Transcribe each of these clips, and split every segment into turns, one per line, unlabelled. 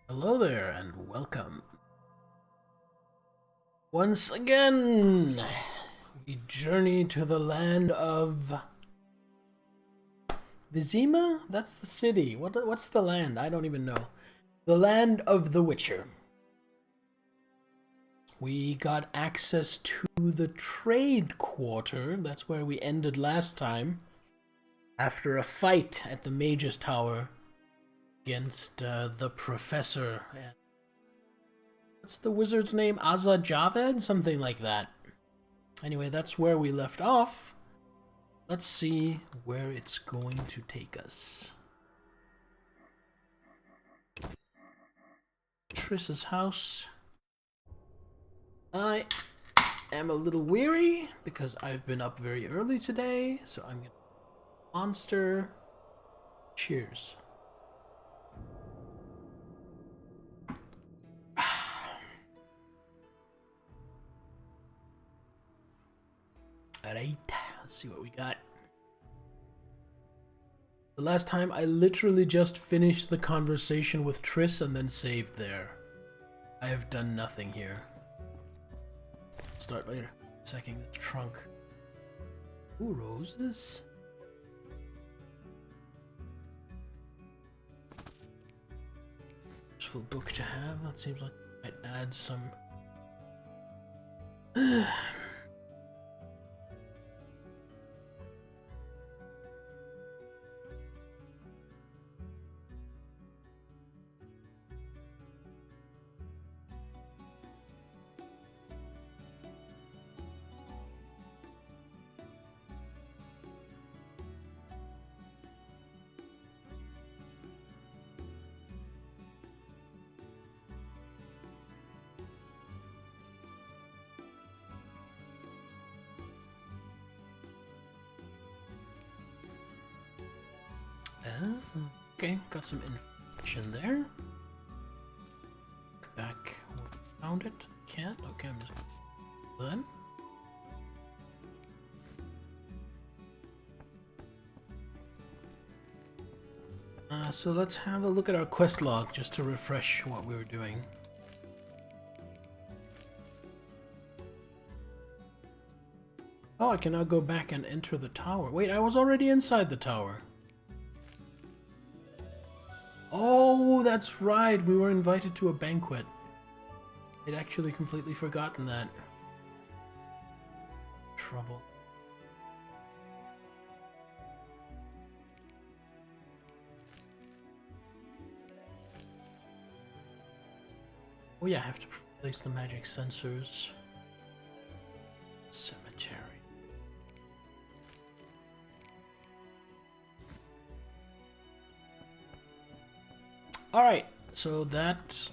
Hello there and welcome. Once again, we journey to the land of Vizima? That's the city. What's the land? I don't even know. The land of the Witcher. We got access to the trade quarter. That's where we ended last time. After a fight at the Mage's Tower against the Professor. What's the wizard's name? Azza Javed? Something like that. Anyway, that's where we left off. Let's see where it's going to take us. Triss's house. I am a little weary because I've been up very early today, so I'm gonna monster. Cheers. Alright, let's see what we got. The last time I literally just finished the conversation with Triss and then saved there. I have done nothing here. Start by checking the trunk. Ooh, roses? Useful book to have. That seems like it might add some... Okay, got some information there. Back where we found it. Can't? Okay, I'm just... Then. So let's have a look at our quest log just to refresh what we were doing. Oh, I can now go back and enter the tower. Wait, I was already inside the tower. Oh, that's right. We were invited to a banquet. I'd actually completely forgotten that. Trouble. Oh yeah, I have to place the magic sensors. Cemetery. Alright, so that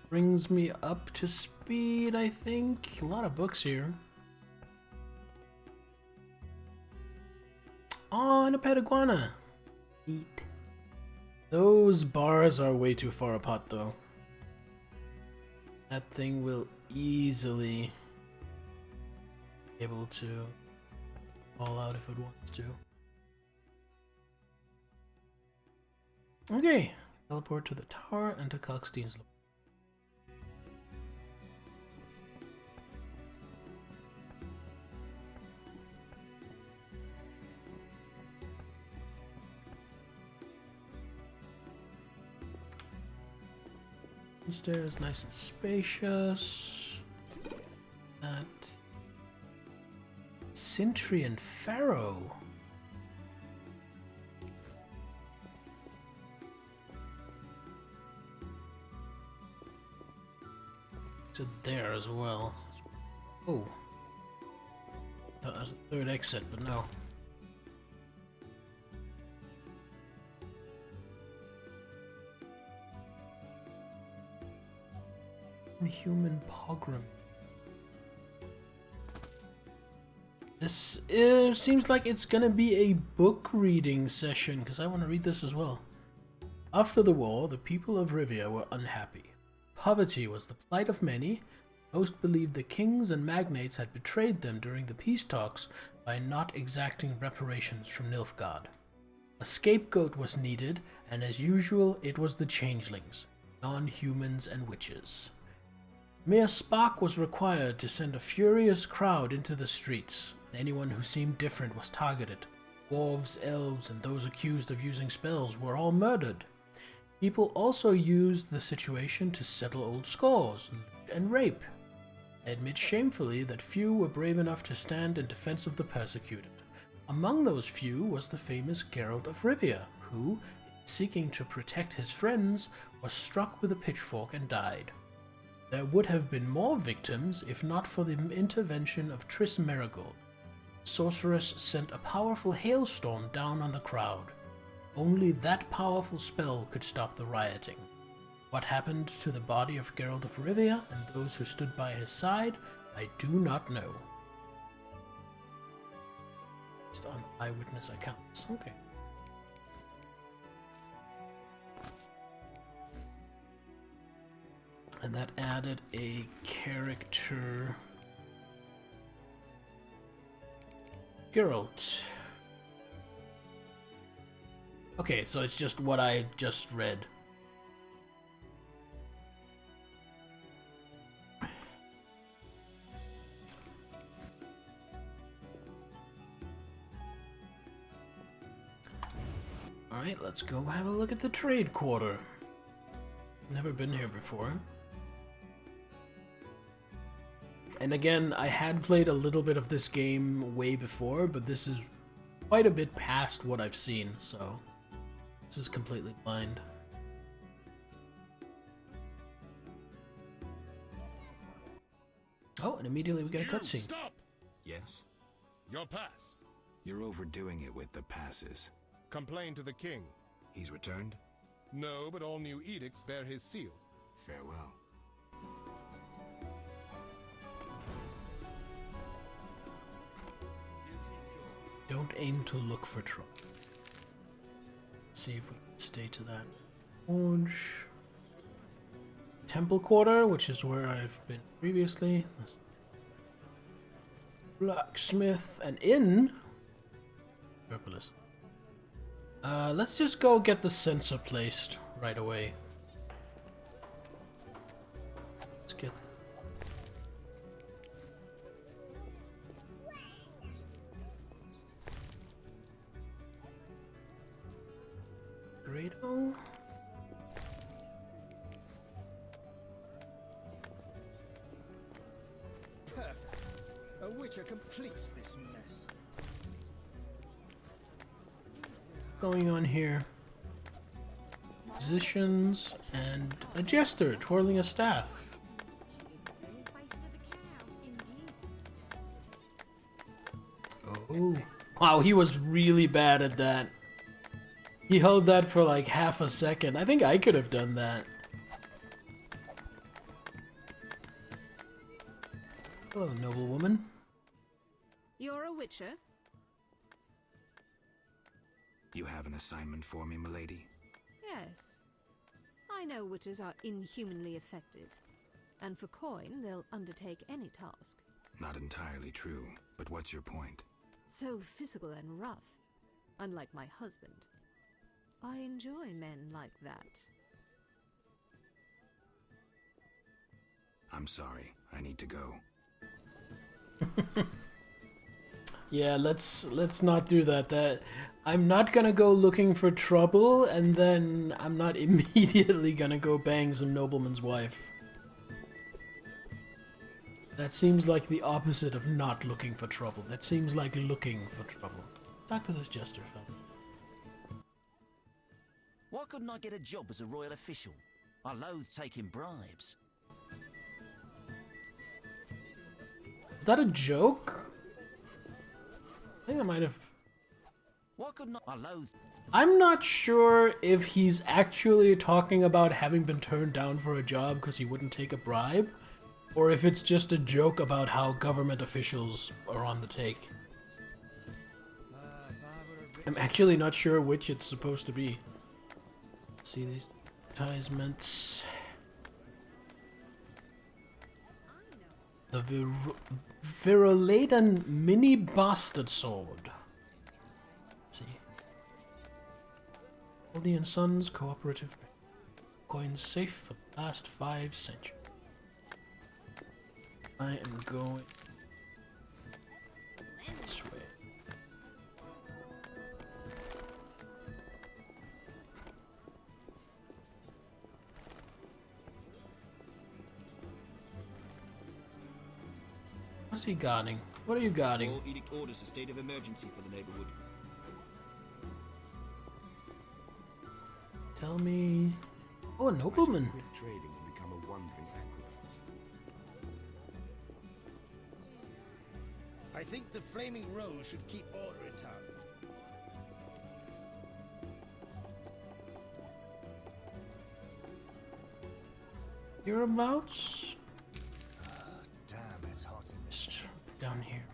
brings me up to speed, I think. A lot of books here. Oh, and a pet iguana. Eat. Those bars are way too far apart, though. That thing will easily be able to fall out if it wants to. Okay. Teleport to the tower and to Kalkstein's. Stairs nice and spacious. At Sintry and Pharaoh. There as well. Oh. Thought that was the third exit, but no. Human pogrom. This seems like it's gonna be a book reading session, because I want to read this as well. After the war, the people of Rivia were unhappy. Poverty was the plight of many. Most believed the kings and magnates had betrayed them during the peace talks by not exacting reparations from Nilfgaard. A scapegoat was needed, and as usual, it was the changelings. non-humans and witches. Mere spark was required to send a furious crowd into the streets. Anyone who seemed different was targeted. Dwarves, elves, and those accused of using spells were all murdered. People also used the situation to settle old scores, loot and rape. I admit shamefully that few were brave enough to stand in defense of the persecuted. Among those few was the famous Geralt of Rivia, who, seeking to protect his friends, was struck with a pitchfork and died. There would have been more victims if not for the intervention of Triss Merigold. The sorceress sent a powerful hailstorm down on the crowd. Only that powerful spell could stop the rioting. What happened to the body of Geralt of Rivia and those who stood by his side, I do not know. Based on eyewitness accounts. Okay. And that added a character. Geralt. Okay, so it's just what I just read. Alright, let's go have a look at the trade quarter. Never been here before. And again, I had played a little bit of this game way before, but this is quite a bit past what I've seen, so this is completely blind. Oh, and immediately we get a cutscene.
Stop!
Yes?
Your pass.
You're overdoing it with the passes.
Complain to the king.
He's returned?
No, but all new edicts bear his seal.
Farewell.
Don't aim to look for trouble. Let's see if we can stay to that. Orange. Temple Quarter, which is where I've been previously. Blacksmith and inn. Purpose. Let's just go get the sensor placed right away. Let's get. Grado.
Perfect. A witcher completes this mess.
Going on here? Musicians and a jester twirling a staff. Oh, wow, he was really bad at that. He held that for like half a second. I think I could have done that. Hello, noblewoman.
You're a witcher?
You have an assignment for me, milady?
Yes. I know witches are inhumanly effective, and for coin they'll undertake any task.
Not entirely true, but what's your point?
So physical and rough, unlike my husband. I enjoy men like that.
I'm sorry, I need to go.
Yeah, let's not do that. I'm not gonna go looking for trouble, and then I'm not immediately gonna go bang some nobleman's wife. That seems like the opposite of not looking for trouble. That seems like looking for trouble. Talk to this jester fella.
Why couldn't I get a job as a royal official? I loathe taking bribes.
Is that a joke? I think I might have...
Why couldn't I loathe...
I'm not sure if he's actually talking about having been turned down for a job because he wouldn't take a bribe, or if it's just a joke about how government officials are on the take. I'm actually not sure which it's supposed to be. Let's see these advertisements. The Viroladen Mini Bastard Sword. Let's see. Aldi and Sons Cooperative Bank. coins safe for the last 5 centuries. I am going this way. What's he guarding? What are you guarding?
Royal edict orders a state of emergency for the neighborhood.
Tell me. Oh, a nobleman.
Quit trading and become a wandering aqueduct.
I think the Flaming Rose should keep order in town.
Hereabouts?
Damn, it's hot in this.
Just down here.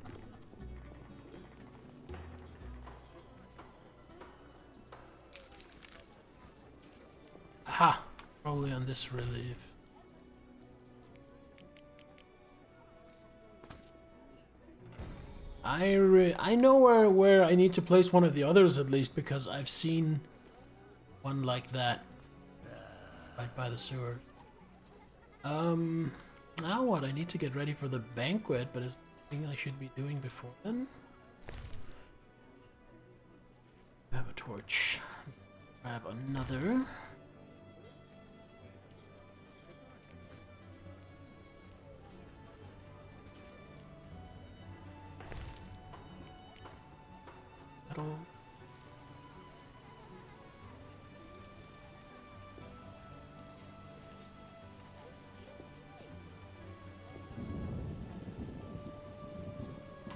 Aha! Probably on this relief. I know where I need to place one of the others at least, because I've seen one like that right by the sewer. Now what? I need to get ready for the banquet, but it's the thing I should be doing before then. Grab a torch. Grab another. Metal.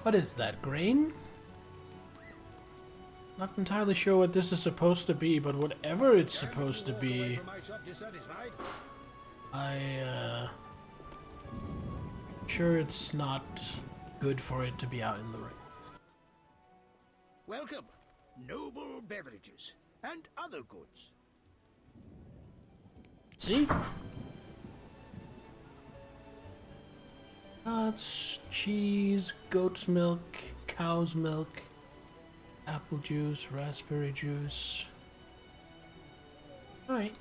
What is that, grain? Not entirely sure what this is supposed to be, but whatever it's supposed to be, sure it's not good for it to be out in the rain.
Welcome, noble beverages and other goods.
See? Nuts, cheese, goat's milk, cow's milk, apple juice, raspberry juice. Alright.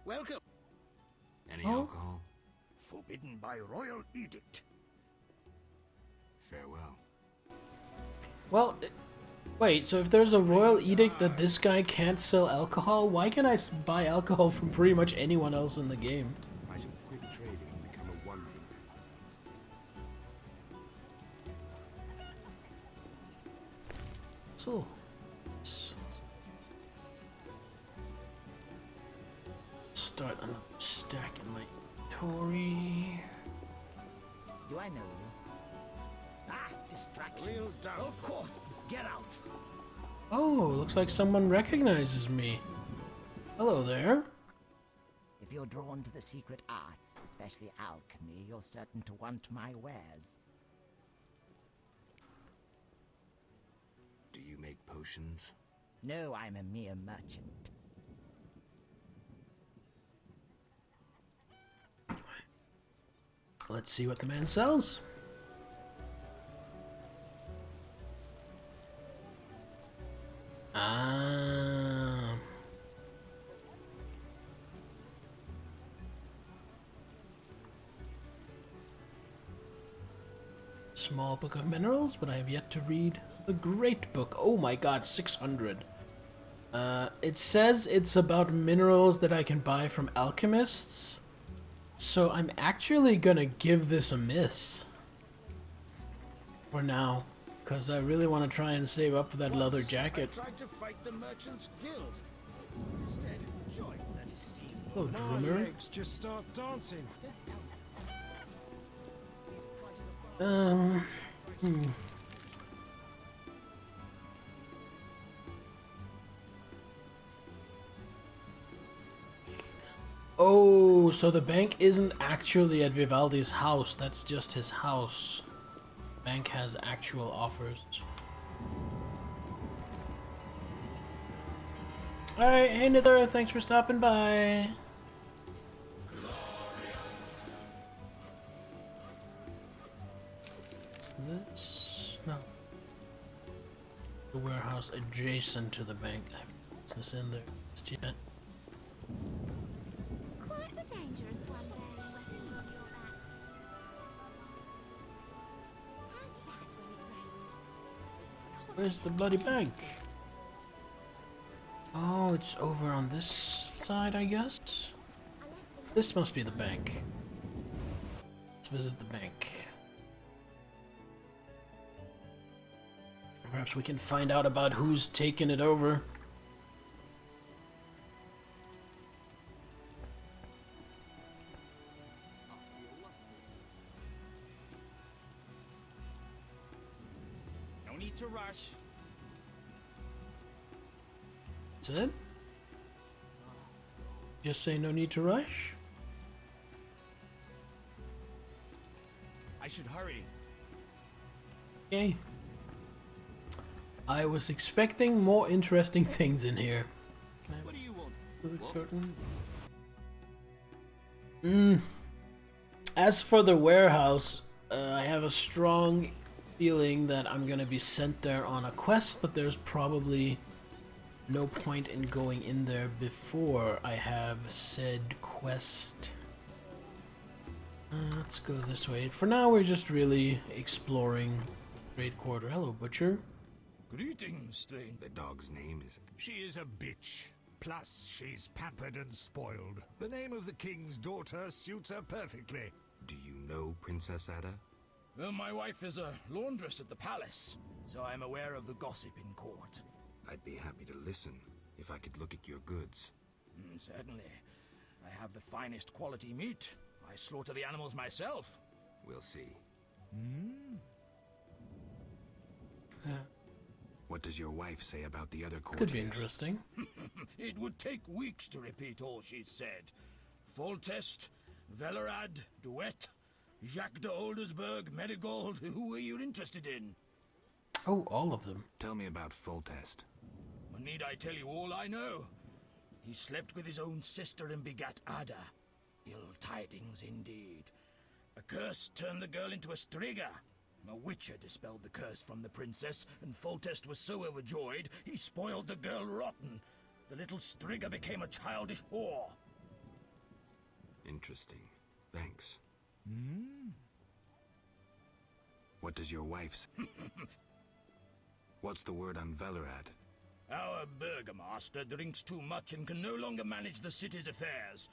Welcome.
Any
Oh?
alcohol?
Forbidden by royal edict.
Farewell.
Well, wait, so if there's a royal edict that this guy can't sell alcohol, why can I buy alcohol from pretty much anyone else in the game?
I shall quit trading and become a wandering.
So, start another stack in my inventory.
Do I know you? Ah, distraction.
Real down.
Of course, get out.
Oh, looks like someone recognizes me. Hello there.
If you're drawn to the secret arts, especially alchemy, you're certain to want my wares.
Do you make potions?
No, I'm a mere merchant.
Let's see what the man sells. Ah. Small book of minerals, but I have yet to read the great book. Oh my god, 600. It says it's about minerals that I can buy from alchemists. So I'm actually gonna give this a miss. For now. Because I really want to try and save up for that leather jacket.
I tried to fight the Merchants Guild. Instead, joined that esteemed
Oh, drummer.
Just start dancing.
Oh, so the bank isn't actually at Vivaldi's house. That's just his house. Bank has actual offers. Alright, hey Nither, thanks for stopping by. What's this? No. The warehouse adjacent to the bank. I have business in there. Just yet.
Quite the dangerous one bearing weapons on your back. How sad when it rains.
Where's the bloody bank? Oh, it's over on this side, I guess? This must be the bank. Let's visit the bank. Perhaps we can find out about who's taken it over.
No need to rush.
That's it? Just say no need to rush?
I should hurry.
Okay. I was expecting more interesting things in here. Can I
What do you want?
move the curtain? As for the warehouse, I have a strong feeling that I'm gonna be sent there on a quest, but there's probably no point in going in there before I have said quest. Let's go this way. For now, we're just really exploring Great Quarter. Hello, Butcher.
Greetings, stranger.
The dog's name is...
She is a bitch. Plus, she's pampered and spoiled. The name of the king's daughter suits her perfectly.
Do you know Princess Ada?
Well, my wife is a laundress at the palace, so I'm aware of the gossip in court.
I'd be happy to listen if I could look at your goods.
Certainly. I have the finest quality meat. I slaughter the animals myself.
We'll see. What does your wife say about the other courtiers?
Could be interesting.
It would take weeks to repeat all she said. Foltest, Velerad, Duet, Jacques de Oldersberg, Marigold. Who are you interested in?
Oh, all of them.
Tell me about Foltest.
Well, need I tell you all I know? He slept with his own sister and begat Ada. Ill tidings indeed. A curse turned the girl into a striga. A witcher dispelled the curse from the princess, and Foltest was so overjoyed, he spoiled the girl rotten. The little striga became a childish whore.
Interesting. Thanks. What does your wife say? What's the word on Velerad?
Our burgomaster drinks too much and can no longer manage the city's affairs.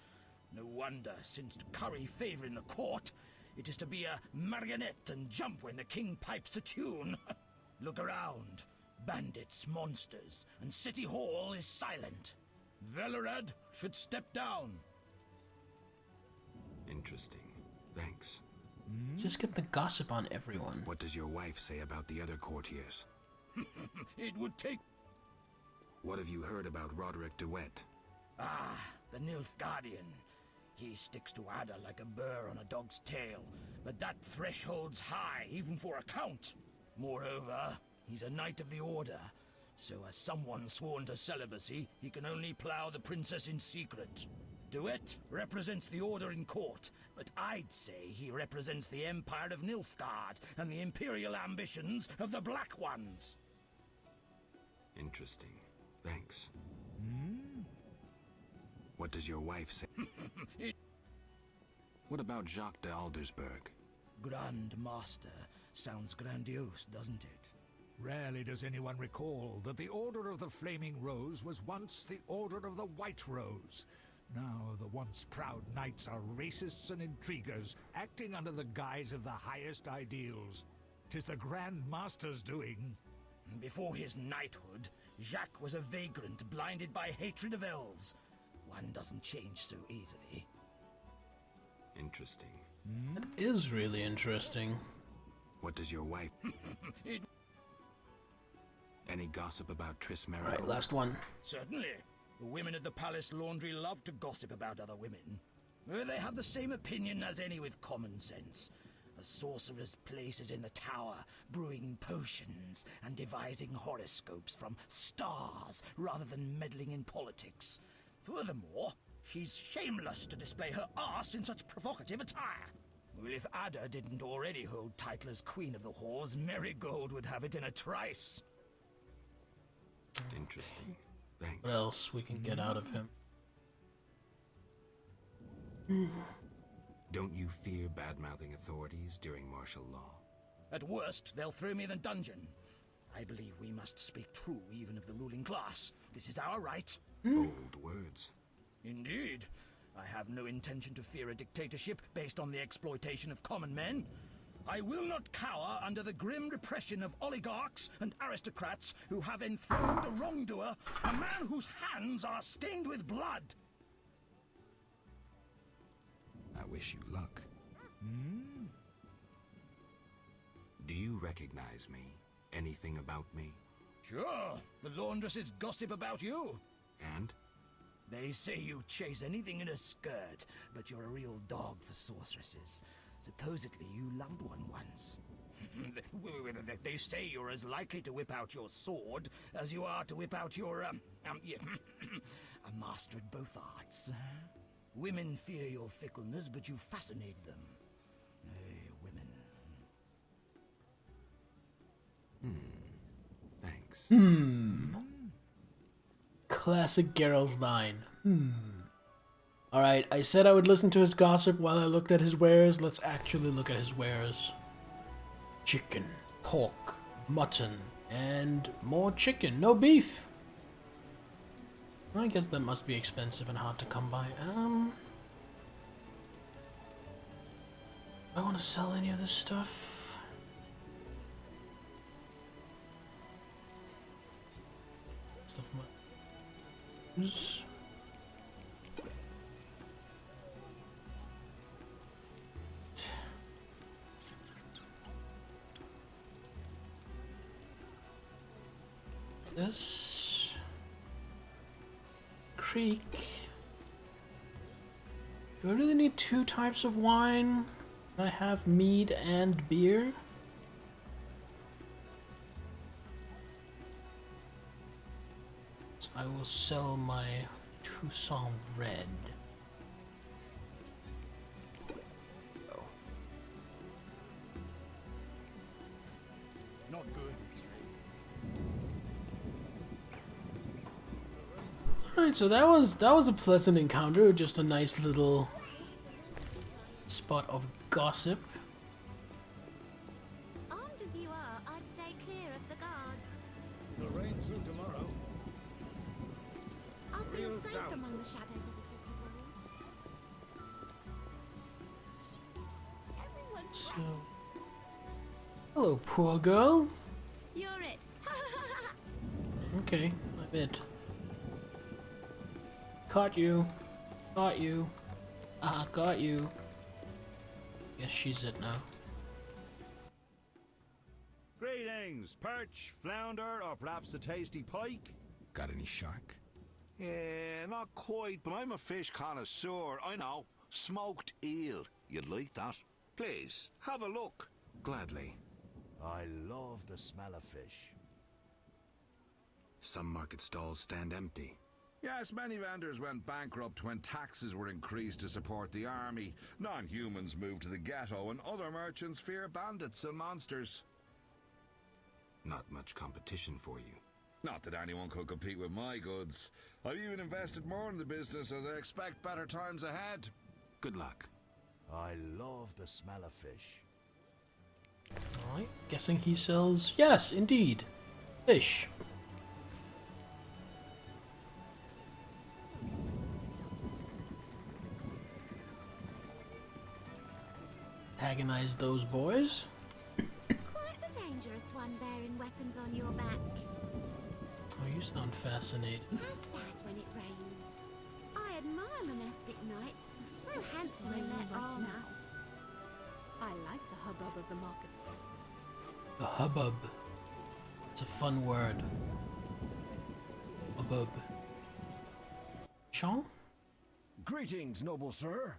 No wonder, since to curry favor in the court, it is to be a marionette and jump when the king pipes a tune. Look around. Bandits, monsters, and City Hall is silent. Velerad should step down.
Interesting. Thanks.
Just get the gossip on everyone.
What does your wife say about the other courtiers?
It would take...
What have you heard about Roderick DeWitt?
Ah, the Nilfgaardian. He sticks to Ada like a burr on a dog's tail, but that threshold's high, even for a count. Moreover, he's a Knight of the Order, so as someone sworn to celibacy, he can only plough the princess in secret. Duet represents the Order in court, but I'd say he represents the Empire of Nilfgaard and the imperial ambitions of the Black Ones.
Interesting. Thanks. What does your wife say? What about Jacques de Aldersberg?
Grand Master sounds grandiose, doesn't it?
Rarely does anyone recall that the Order of the Flaming Rose was once the Order of the White Rose. Now the once proud knights are racists and intriguers, acting under the guise of the highest ideals. 'Tis the Grand Master's doing.
Before his knighthood, Jacques was a vagrant blinded by hatred of elves. One doesn't change so easily.
Interesting.
That is really interesting.
What does your wife... Any gossip about Triss Merigold?
Alright, last one.
Certainly. The women at the palace laundry love to gossip about other women. They have the same opinion as any with common sense. A sorcerer's place is in the tower, brewing potions and devising horoscopes from stars rather than meddling in politics. Furthermore, she's shameless to display her arse in such provocative attire. Well, if Ada didn't already hold title as Queen of the Whores, Marigold would have it in a trice.
Interesting. Thanks.
what else we can get out of him.
Don't you fear bad-mouthing authorities during martial law?
At worst, they'll throw me in the dungeon. I believe we must speak true even of the ruling class. This is our right.
Bold words.
Indeed. I have no intention to fear a dictatorship based on the exploitation of common men. I will not cower under the grim repression of oligarchs and aristocrats who have enthroned a wrongdoer, a man whose hands are stained with blood.
I wish you luck. Do you recognize me? Anything about me?
Sure, the laundresses gossip about you.
And?
They say you chase anything in a skirt, but you're a real dog for sorceresses. Supposedly you loved one once. They say you're as likely to whip out your sword as you are to whip out your, a master at both arts. Women fear your fickleness, but you fascinate them. Women.
Thanks.
Classic Geralt line. Alright, I said I would listen to his gossip while I looked at his wares. Let's actually look at his wares. Chicken, pork, mutton, and more chicken. No beef! I guess that must be expensive and hard to come by. Do I want to sell any of this stuff? Stuff my... This creek. Do I really need 2 types of wine? I have mead and beer. So I will sell my Toussaint Red.
Not good.
Alright, so that was a pleasant encounter, just a nice little spot of gossip.
Armed as you are, I'd stay clear of the guards.
It'll rain through tomorrow.
I'll feel
Real
safe
doubt.
among the shadows of the city walls. Everyone's
So, hello, poor girl.
You're it.
Okay, I'm it. Caught you. Caught you. Ah, got you. Guess she's it now.
Greetings, perch, flounder, or perhaps a tasty pike?
Got any shark?
Yeah, not quite, but I'm a fish connoisseur. I know. Smoked eel. You'd like that? Please, have a look.
Gladly.
I love the smell of fish.
Some market stalls stand empty.
Yes, many vendors went bankrupt when taxes were increased to support the army. Non-humans moved to the ghetto, and other merchants fear bandits and monsters.
Not much competition for you.
Not that anyone could compete with my goods. I've even invested more in the business as I expect better times ahead.
Good luck.
I love the smell of fish.
Alright, guessing he sells... Yes, indeed. Fish. Antagonize those boys.
Quite the dangerous one bearing weapons on your back.
Oh, you sound fascinated.
How sad when it rains. I admire monastic knights. So handsome in their armor.
I like the hubbub of the marketplace.
The hubbub. It's a fun word. Hubbub. Sean?
Greetings, noble sir.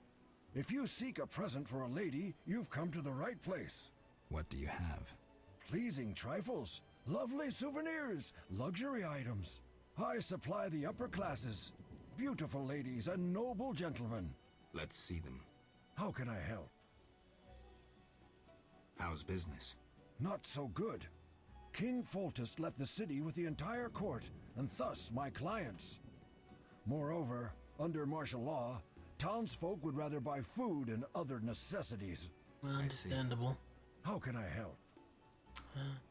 If you seek a present for a lady, you've come to the right place.
What do you have?
Pleasing trifles, lovely souvenirs, luxury items. I supply the upper classes, beautiful ladies and noble gentlemen.
Let's see them.
How can I help?
How's business?
Not so good. King Foltest left the city with the entire court, and thus my clients. Moreover, under martial law, townsfolk would rather buy food and other necessities.
Understandable.
How can I help?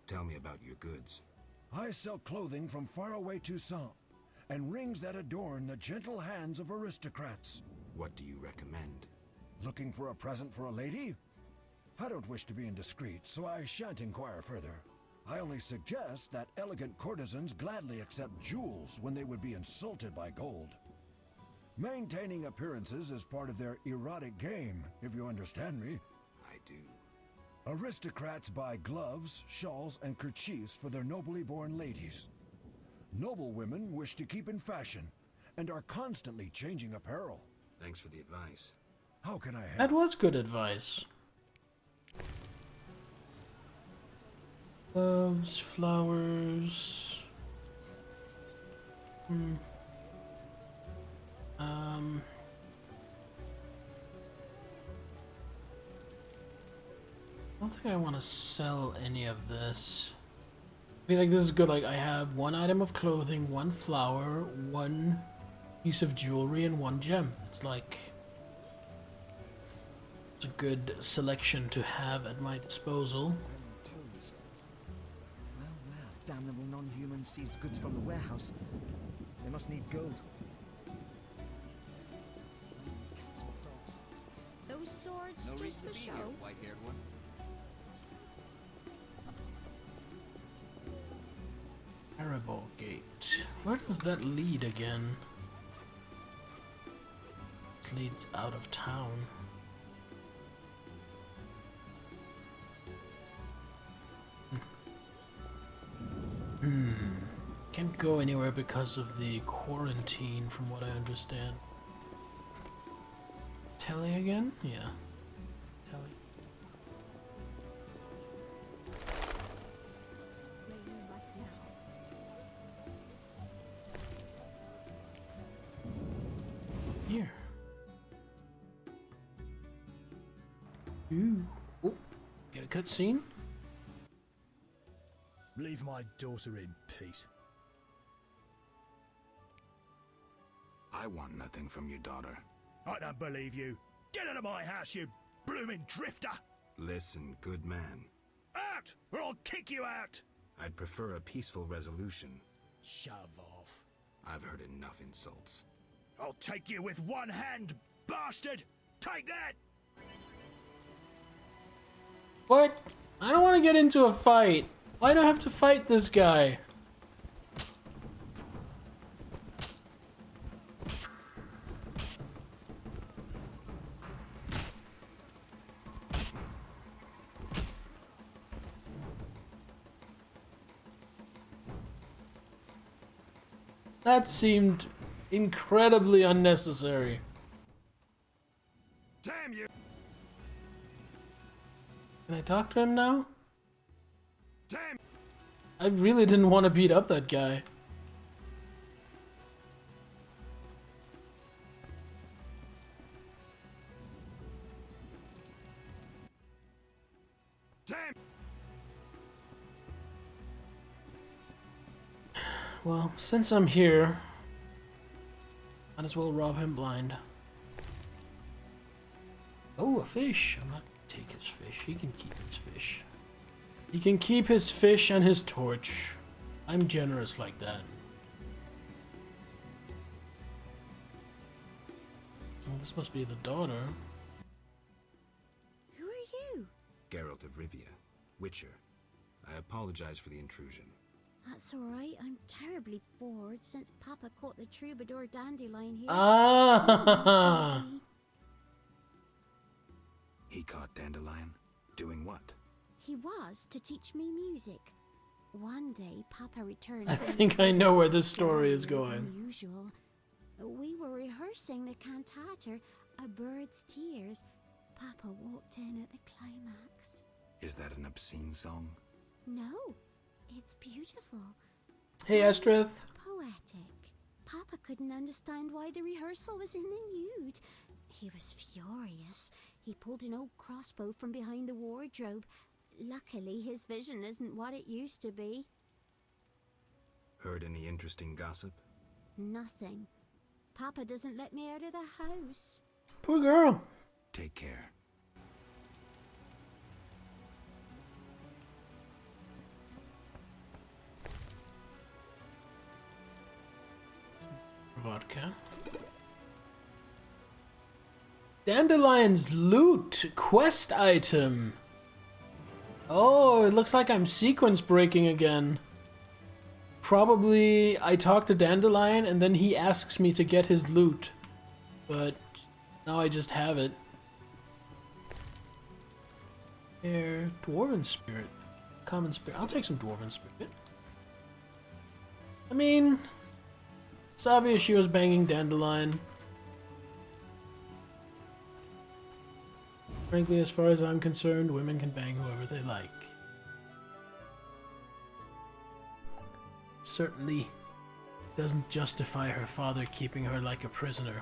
Tell me about your goods.
I sell clothing from faraway Toussaint, and rings that adorn the gentle hands of aristocrats.
What do you recommend?
Looking for a present for a lady? I don't wish to be indiscreet, so I shan't inquire further. I only suggest that elegant courtesans gladly accept jewels when they would be insulted by gold. Maintaining appearances is part of their erotic game, if you understand me.
I do.
Aristocrats buy gloves, shawls, and kerchiefs for their nobly born ladies. Noble women wish to keep in fashion, and are constantly changing apparel.
Thanks for the advice.
How can I help?
That was good advice. Gloves, flowers. I don't think I want to sell any of this. I feel like this is good. Like, I have one item of clothing, one flower, one piece of jewelry, and one gem. It's like... it's a good selection to have at my disposal.
Well, damnable non-human seized goods from the warehouse. They must need gold.
Those swords
No
just
reason
for
to be
show.
here, white-haired one.
Terrible Gate. Where does that lead again? It leads out of town. Can't go anywhere because of the quarantine, from what I understand. Telly again? Yeah. Telly. Here. Ooh. Oh, get a cutscene?
Leave my daughter in peace.
I want nothing from your daughter.
I don't believe you. Get out of my house, you blooming drifter!
Listen, good man.
Out, or I'll kick you out!
I'd prefer a peaceful resolution.
Shove off.
I've heard enough insults.
I'll take you with one hand, bastard! Take that!
What? I don't want to get into a fight. Why do I have to fight this guy? That seemed incredibly unnecessary.
Damn you!
Can I talk to him now?
Damn!
I really didn't want to beat up that guy.
Damn!
Well, since I'm here, might as well rob him blind. Oh, a fish. I'm not gonna take his fish. He can keep his fish. He can keep his fish and his torch. I'm generous like that. Well, this must be the daughter.
Who are you?
Geralt of Rivia, Witcher. I apologize for the intrusion.
That's alright. I'm terribly bored since Papa caught the troubadour dandelion here.
Ah!
He caught Dandelion? Doing what?
He was to teach me music. One day, Papa returned.
I think I know where this story is going.
Unusual. We were rehearsing the cantata, A Bird's Tears. Papa walked in at the climax.
Is that an obscene song?
No, it's beautiful.
Hey, Estrith.
Poetic. Papa couldn't understand why the rehearsal was in the nude. He was furious. He pulled an old crossbow from behind the wardrobe. Luckily, his vision isn't what it used to be.
Heard any interesting gossip?
Nothing. Papa doesn't let me out of the house.
Poor girl.
Take care.
Vodka. Dandelion's loot quest item. Oh, it looks like I'm sequence breaking again. Probably I talk to Dandelion and then he asks me to get his loot. But now I just have it. Here, Dwarven Spirit. Common Spirit. I'll take some Dwarven Spirit. I mean, it's obvious she was banging Dandelion. Frankly, as far as I'm concerned, women can bang whoever they like. Certainly doesn't justify her father keeping her like a prisoner.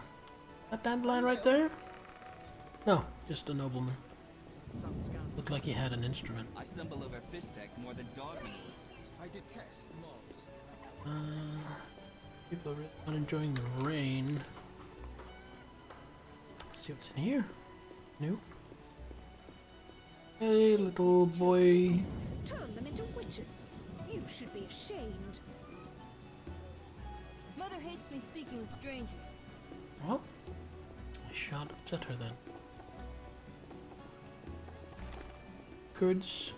That Dandelion right there? No, just a nobleman. Looked like he had an instrument.
I stumble over Fistek more than dog manure.
I detest mobs.
People are really not enjoying the rain. Let's see what's in here. New. Hey, little boy.
Turn them into witches. You should be ashamed.
Mother hates me speaking with strangers.
Well, I shan't upset her then. Kurds.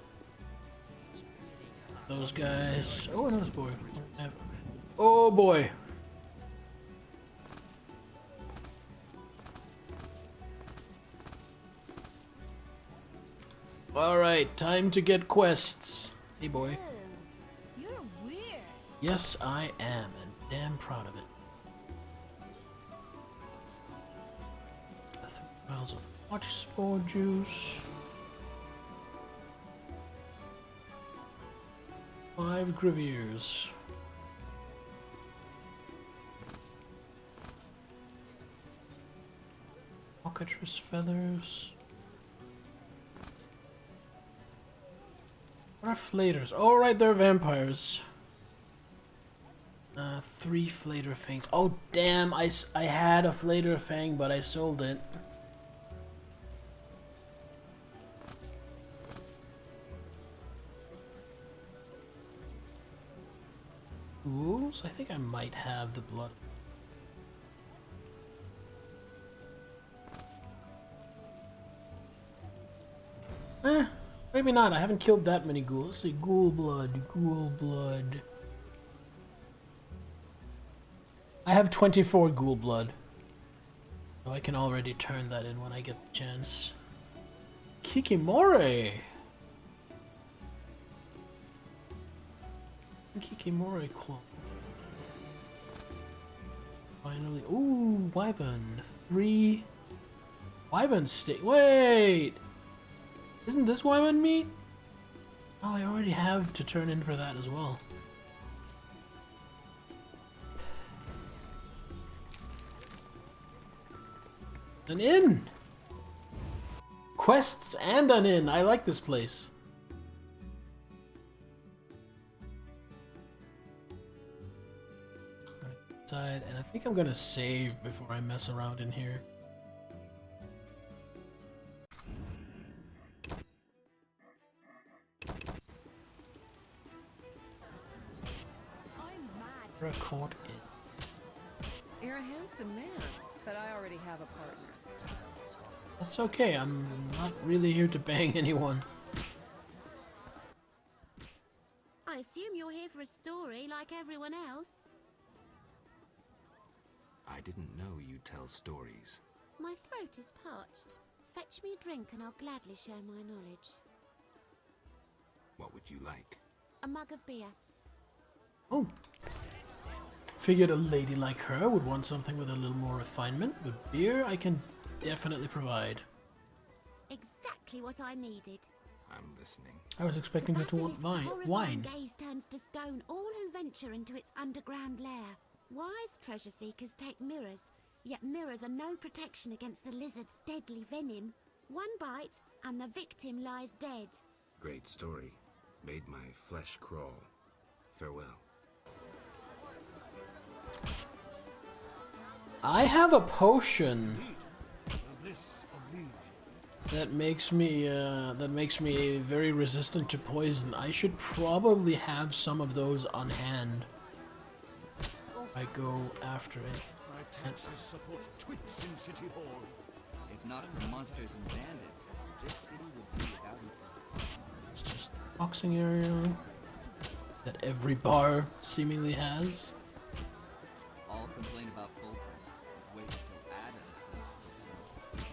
Those guys. Oh, another boy. Oh boy. Alright, time to get quests. Hey boy.
You're weird.
Yes, I am, and damn proud of it. 3 vials of watch spore juice. 5 Griviers. Cockatrice feathers. What are flaters? Oh, right, they're vampires. 3 flater fangs. Oh, damn, I had a flater fang, but I sold it. Ghouls? I think I might have the blood. Maybe not. I haven't killed that many ghouls. Let's see, ghoul blood, ghoul blood. I have 24 ghoul blood. So I can already turn that in when I get the chance. Kikimore! Kikimore clone. Finally. Ooh, wyvern. 3 wyvern stick. Wait! Isn't this wyvern meat? Oh, I already have to turn in for that as well. An inn! Quests and an inn. I like this place. I'm gonna go inside, and I think I'm gonna save before I mess around in here. Record it.
You're a handsome man, but I already have a partner.
That's okay, I'm not really here to bang anyone.
I assume you're here for a story like everyone else.
I didn't know you tell stories.
My throat is parched. Fetch me a drink and I'll gladly share my knowledge.
What would you like?
A mug of beer.
Oh. Figured a lady like her would want something with a little more refinement, but beer I can definitely provide.
Exactly what I needed.
I'm listening.
I was expecting her to want wine.
Gaze turns to stone all who venture into its underground lair. Wise treasure seekers take mirrors, yet mirrors are no protection against the lizard's deadly venom. One bite and the victim lies dead.
Great story. Made my flesh crawl. Farewell.
I have a potion that makes me very resistant to poison. I should probably have some of those on hand. I go after it.
My taxes support twits in City Hall.
If not for monsters and bandits, this city would be without equal.
It's just a boxing area that every bar seemingly has.
All complain about Fulters. Wait until Ada decides.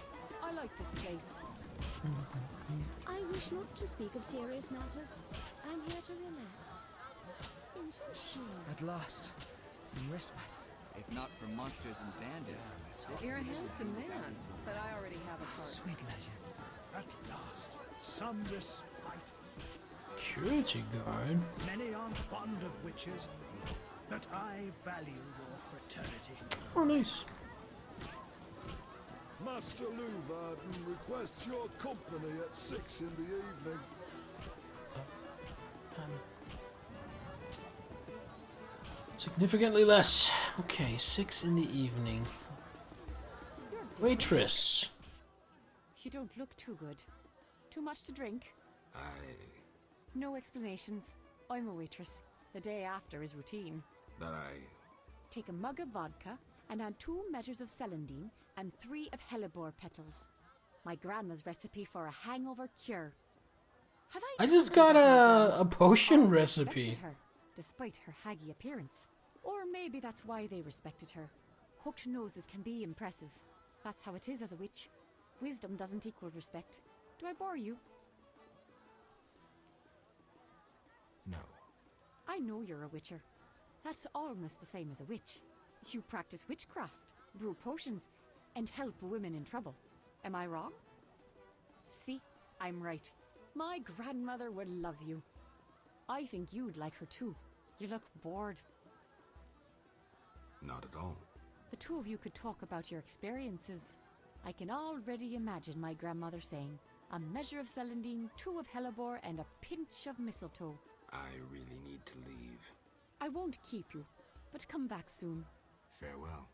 I like this place.
I wish not to speak of serious matters. I'm here to relax. Interesting.
At last, some respite.
If not for monsters and bandits, this
You're a
city would
handsome
be without
man,
equal.
but I already have a part.
Sweet leisure.
At last, some respite.
Security guard.
Many aren't fond of witches, but I value your fraternity.
Oh, nice.
Master Luvarden requests your company at 6 in the evening.
Significantly less. Okay, 6 in the evening. Waitress.
You don't look too good. Too much to drink? No explanations. I'm a waitress. The day after is routine. Take a mug of vodka and add 2 measures of celandine and 3 of hellebore petals. My grandma's recipe for a hangover cure. Have
I just got a potion recipe.
Respected her, despite her haggy appearance. Or maybe that's why they respected her. Hooked noses can be impressive. That's how it is as a witch. Wisdom doesn't equal respect. Do I bore you?
No.
I know you're a witcher. That's almost the same as a witch. You practice witchcraft, brew potions, and help women in trouble. Am I wrong? See, I'm right. My grandmother would love you. I think you'd like her too. You look bored.
Not at all.
The 2 of you could talk about your experiences. I can already imagine my grandmother saying, a measure of celandine, 2 of hellebore, and a pinch of mistletoe.
I really need to leave.
I won't keep you, but come back soon.
Farewell.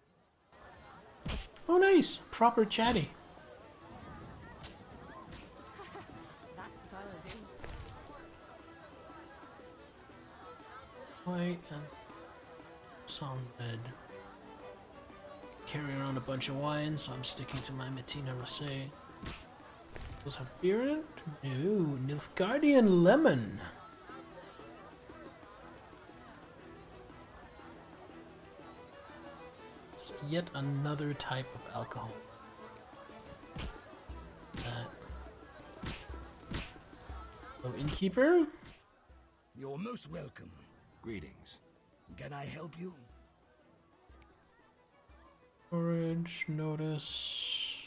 Oh, nice. Proper chatty.
That's what I'll do.
White and some bed. Carry around a bunch of wine, so I'm sticking to my Matina Rosé. Does have beer in it? No, Nilfgaardian Lemon. It's yet another type of alcohol. Hello, innkeeper.
You're most welcome.
Greetings.
Can I help you?
Storage notice.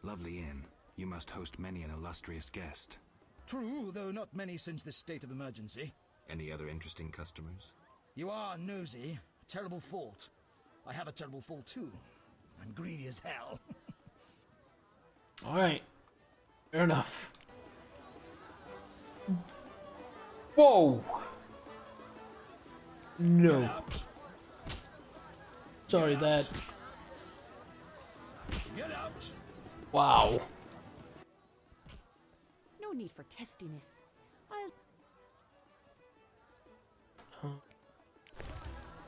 Lovely inn. You must host many an illustrious guest.
True, though not many since this state of emergency.
Any other interesting customers?
You are nosy. Terrible fault. I have a terrible fault too. I'm greedy as hell.
Alright. Fair enough. Whoa! No. Sorry, that...
Get out!
Wow.
No need for testiness.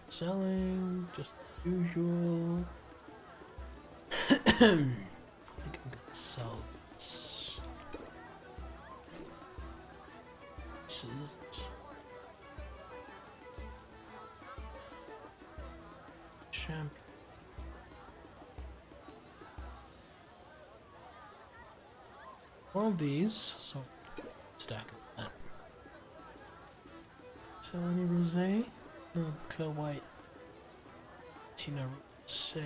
Selling, just usual. I think I'm gonna sell this. This is champ. More of these, so stack of that. Sell any rosé? No, clear white. Tina rosé.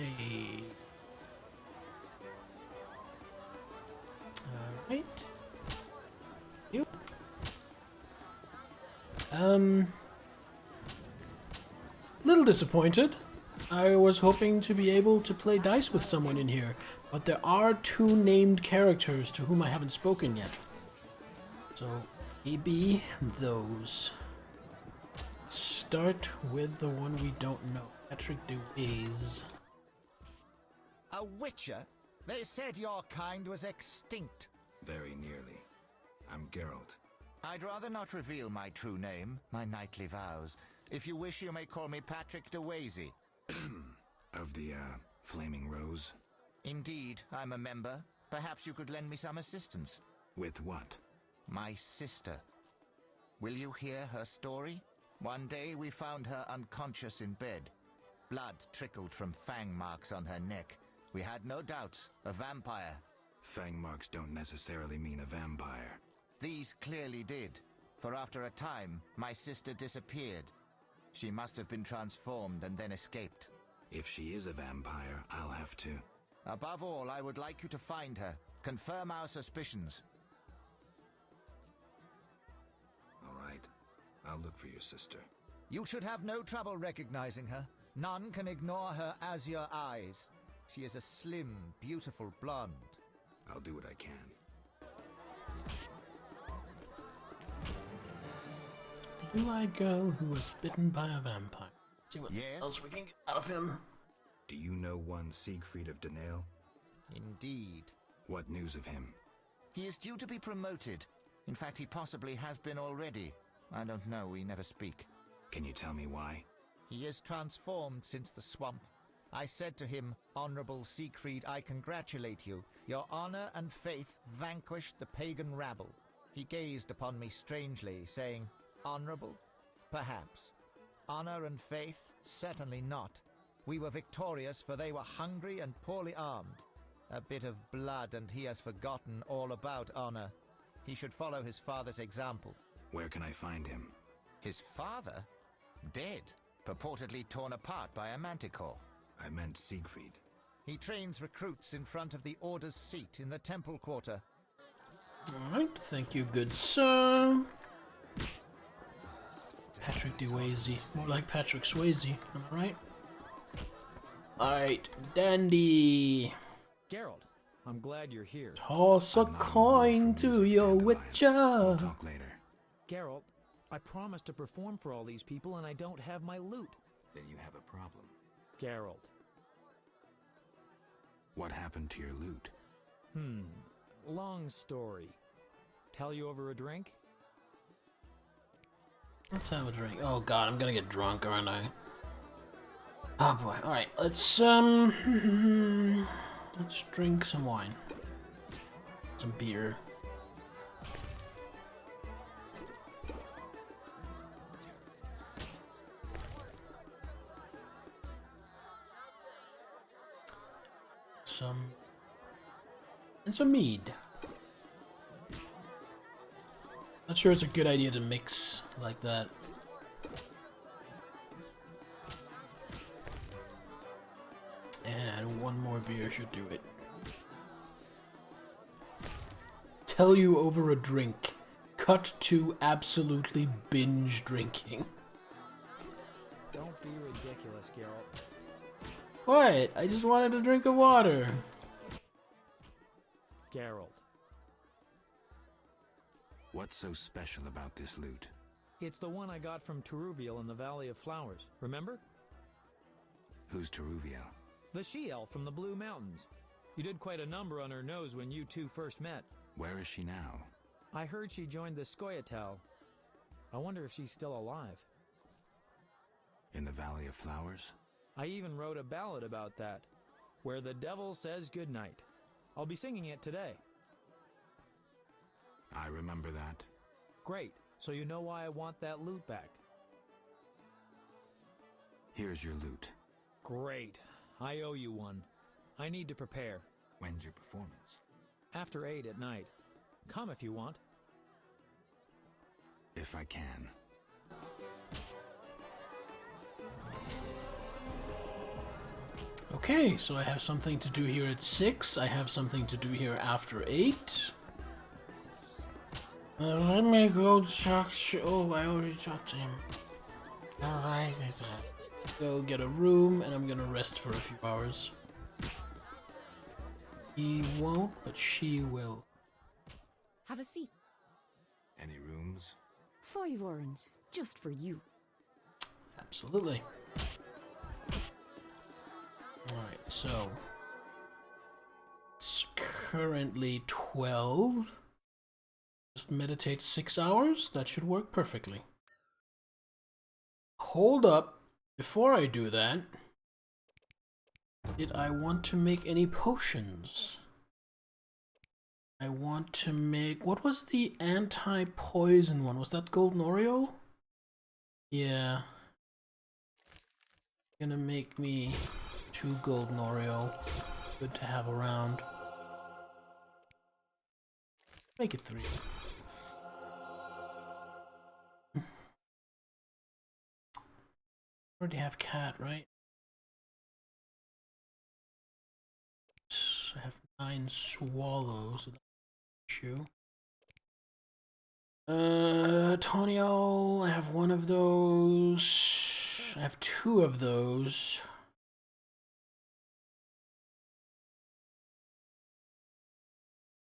Alright. You. Little disappointed. I was hoping to be able to play dice with someone in here, but there are 2 named characters to whom I haven't spoken yet. So, maybe those. Start with the one we don't know. Patrick DeWays.
A witcher? They said your kind was extinct.
Very nearly. I'm Geralt.
I'd rather not reveal my true name, my knightly vows. If you wish, you may call me Patrick DeWazy.
Of the, Flaming Rose?
Indeed, I'm a member. Perhaps you could lend me some assistance.
With what?
My sister. Will you hear her story? One day we found her unconscious in bed. Blood trickled from fang marks on her neck. We had no doubts. A vampire.
Fang marks don't necessarily mean a vampire.
These clearly did, for after a time, my sister disappeared. She must have been transformed and then escaped.
If she is a vampire, I'll have to.
Above all, I would like you to find her. Confirm our suspicions.
All right. I'll look for your sister.
You should have no trouble recognizing her. None can ignore her azure eyes. She is a slim, beautiful blonde.
I'll do what I can.
Blue-eyed girl who was bitten by a vampire. See what
Yes?
else we can get out of him.
Do you know one Siegfried of Danale?
Indeed.
What news of him?
He is due to be promoted. In fact, he possibly has been already. I don't know, we never speak.
Can you tell me why?
He is transformed since the swamp. I said to him, Honorable Siegfried, I congratulate you. Your honor and faith vanquished the pagan rabble. He gazed upon me strangely, saying, Honorable? Perhaps. Honor and faith? Certainly not. We were victorious, for they were hungry and poorly armed. A bit of blood, and he has forgotten all about honor. He should follow his father's example.
Where can I find him?
His father? Dead. Purportedly torn apart by a manticore.
I meant Siegfried.
He trains recruits in front of the Order's seat in the Temple Quarter.
Alright, thank you, good sir. Patrick DeWazy. More like Patrick Swayze, am I right? Alright, Dandy.
Geralt, I'm glad you're here.
Toss a coin to your witcher.
We'll talk later.
Geralt, I promised to perform for all these people and I don't have my loot.
Then you have a problem.
Geralt.
What happened to your loot?
Long story. Tell you over a drink?
Let's have a drink. Oh god, I'm gonna get drunk, aren't I? Oh boy. Alright, let's let's drink some wine. Some beer. Some mead. Not sure it's a good idea to mix like that. And one more beer should do it. Tell you over a drink. Cut to absolutely binge drinking.
Don't be ridiculous, Geralt.
What? I just wanted a drink of water.
Geralt.
What's so special about this loot?
It's the one I got from Teruviel in the Valley of Flowers. Remember?
Who's Teruviel?
The she-elf from the Blue Mountains. You did quite a number on her nose when you two first met.
Where is she now?
I heard she joined the Scoia'tael. I wonder if she's still alive.
In the Valley of Flowers?
I even wrote a ballad about that, where the devil says goodnight. I'll be singing it today.
I remember that.
Great, so you know why I want that loot back.
Here's your loot.
Great, I owe you one. I need to prepare.
When's your performance?
After 8 at night. Come if you want.
If I can.
Okay, so I have something to do here at 6. I have something to do here after 8. Let me go talk to... Oh, I already talked to him. Alright. Go get a room, and I'm gonna rest for a few hours. He won't, but she will.
Have a seat.
Any rooms?
5 orange, just for you.
Absolutely. Alright, so it's currently 12. Just meditate 6 hours. That should work perfectly. Hold up. Before I do that, did I want to make any potions? I want to make... What was the anti-poison one? Was that Golden Oreo? Yeah. Gonna make me 2 Golden Oreo. Good to have around. Make it 3. Already have cat, right? I have 9 swallows. So that's an issue. Tonio, I have 1 of those. I have 2 of those.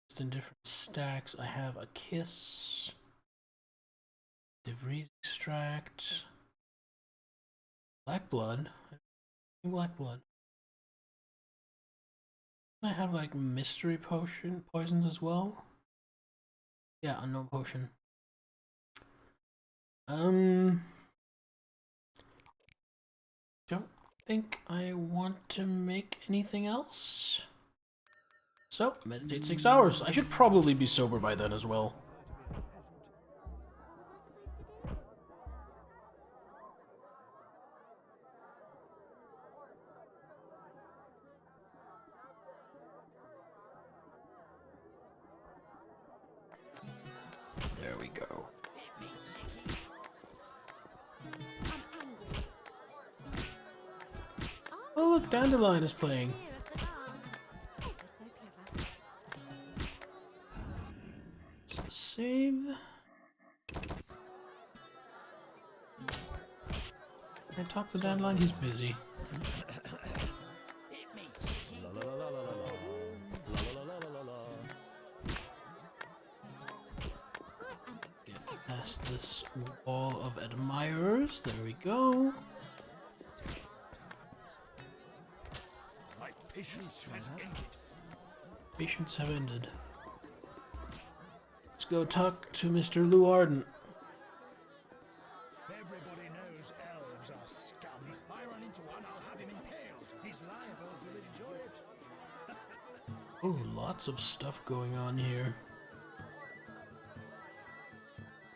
Just in different stacks. I have a kiss. DeVries extract. Black blood. Black blood. I have like mystery poisons as well. Yeah, unknown potion. Don't think I want to make anything else. So, meditate 6 hours. I should probably be sober by then as well. There we go. Oh look, Dandelion is playing. So save. I talk to Dandelion, he's busy. Get past this wall of admirers. There we go.
My patience has ended.
Patience have ended. Let's go talk to Mr. Lou Arden.
Everybody knows elves are scum. If I run into one, I'll have him impaled. He's liable to enjoy it.
Oh, lots of stuff going on here.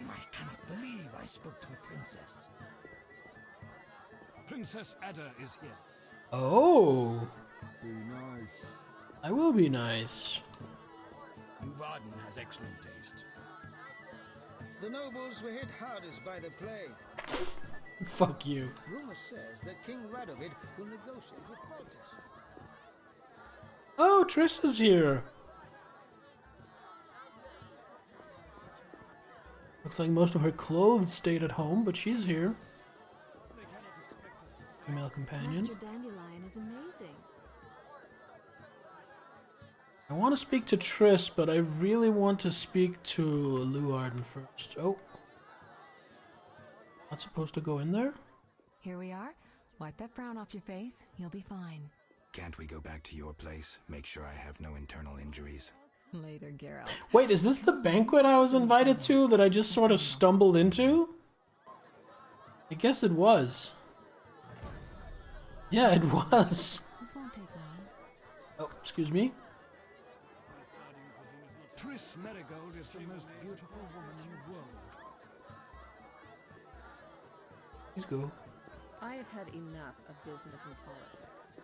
I cannot believe I spoke to a princess.
Princess Ada is here.
Oh!
Be nice.
I will be nice.
Varden has excellent taste.
The nobles were hit hardest by the plague.
Fuck you.
Rumor says that King Radovid will negotiate with Foltest.
Oh, Triss is here. Looks like most of her clothes stayed at home, but she's here. Female companion.
Master Dandelion is amazing.
I want to speak to Triss, but I really want to speak to Lou Arden first. Oh. Not supposed to go in there?
Here we are. Wipe that frown off your face. You'll be fine.
Can't we go back to your place? Make sure I have no internal injuries.
Later, Geralt.
Wait, is this the banquet I was invited to that I just sort of stumbled into? I guess it was. Yeah, it was.
This won't take long.
Oh, excuse me.
Triss Merigold is the most beautiful woman in the world.
Please go.
I have had enough of business and politics.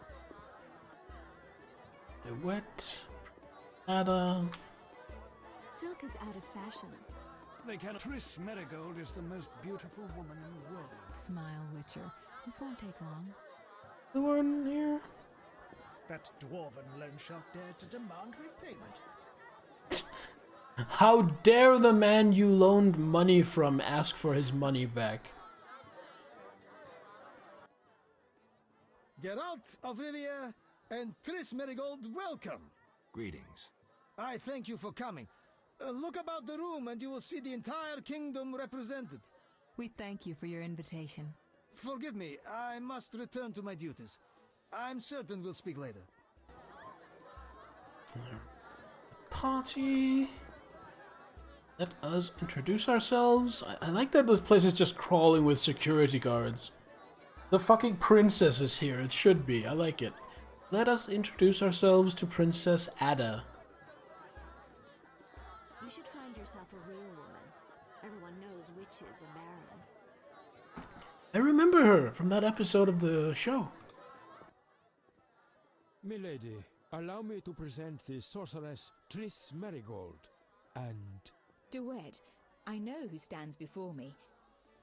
The wet. Ada.
Silk is out of fashion.
They can. Triss Merigold is the most beautiful woman in the world.
Smile, Witcher. This won't take long.
The one here.
That dwarven loan shark dared to demand repayment.
How dare the man you loaned money from ask for his money back?
Geralt of Rivia and Triss Merigold, welcome.
Greetings.
I thank you for coming. Look about the room and you will see the entire kingdom represented.
We thank you for your invitation.
Forgive me, I must return to my duties. I'm certain we'll speak later.
Party. Let us introduce ourselves. I like that this place is just crawling with security guards. The fucking princess is here. It should be. I like it. Let us introduce ourselves to Princess Ada.
You should find yourself a real woman. Everyone knows witches are barren.
I remember her from that episode of the show.
Milady, allow me to present the sorceress Triss Merigold, and...
Duet, I know who stands before me.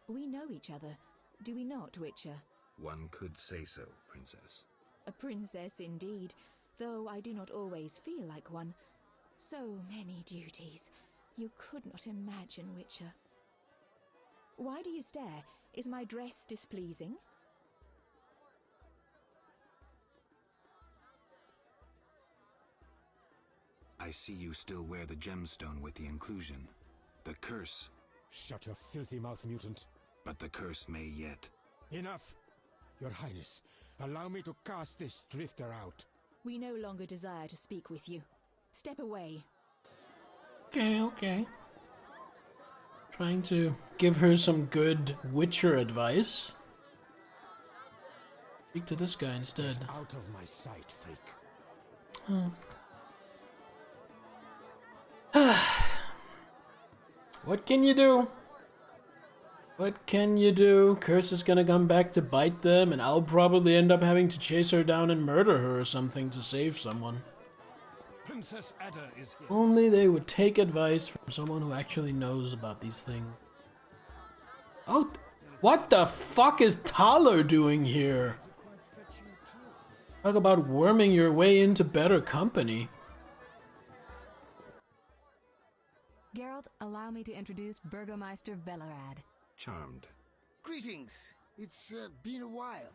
We know each other, do we not, Witcher?
One could say so, Princess.
A princess indeed, though I do not always feel like one. So many duties. You could not imagine, Witcher. Why do you stare? Is my dress displeasing?
I see you still wear the gemstone with the inclusion. The curse.
Shut your filthy mouth, mutant.
But the curse may yet.
Enough! Your Highness, allow me to cast this drifter out.
We no longer desire to speak with you. Step away.
Okay. Trying to give her some good Witcher advice. Speak to this guy instead.
Get out of my sight, freak.
What can you do? What can you do? Curse is gonna come back to bite them, and I'll probably end up having to chase her down and murder her or something to save someone.
Princess Ada is here.
Only they would take advice from someone who actually knows about these things. Oh, what the fuck is Thaler doing here? Talk about worming your way into better company.
Geralt, allow me to introduce Burgomeister Velerad.
Charmed.
Greetings. It's been a while.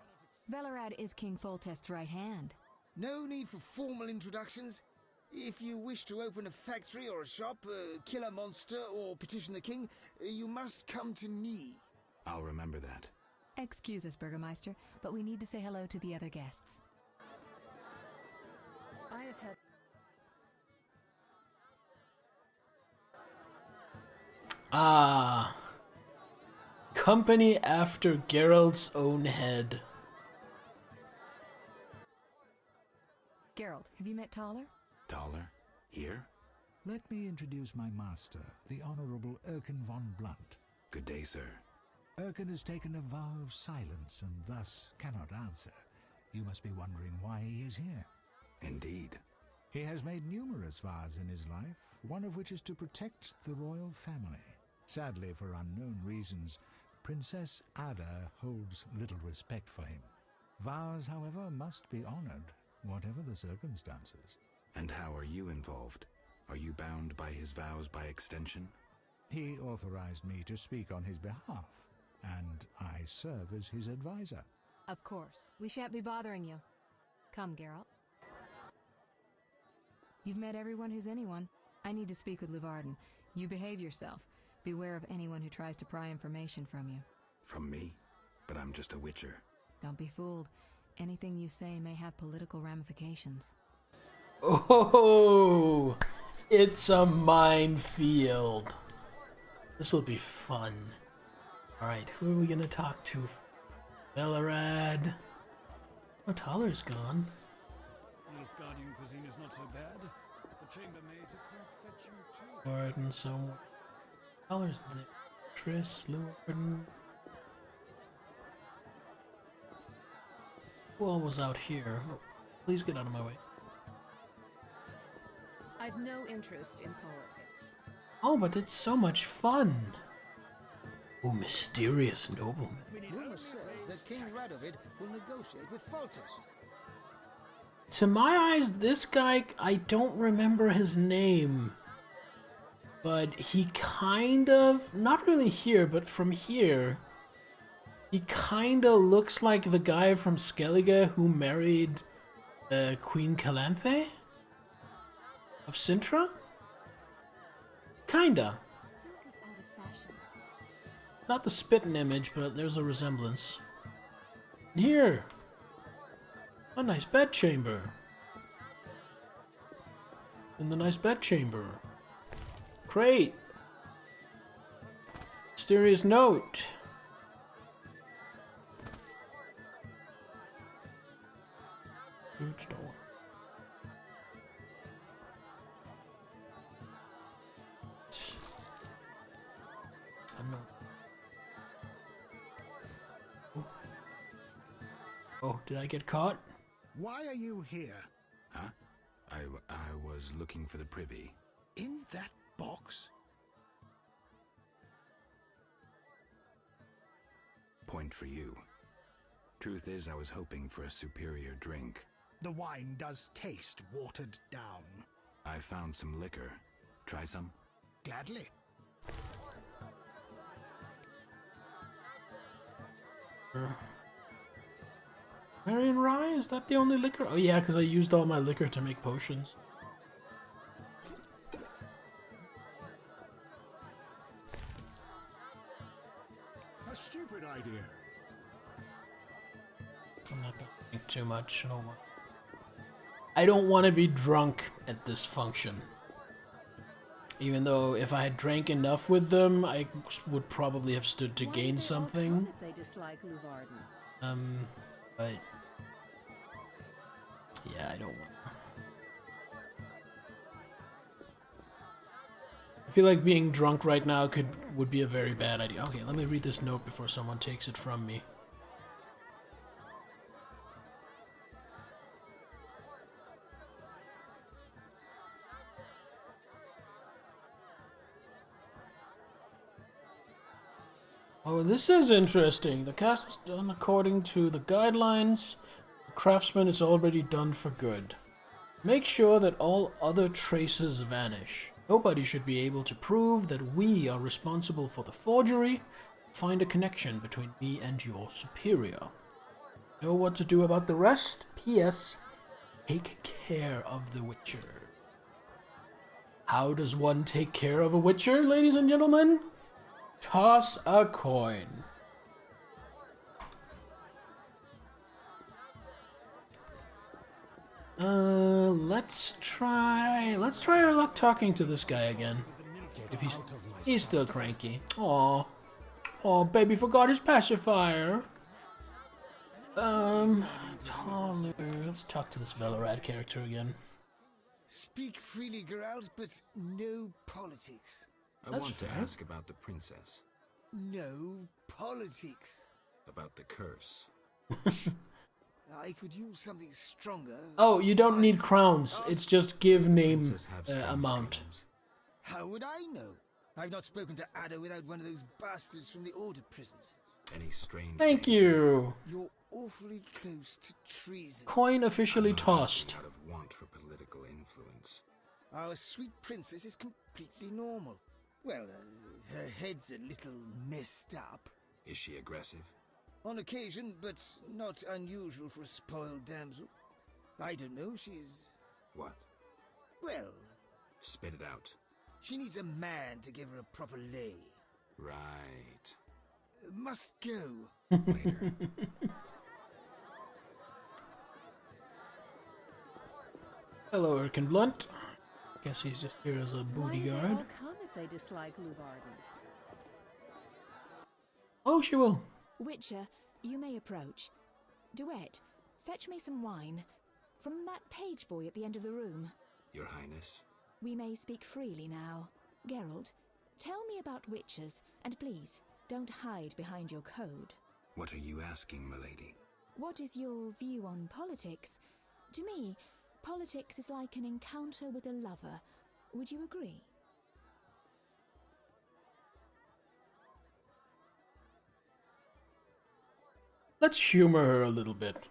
Velerad is King Foltest's right hand.
No need for formal introductions. If you wish to open a factory or a shop, kill a monster, or petition the king, you must come to me.
I'll remember that.
Excuse us, Burgomeister, but we need to say hello to the other guests. I have had...
Ah. Company after Geralt's own head.
Geralt, have you met Thaler?
Thaler? Here?
Let me introduce my master, the Honorable Erkin von Blunt.
Good day, sir.
Erkin has taken a vow of silence and thus cannot answer. You must be wondering why he is here.
Indeed.
He has made numerous vows in his life, one of which is to protect the royal family. Sadly, for unknown reasons, Princess Ada holds little respect for him. Vows, however, must be honored, whatever the circumstances.
And how are you involved? Are you bound by his vows by extension?
He authorized me to speak on his behalf, and I serve as his advisor.
Of course. We shan't be bothering you. Come, Geralt. You've met everyone who's anyone. I need to speak with Luvarden. You behave yourself. Beware of anyone who tries to pry information from you.
From me? But I'm just a witcher.
Don't be fooled. Anything you say may have political ramifications.
Oh, it's a minefield. This'll be fun. Alright, who are we gonna talk to? Velerad. Oh, Thaler's gone.
Nilfgaardian cuisine is not so bad. The chambermaids are quite fetching too.
Warden somewhere. Thaler's there. Triss, Luvarden. Who all was out here? Oh, please get out of my way.
I've no interest in politics.
Oh, but it's so much fun. Oh, mysterious nobleman.
Rumor says that King Radovid will negotiate with Foltest.
To my eyes, this guy, I don't remember his name. But he kind of, not really here, but from here, He kinda looks like the guy from Skellige who married Queen Calanthe of Sintra? Kinda. Not the spitting image, but there's a resemblance. And here, a nice bedchamber. In the nice bedchamber. Crate. Mysterious note. Huge door. Oh, did I get caught?
Why are you here?
Huh? I was looking for the privy.
In that box?
Point for you. Truth is, I was hoping for a superior drink.
The wine does taste watered down.
I found some liquor. Try some?
Gladly.
Marion Rye? Is that the only liquor? Oh yeah, because I used all my liquor to make potions.
A stupid idea.
I'm not gonna drink too much. I don't want to be drunk at this function. Even though if I had drank enough with them, I would probably have stood to gain something.
If they dislike Luvarden.
But yeah, I don't want. I feel like being drunk right now would be a very bad idea. Okay, let me read this note before someone takes it from me. Oh, this is interesting. The cast was done according to the guidelines. The craftsman is already done for good. Make sure that all other traces vanish. Nobody should be able to prove that we are responsible for the forgery. Find a connection between me and your superior. Know what to do about the rest? P.S. Take care of the Witcher. How does one take care of a Witcher, ladies and gentlemen? Toss a coin. Let's try our luck talking to this guy again. If he's still cranky. Aw. Oh, baby forgot his pacifier. Taller. Let's talk to this Velorad character again.
Speak freely, Geralt, but no politics.
I want to ask about the princess.
No politics.
About the curse.
I could use something stronger.
Oh, you don't need crowns. It's just give name amount.
How would I know? I've not spoken to Ada without one of those bastards from the Order prisons.
Any strange...
Thank you.
You're awfully close to treason.
Coin officially tossed.
Out of want for political influence.
Our sweet princess is completely normal. Well, her head's a little messed up.
Is she aggressive?
On occasion, but not unusual for a spoiled damsel. I don't know, she's...
What?
Well...
Spit it out.
She needs a man to give her a proper lay.
Right.
Must go.
Later.
Hello, Erkin Blunt. Guess he's just here as a booty guard.
Why do they all come if they dislike Luvarden?
Oh, she will.
Witcher, you may approach. Duet, fetch me some wine. From that page boy at the end of the room.
Your Highness.
We may speak freely now. Geralt, tell me about witches, and please, don't hide behind your code.
What are you asking, milady?
What is your view on politics? To me, politics is like an encounter with a lover. Would you agree?
Let's humor her a little bit.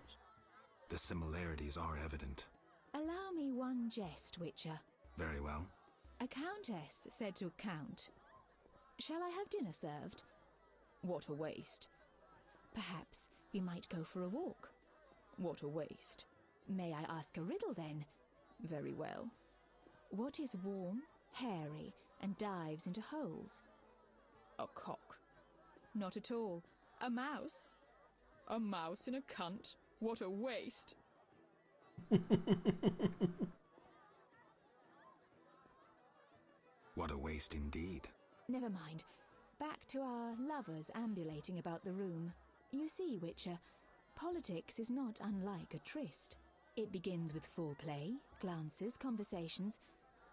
The similarities are evident.
Allow me one jest, Witcher.
Very well.
A countess said to a count, "Shall I have dinner served?" What a waste. Perhaps we might go for a walk. What a waste. May I ask a riddle then? Very well. What is warm, hairy, and dives into holes? A cock. Not at all. A mouse. A mouse in a cunt. What a waste.
What a waste indeed.
Never mind. Back to our lovers ambulating about the room. You see, Witcher, politics is not unlike a tryst. It begins with foreplay, glances, conversations.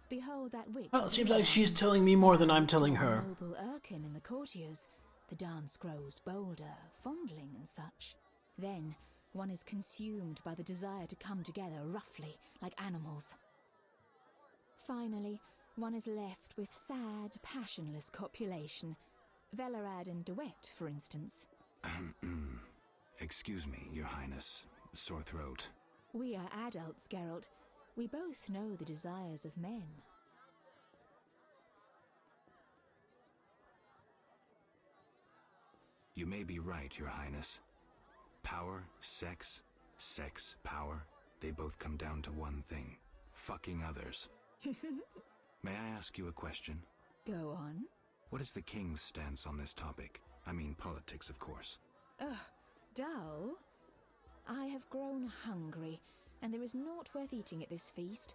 Behold that witch.
Well, it seems like she's telling me more than I'm telling her.
Noble Erkin and the courtiers. The dance grows bolder, fondling and such. Then one is consumed by the desire to come together roughly, like animals. Finally, one is left with sad, passionless copulation. Velerad and Duet, for instance.
Excuse me, Your Highness. Sore throat.
We are adults, Geralt. We both know the desires of men.
You may be right, Your Highness. Power, sex, power, they both come down to one thing. Fucking others. May I ask you a question?
Go on.
What is the king's stance on this topic? I mean politics, of course.
Ugh, dull? I have grown hungry, and there is naught worth eating at this feast.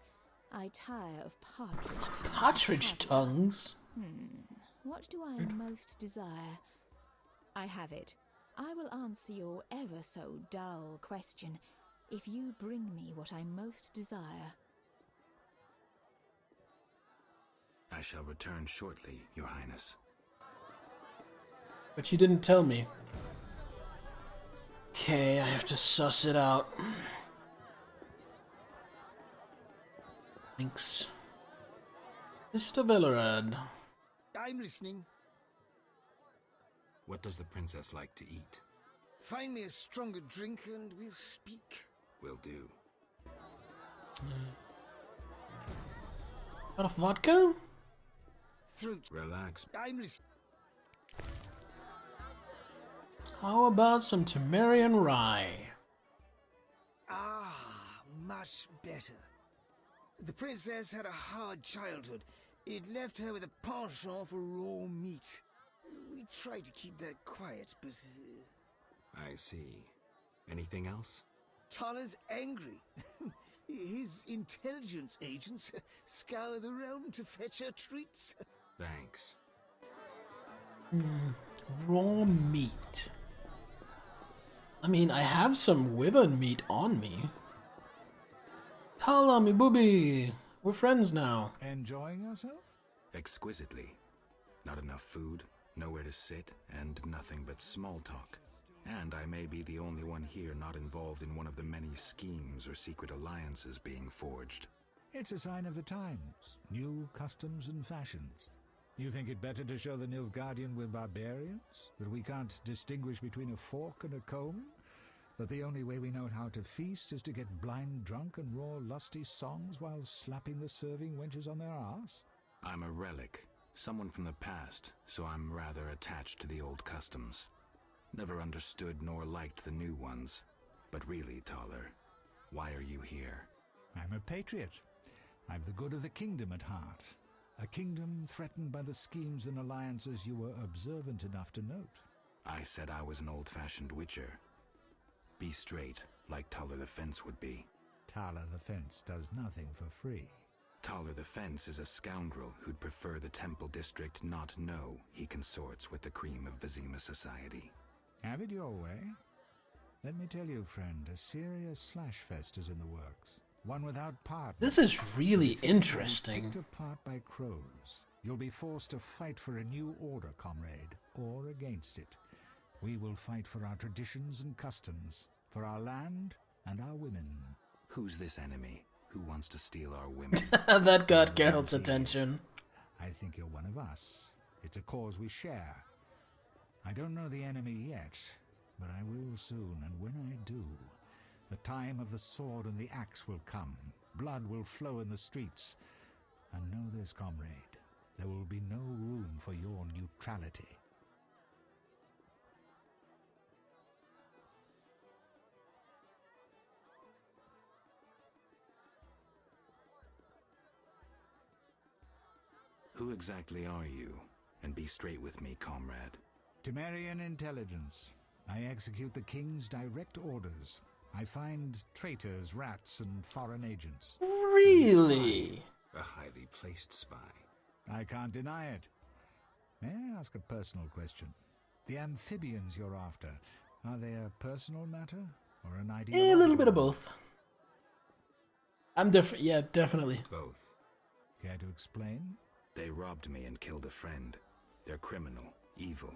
I tire of partridge tongues.
Partridge tongues?
What do I most desire? I have it. I will answer your ever so dull question if you bring me what I most desire.
I shall return shortly, Your Highness.
But you didn't tell me. Okay, I have to suss it out. Thanks. Mr. Velerad.
I'm listening.
What does the princess like to eat?
Find me a stronger drink and we'll speak.
Will do.
Out of vodka?
Throat.
Relax.
I'm listening.
How about some Temerian rye?
Ah, much better. The princess had a hard childhood. It left her with a penchant for raw meat. We tried to keep that quiet, but...
I see. Anything else?
Tala's angry. His intelligence agents scour the realm to fetch her treats.
Thanks.
Raw meat. I mean, I have some wyvern meat on me. Tala, me booby. We're friends now.
Enjoying yourself?
Exquisitely. Not enough food, nowhere to sit, and nothing but small talk. And I may be the only one here not involved in one of the many schemes or secret alliances being forged.
It's a sign of the times. New customs and fashions. You think it better to show the Nilfgaardian we're barbarians? That we can't distinguish between a fork and a comb? That the only way we know how to feast is to get blind drunk and roar lusty songs while slapping the serving wenches on their arse?
I'm a relic. Someone from the past, so I'm rather attached to the old customs. Never understood nor liked the new ones. But really, Taller, why are you here?
I'm a patriot. I've the good of the kingdom at heart. A kingdom threatened by the schemes and alliances you were observant enough to note.
I said I was an old-fashioned witcher. Be straight, like Taller the Fence would be.
Taller the Fence does nothing for free.
Taller the Fence is a scoundrel who'd prefer the Temple District not know he consorts with the cream of Vizima society.
Have it your way. Let me tell you, friend, a serious slashfest is in the works. One without partners.
This is really interesting.
Picked apart by crows. You'll be forced to fight for a new order, comrade, or against it. We will fight for our traditions and customs, for our land and our women.
Who's this enemy? Who wants to steal our women?
That got Geralt's attention.
I think you're one of us. It's a cause we share. I don't know the enemy yet, but I will soon, and when I do, the time of the sword and the axe will come. Blood will flow in the streets. And know this, comrade, there will be no room for your neutrality.
Who exactly are you? And be straight with me, comrade.
Temerian intelligence. I execute the king's direct orders. I find traitors, rats, and foreign agents.
Really?
A highly placed spy.
I can't deny it. May I ask a personal question? The amphibians you're after, are they a personal matter or an idea?
A little bit of both. I'm different. Yeah, definitely.
Both.
Care to explain?
They robbed me and killed a friend. They're criminal, evil.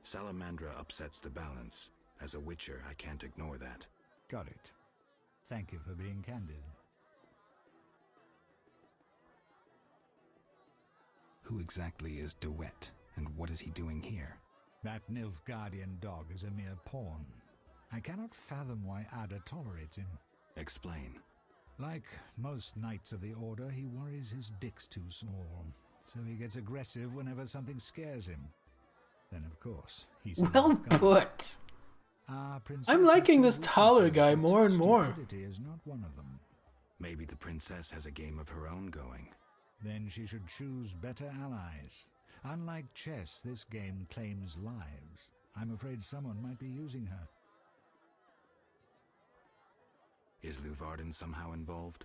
Salamandra upsets the balance. As a witcher, I can't ignore that.
Got it. Thank you for being candid.
Who exactly is DeWitt, and what is he doing here?
That Nilfgaardian dog is a mere pawn. I cannot fathom why Ada tolerates him.
Explain.
Like most knights of the Order, he worries his dick's too small, so he gets aggressive whenever something scares him. Then, of course, he's
well put. I'm liking this taller guy more and more.
Stupidity is not one of them.
Maybe the princess has a game of her own going.
Then she should choose better allies. Unlike chess, this game claims lives. I'm afraid someone might be using her.
Is Luvarden somehow involved?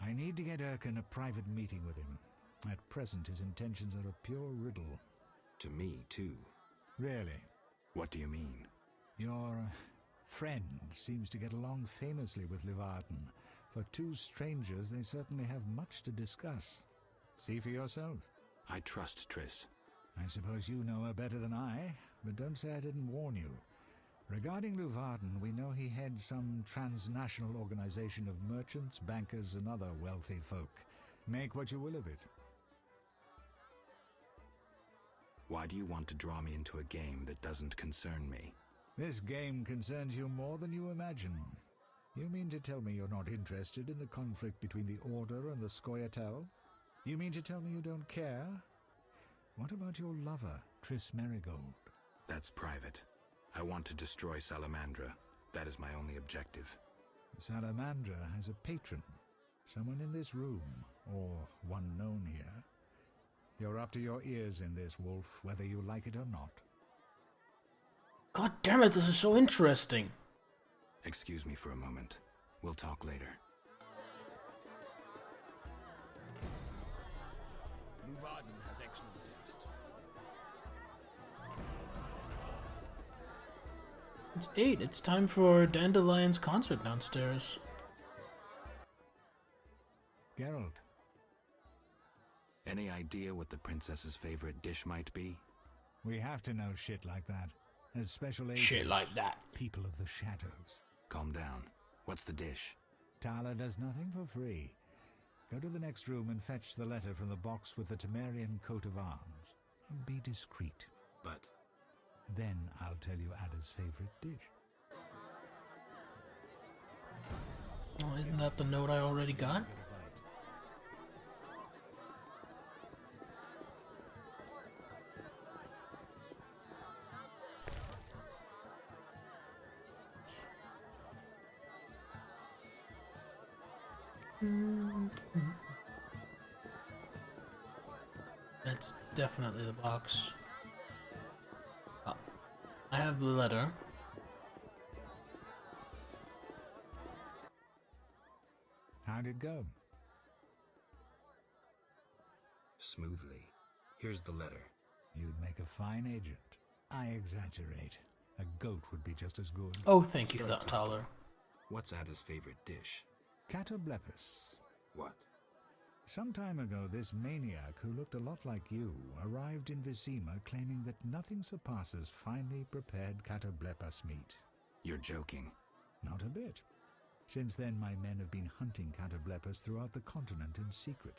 I need to get Erkin a private meeting with him. At present, his intentions are a pure riddle.
To me, too.
Really?
What do you mean?
Your friend seems to get along famously with Luvarden. For two strangers, they certainly have much to discuss. See for yourself.
I trust Triss.
I suppose you know her better than I, but don't say I didn't warn you. Regarding Luvarden, we know he heads some transnational organization of merchants, bankers, and other wealthy folk. Make what you will of it.
Why do you want to draw me into a game that doesn't concern me?
This game concerns you more than you imagine. You mean to tell me you're not interested in the conflict between the Order and the Scoia'tael? You mean to tell me you don't care? What about your lover, Triss Merigold?
That's private. I want to destroy Salamandra. That is my only objective.
Salamandra has a patron. Someone in this room, or one known here. You're up to your ears in this, Wolf, whether you like it or not.
God damn it, this is so interesting.
Excuse me for a moment. We'll talk later.
Luvarden has excellent taste.
It's 8. It's time for Dandelion's concert downstairs.
Geralt.
Any idea what the princess's favorite dish might be?
We have to know shit like that. As special agents,
shit like that.
People of the shadows.
Calm down. What's the dish?
Tala does nothing for free. Go to the next room and fetch the letter from the box with the Temerian coat of arms. And be discreet.
But...
Then I'll tell you Ada's favorite dish.
Oh, isn't that the note I already got? That's definitely the box. Oh, I have the letter.
How'd it go?
Smoothly. Here's the letter.
You'd make a fine agent. I exaggerate. A goat would be just as good.
Oh, thank you, Thaler.
What's Ada's favorite dish?
Catoblepus.
What?
Some time ago, this maniac, who looked a lot like you, arrived in Vizima claiming that nothing surpasses finely prepared Catoblepus meat.
You're joking.
Not a bit. Since then, my men have been hunting Catoblepus throughout the continent in secret.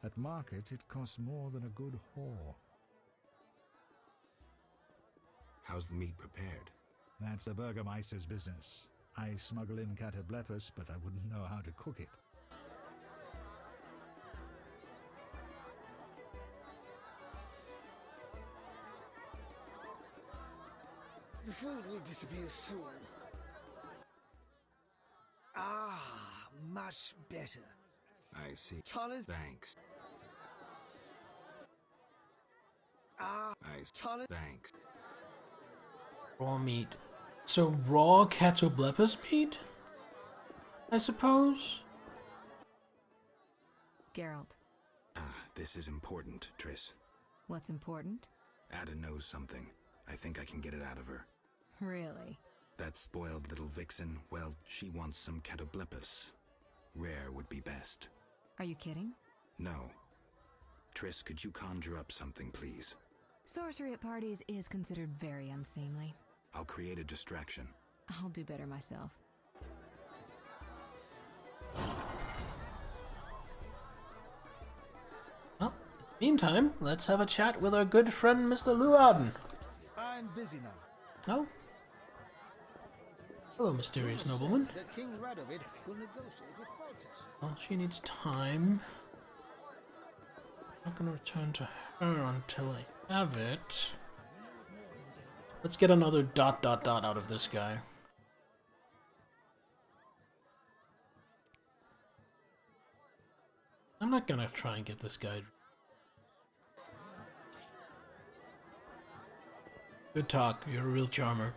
At market, it costs more than a good whore.
How's the meat prepared?
That's the Burgermeister's business. I smuggle in Catoblepus, but I wouldn't know how to cook it.
The food will disappear soon. Ah, much better.
I see.
Tala's...
Thanks. Thanks.
Raw meat. So raw catoblepus meat? I suppose?
Geralt.
This is important, Triss.
What's important?
Ada knows something. I think I can get it out of her.
Really?
That spoiled little vixen, well, she wants some catoblepus. Rare would be best.
Are you kidding?
No. Triss, could you conjure up something, please?
Sorcery at parties is considered very unseemly.
I'll create a distraction.
I'll do better myself.
Well, meantime, let's have a chat with our good friend Mr. Llewellyn.
I'm busy now.
Oh? Hello, mysterious nobleman.
That King Radovid will negotiate with Foltest.
Well, she needs time. I'm not gonna return to her until I have it. Let's get another ... out of this guy. I'm not gonna try and get this guy. Good talk. You're a real charmer.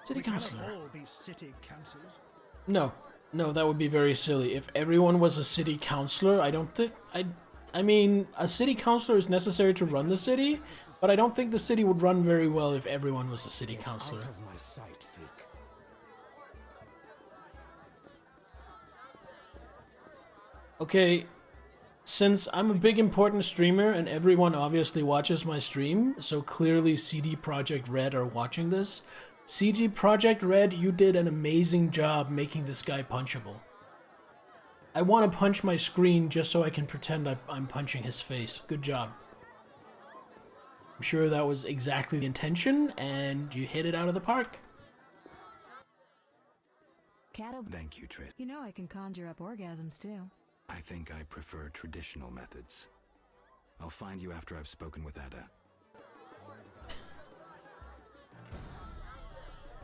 City councilor.
All be city councillors.
No, that would be very silly. If everyone was a city councilor, I don't think I mean, a city councilor is necessary to run the city, but I don't think the city would run very well if everyone was a city councilor.
Out of my sight, freak.
Okay, since I'm a big important streamer and everyone obviously watches my stream, so clearly CD Projekt Red are watching this. CG Projekt Red, you did an amazing job making this guy punchable. I want to punch my screen just so I can pretend I'm punching his face. Good job. I'm sure that was exactly the intention, and you hit it out of the park.
Thank you, Triss.
You know I can conjure up orgasms too.
I think I prefer traditional methods. I'll find you after I've spoken with Ada.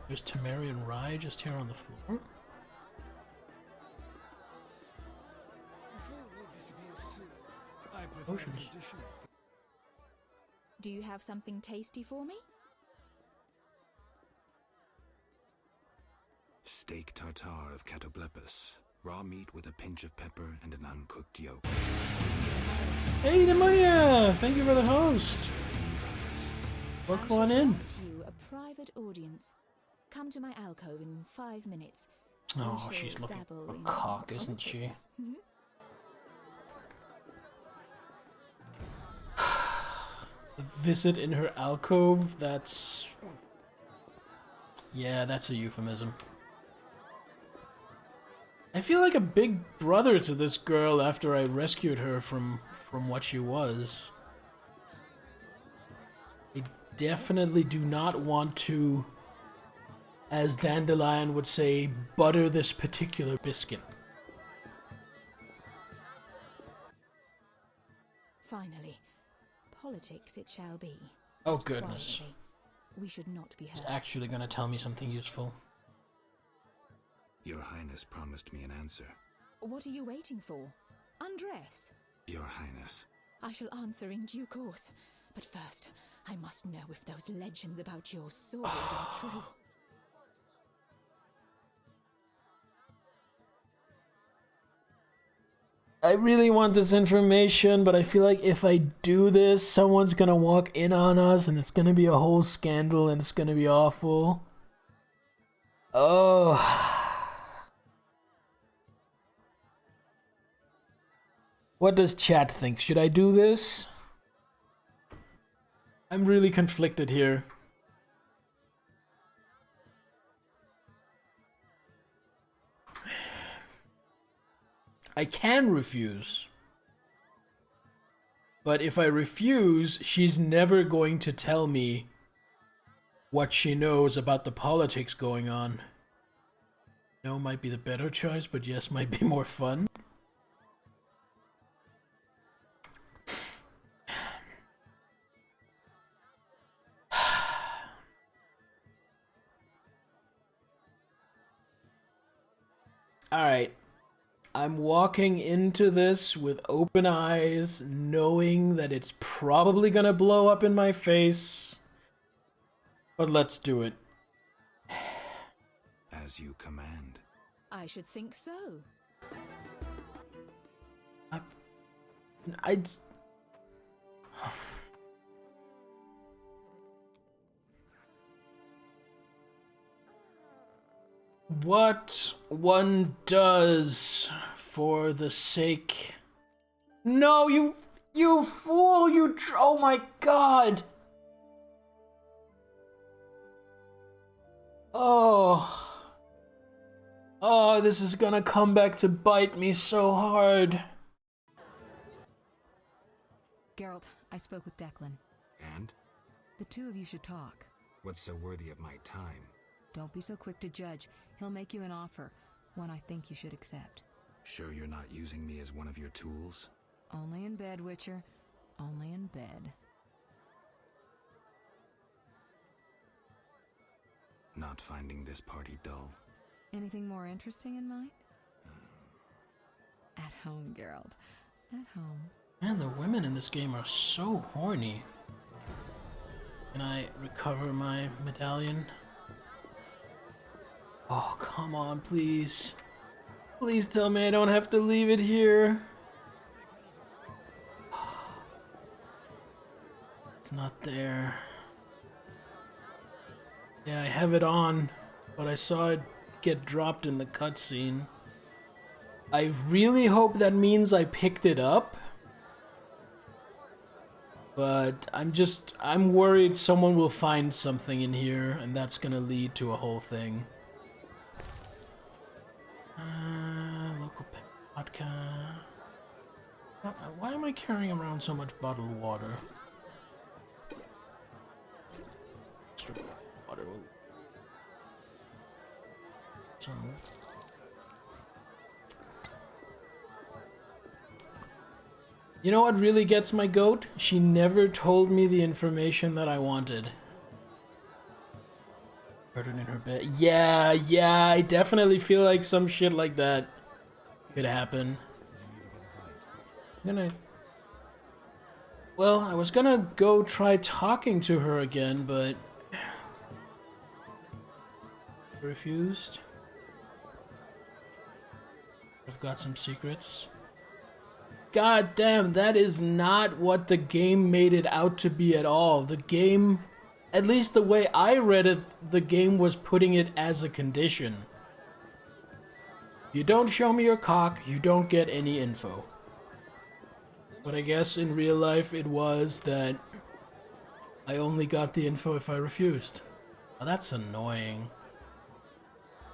There's Temerian Rye just here on the floor. Potions.
Do you have something tasty for me?
Steak tartare of catoblepus. Raw meat with a pinch of pepper and an uncooked yolk.
Hey, Demonia! Thank you for the host. Work on in.
You a private audience. Come to my alcove in 5 minutes.
Oh, she's looking for a cock, isn't she? Visit in her alcove? That's... yeah, that's a euphemism. I feel like a big brother to this girl after I rescued her from what she was. I definitely do not want to, as Dandelion would say, butter this particular biscuit.
Finally, politics it shall be.
Oh goodness.
Quietly. We should not be
It's
heard.
actually gonna tell me something useful.
Your Highness promised me an answer.
What are you waiting for? Undress.
Your Highness.
I shall answer in due course. But first, I must know if those legends about your sword are true.
I really want this information, but I feel like if I do this, someone's gonna walk in on us and it's gonna be a whole scandal and it's gonna be awful. Oh. What does chat think? Should I do this? I'm really conflicted here. I can refuse. But if I refuse, she's never going to tell me what she knows about the politics going on. No might be the better choice, but yes might be more fun. Alright. I'm walking into this with open eyes, knowing that it's probably gonna blow up in my face. But let's do it.
As you command.
I should think so.
I what one does for the sake... No, you fool, oh my god. Oh, this is gonna come back to bite me so hard.
Geralt, I spoke with Declan.
And?
The two of you should talk.
What's so worthy of my time?
Don't be so quick to judge. He'll make you an offer, one I think you should accept.
Sure you're not using me as one of your tools?
Only in bed, Witcher. Only in bed.
Not finding this party dull?
Anything more interesting in mind? At home, Geralt. At home.
Man, the women in this game are so horny. Can I recover my medallion? Oh, come on, please. Please tell me I don't have to leave it here. It's not there. Yeah, I have it on, but I saw it get dropped in the cutscene. I really hope that means I picked it up. But I'm worried someone will find something in here, and that's gonna lead to a whole thing. Local pet vodka. Why am I carrying around so much bottled water? Extra water. You know what really gets my goat? She never told me the information that I wanted. Murdered in her bed. Yeah, I definitely feel like some shit like that could happen. Well, I was gonna go try talking to her again, but... refused. I've got some secrets. God damn, that is not what the game made it out to be at all. The game, at least the way I read it, the game was putting it as a condition. You don't show me your cock, you don't get any info. But I guess in real life it was that I only got the info if I refused. Oh, that's annoying.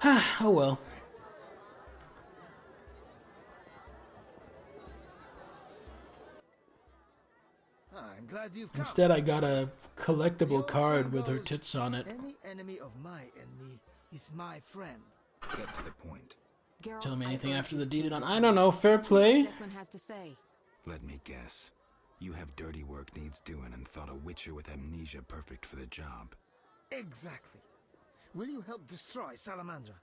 Oh well.
I'm glad you've come.
Instead, I got a collectible card with her tits on it.
Any enemy of my enemy is my friend.
Get to the point.
Tell me anything after the deed on. I don't know. Fair play.
Declan has to say.
Let me guess. You have dirty work needs doing and thought a witcher with amnesia perfect for the job.
Exactly. Will you help destroy Salamandra?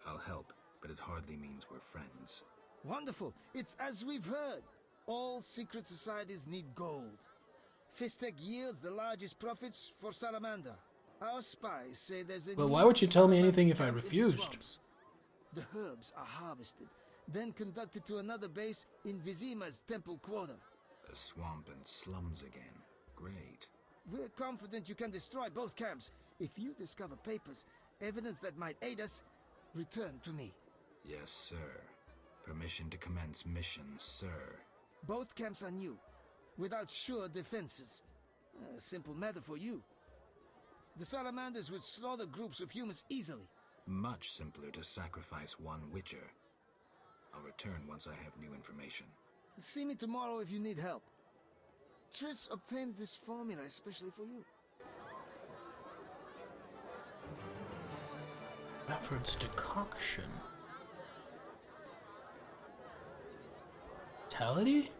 I'll help, but it hardly means we're friends.
Wonderful. It's as we've heard. All secret societies need gold. Fistek yields the largest profits for Salamander. Our spies say there's a...
Well, why would you tell me anything if I refused?
The herbs are harvested, then conducted to another base in Vizima's temple quarter.
A swamp and slums again. Great.
We're confident you can destroy both camps. If you discover papers, evidence that might aid us, return to me.
Yes, sir. Permission to commence mission, sir.
Both camps are new, without sure defenses. A simple matter for you. The Salamanders would slaughter groups of humans easily.
Much simpler to sacrifice one witcher. I'll return once I have new information.
See me tomorrow if you need help. Triss obtained this formula especially for you.
Reference decoction. Vitality?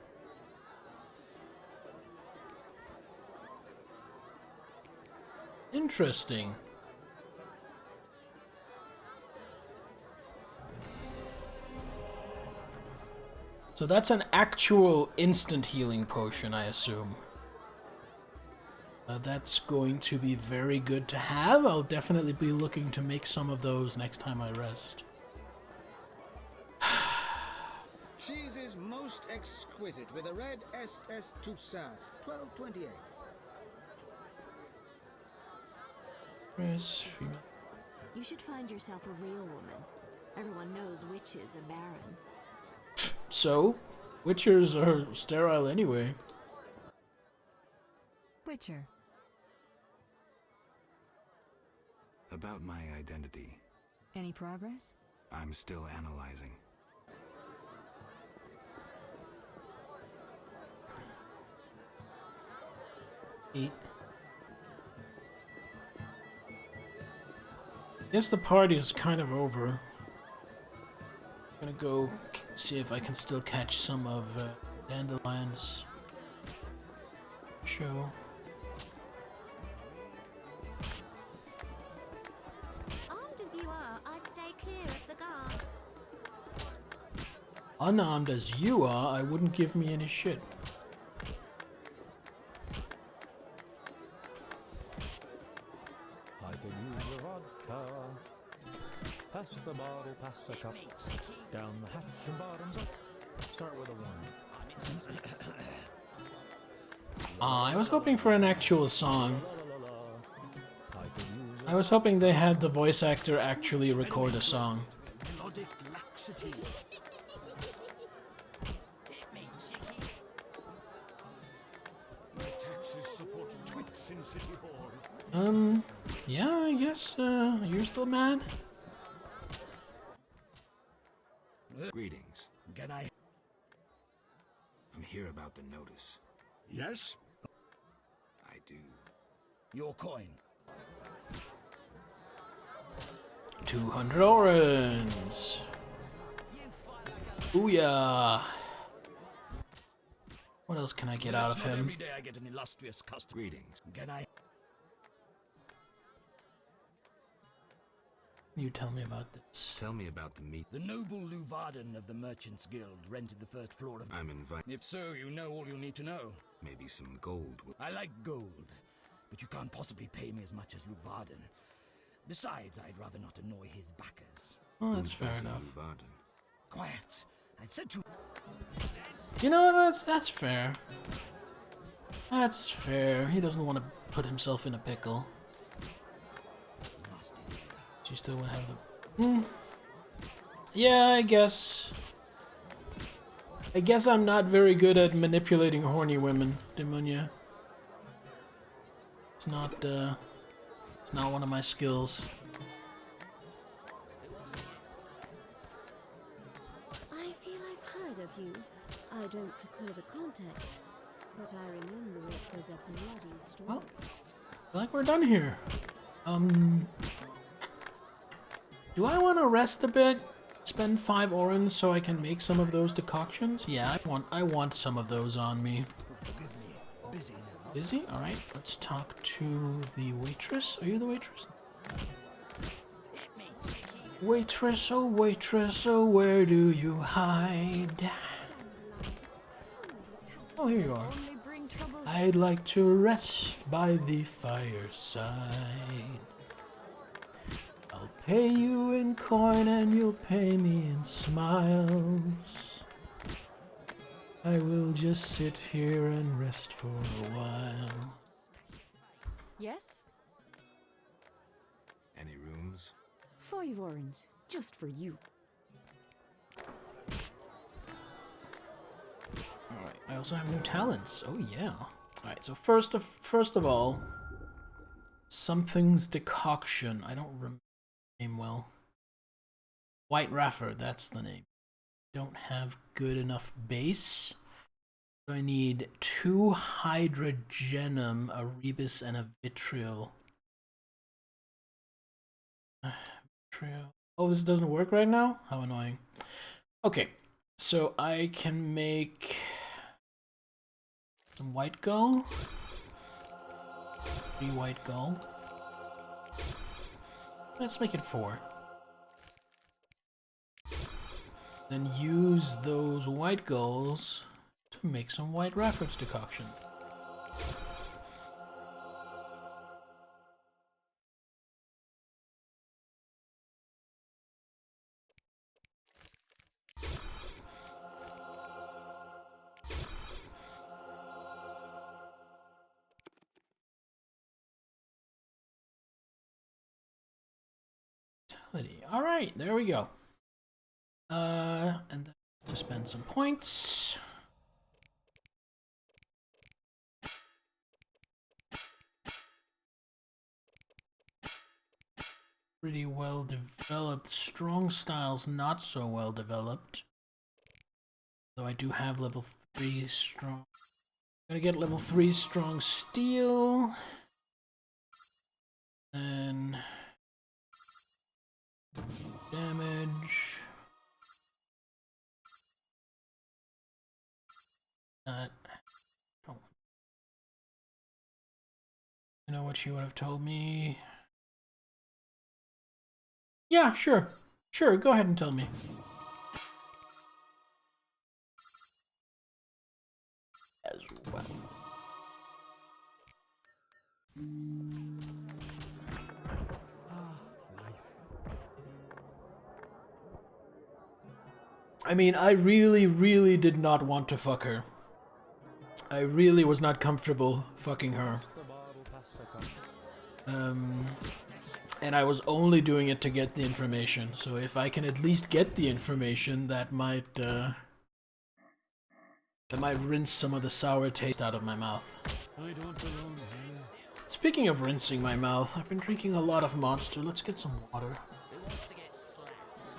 Interesting. So that's an actual instant healing potion, I assume. That's going to be very good to have. I'll definitely be looking to make some of those next time I rest.
Cheese is most exquisite with a red SS Toussaint, 12.28.
Yes, female.
You should find yourself a real woman. Everyone knows witches are barren.
So, witchers are sterile anyway.
Witcher.
About my identity.
Any progress?
I'm still analyzing.
Eat. Guess the party's kind of over. I'm gonna go see if I can still catch some of Dandelion's show.
Armed as you are, I stay clear of the guards.
Unarmed as you are, I wouldn't give me any shit.
I can use a vodka. Pass the bottle, pass a cup. Down the hatch and bottoms up. Start with a 1.
I was hoping for an actual song. I was hoping they had the voice actor actually record a song.
Melodic laxity. My taxes support twits in City Hall.
Yeah, I guess, you're still mad?
Greetings.
Can I?
I'm here about the notice.
Yes?
I do.
Your coin.
200 orens. Booyah. What else can I get out of him?
Every day I get an illustrious customer.
Greetings.
Can I?
You tell me about this.
Tell me about the meet.
The noble Luvarden of the Merchants Guild rented the first floor of...
I'm invited.
If so, you know all you need to know.
Maybe some gold will...
I like gold, but you can't possibly pay me as much as Luvarden. Besides, I'd rather not annoy his backers.
Oh, that's fair enough.
Luvarden?
Quiet. I've said to...
You know, that's fair. That's fair. He doesn't want to put himself in a pickle. Do you still want to have the... Yeah, I guess I'm not very good at manipulating horny women, Demunia. It's not one of my skills.
I feel I've heard of you. I don't recall the context, but I remember it was a bloody story.
Well, I feel like we're done here. Do I want to rest a bit? Spend 5 orens so I can make some of those decoctions? Yeah, I want some of those on me.
Forgive me. Busy now.
Busy? Alright, let's talk to the waitress. Are you the waitress? Waitress, oh, where do you hide? Oh, here you are. I'd like to rest by the fireside. I'll pay you in coin and you'll pay me in smiles. I will just sit here and rest for a while.
Yes?
Any rooms?
5 orens, just for you.
Alright, I also have new talents. Oh yeah. Alright, so first of all, something's decoction. I don't remember the name well. White Raffer, that's the name. Don't have good enough base. I need 2 hydrogenum, a rebus, and a vitriol. Vitriol. Oh, this doesn't work right now? How annoying. Okay, so I can make some white gull. 3 white gull. Let's make it 4. Then use those white gulls to make some white rabbit's decoction. All right, there we go. And then to spend some points. Pretty well developed. Strong styles not so well developed. Though I do have level 3 strong. Gotta get level 3 strong steel. Then damage. Oh. You know what she would have told me? Yeah, sure. Sure, go ahead and tell me. As well. I mean, I really did not want to fuck her. I really was not comfortable fucking her. And I was only doing it to get the information. So if I can at least get the information, that might rinse some of the sour taste out of my mouth.
I don't belong here.
Speaking of rinsing my mouth, I've been drinking a lot of Monster. Let's get some water.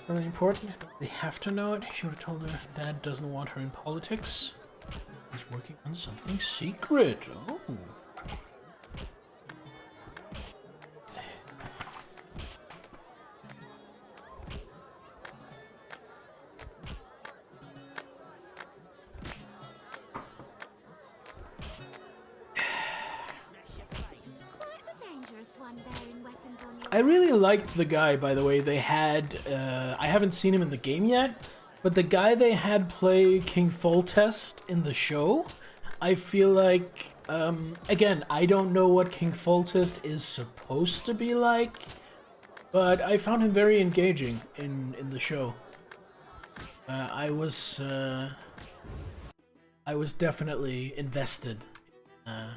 Really important. They have to know it. She would have told her dad doesn't want her in politics. He's working on something secret. Oh. I really liked the guy, by the way. They had, I haven't seen him in the game yet, but the guy they had play King Foltest in the show, I feel like, again, I don't know what King Foltest is supposed to be like, but I found him very engaging in the show. I was definitely invested in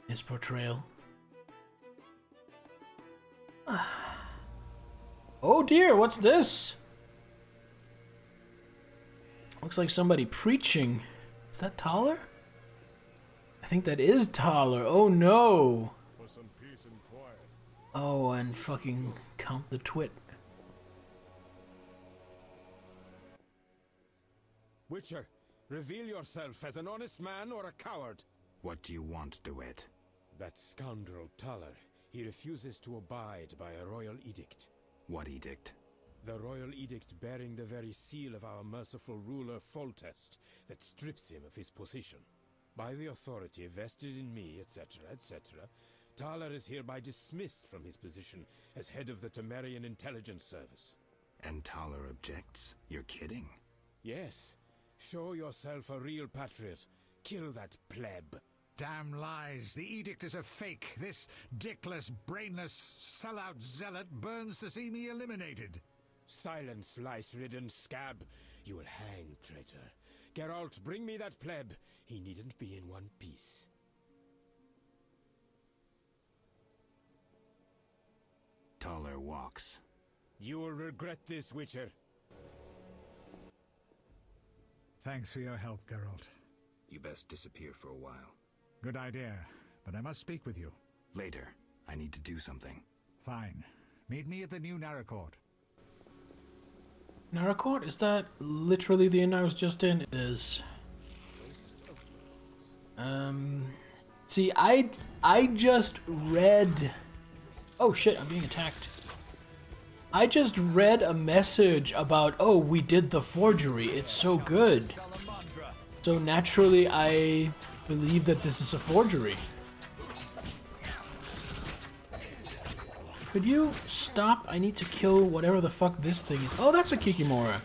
his portrayal. Oh dear, what's this? Looks like somebody preaching. Is that Taller? I think that is Taller. Oh no!
For some peace and quiet.
Oh, and fucking count the twit.
Witcher, reveal yourself as an honest man or a coward.
What do you want, DeWitt?
That scoundrel Taller. He refuses to abide by a royal edict.
What edict?
The royal edict bearing the very seal of our merciful ruler Foltest that strips him of his position. By the authority vested in me, etc., etc., Taller is hereby dismissed from his position as head of the Temerian Intelligence Service.
And Taller objects? You're kidding?
Yes. Show yourself a real patriot. Kill that pleb.
Damn lies. The edict is a fake. This dickless, brainless, sellout zealot burns to see me eliminated.
Silence, lice-ridden scab. You will hang, traitor. Geralt, bring me that pleb. He needn't be in one piece.
Taller walks.
You will regret this, Witcher.
Thanks for your help, Geralt.
You best disappear for a while.
Good idea, but I must speak with you.
Later. I need to do something.
Fine. Meet me at the new Narracourt.
Narracourt? Is that literally the inn I was just in? It is. See, I just read... Oh shit, I'm being attacked. I just read a message about, oh, we did the forgery. It's so good. So naturally, I believe that this is a forgery. Could you stop? I need to kill whatever the fuck this thing is. Oh, that's a Kikimora.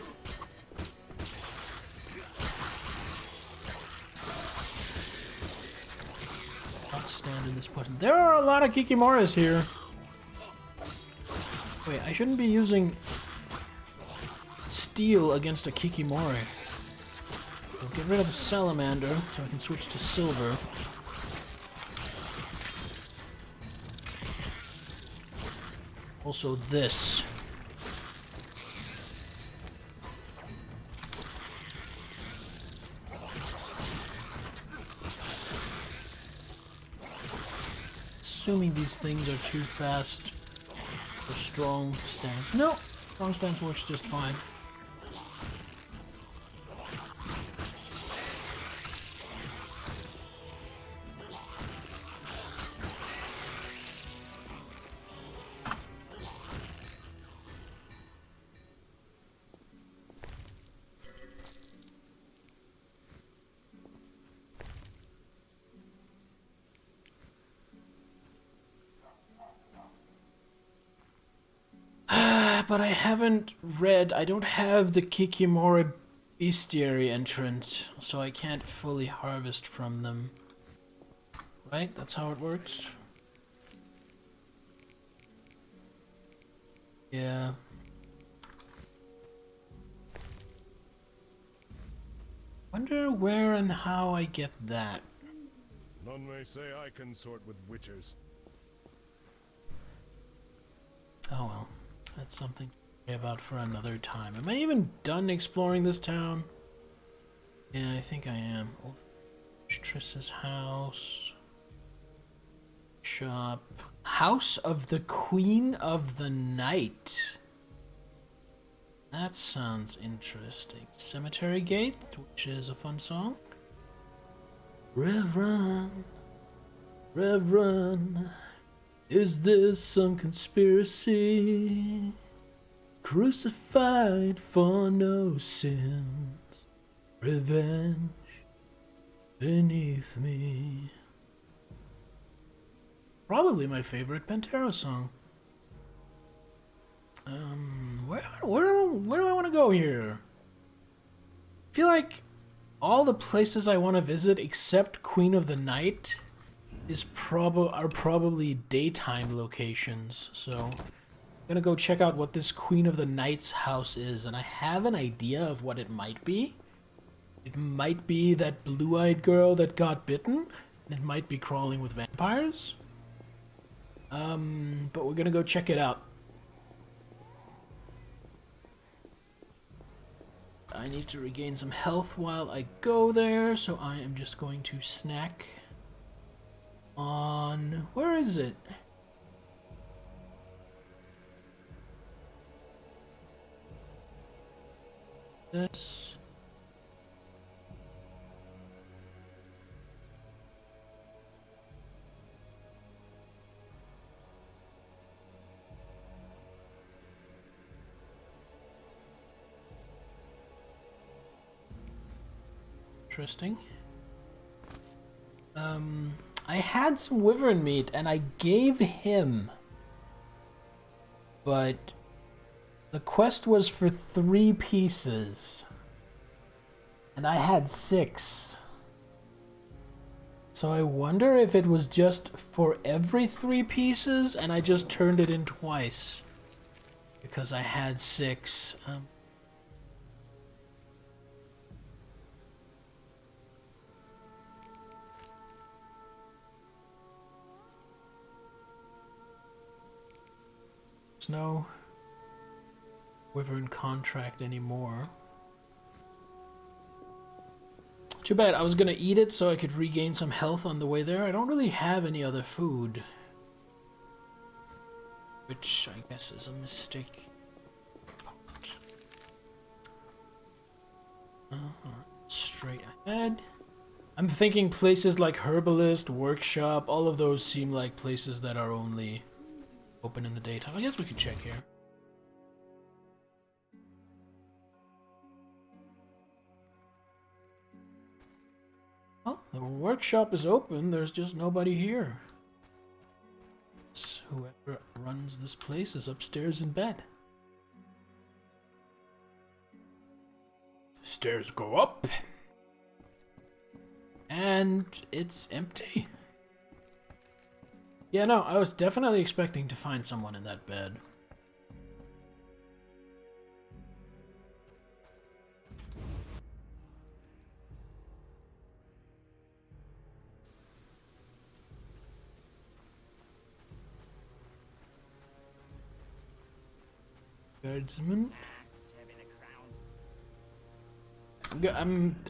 Not stand in this person. There are a lot of Kikimoras here. Wait, I shouldn't be using steel against a Kikimori. I'll get rid of the salamander so I can switch to silver. Also this. Assuming these things are too fast for strong stance. No, strong stance works just fine. But I haven't read, I don't have the Kikimori bestiary entrant, so I can't fully harvest from them. Right? That's how it works? Yeah. Wonder where and how I get that.
None may say I consort with witchers.
Oh well. That's something to worry about for another time. Am I even done exploring this town? Yeah, I think I am. Old Triss's house. Shop. House of the Queen of the Night. That sounds interesting. Cemetery Gate, which is a fun song. Reverend, Reverend. Is this some conspiracy? Crucified for no sins, revenge beneath me. Probably my favorite Pantera song. Where do I want to go here? I feel like all the places I want to visit except Queen of the Night are probably daytime locations, so I'm gonna go check out what this Queen of the Night's house is, and I have an idea of what it might be. It might be that blue-eyed girl that got bitten, and it might be crawling with vampires. But we're gonna go check it out. I need to regain some health while I go there, so I am just going to snack on... where is it? This... Interesting. I had some wyvern meat and I gave him, but the quest was for 3 pieces and I had 6. So I wonder if it was just for every 3 pieces and I just turned it in twice because I had 6. There's no wyvern contract anymore. Too bad. I was gonna eat it so I could regain some health on the way there. I don't really have any other food, which I guess is a mistake. Straight ahead. I'm thinking places like Herbalist, Workshop, all of those seem like places that are only open in the daytime. I guess we could check here. Well, the workshop is open, there's just nobody here. whoever runs this place is upstairs in bed. Stairs go up. And it's empty. Yeah, no, I was definitely expecting to find someone in that bed. Guardsman.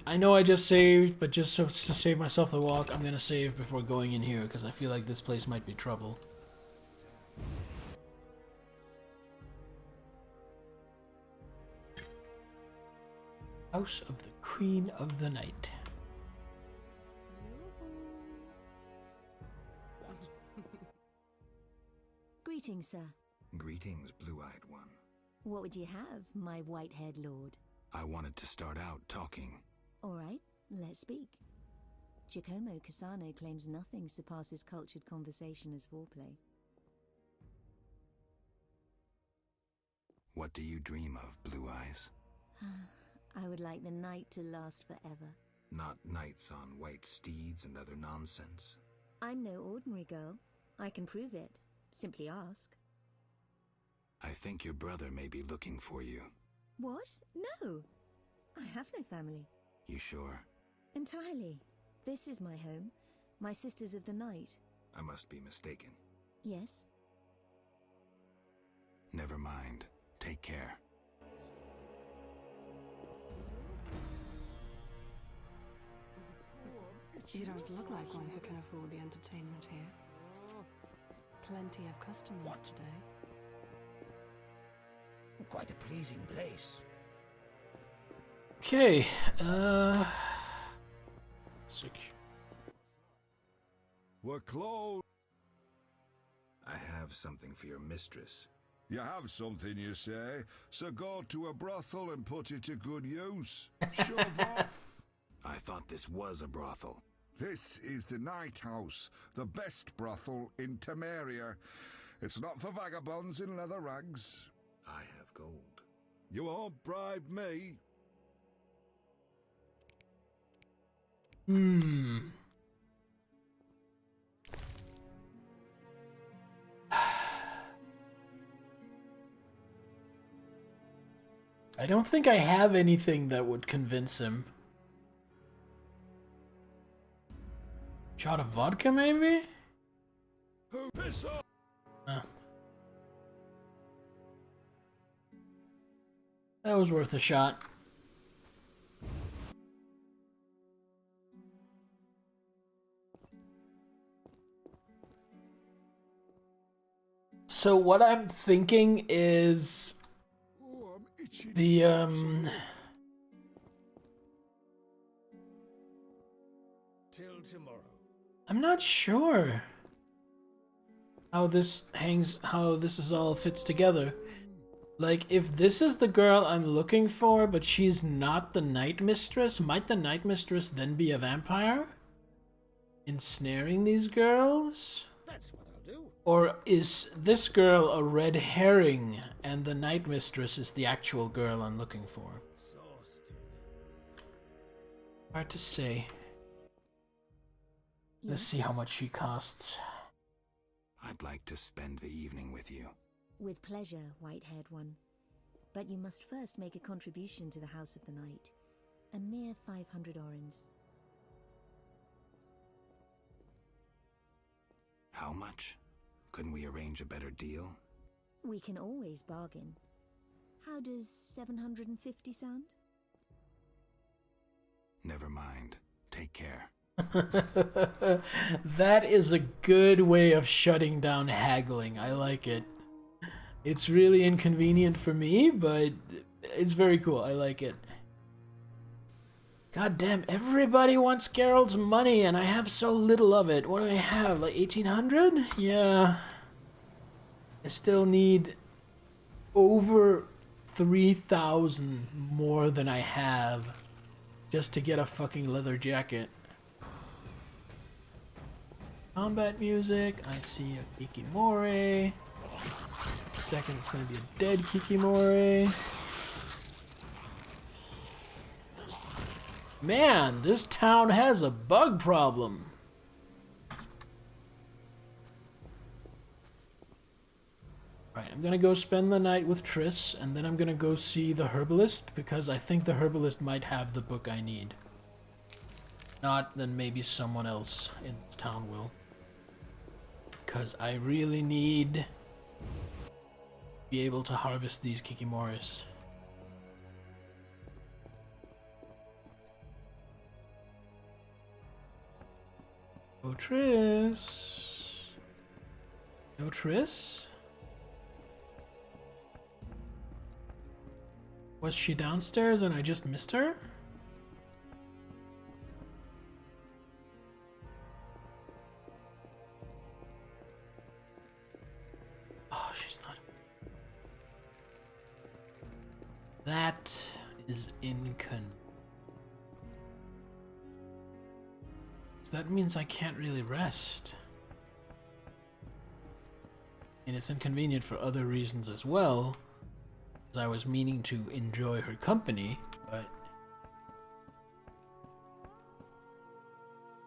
I know I just saved, but just to save myself the walk, I'm gonna save before going in here because I feel like this place might be trouble. House of the Queen of the Night.
Greetings, sir.
Greetings, blue-eyed one.
What would you have, my white-haired lord?
I wanted to start out talking.
All right, let's speak. Giacomo Cassano claims nothing surpasses cultured conversation as foreplay.
What do you dream of, Blue Eyes?
I would like the night to last forever.
Not knights on white steeds and other nonsense.
I'm no ordinary girl. I can prove it. Simply ask.
I think your brother may be looking for you.
What? No. I have no family.
You sure?
Entirely. This is my home. My Sisters of the Night.
I must be mistaken.
Yes?
Never mind. Take care.
You don't look like one who can afford the entertainment here. Plenty of customers today.
Quite a pleasing place.
Okay,
We're closed.
I have something for your mistress.
You have something, you say? So go to a brothel and put it to good use. Shove off.
I thought this was a brothel.
This is the Night House, the best brothel in Temeria. It's not for vagabonds in leather rags.
I have gold.
You won't bribe me.
I don't think I have anything that would convince him. Shot of vodka, maybe?
Who piss off?
That was worth a shot. So what I'm thinking is the
Till tomorrow.
I'm not sure how this all fits together. Like, if this is the girl I'm looking for, but she's not the Night Mistress, might the Night Mistress then be a vampire? Ensnaring these girls?
That's what I'll do.
Or is this girl a red herring, and the Night Mistress is the actual girl I'm looking for?
Exhausted.
Hard to say. Let's see how much she costs.
I'd like to spend the evening with you.
With pleasure, white-haired one. But you must first make a contribution to the House of the Night. A mere 500 orens.
How much? Couldn't we arrange a better deal?
We can always bargain. How does 750 sound?
Never mind. Take care.
That is a good way of shutting down haggling. I like it. It's really inconvenient for me, but it's very cool. I like it. God damn, everybody wants Geralt's money, and I have so little of it. What do I have, like 1,800? Yeah. I still need over 3,000 more than I have just to get a fucking leather jacket. combat music. I see a Kikimori. Second, it's going to be a dead Kikimori. Man, this town has a bug problem. Right, I'm gonna go spend the night with Triss, and then I'm gonna go see the herbalist, because I think the herbalist might have the book I need. Not, then maybe someone else in this town will. Because I really need to be able to harvest these Kikimoris. Oh, Triss. No Triss? Was she downstairs and I just missed her? Oh, she's not. That is inconvenient. That means I can't really rest. And it's inconvenient for other reasons as well, as I was meaning to enjoy her company, but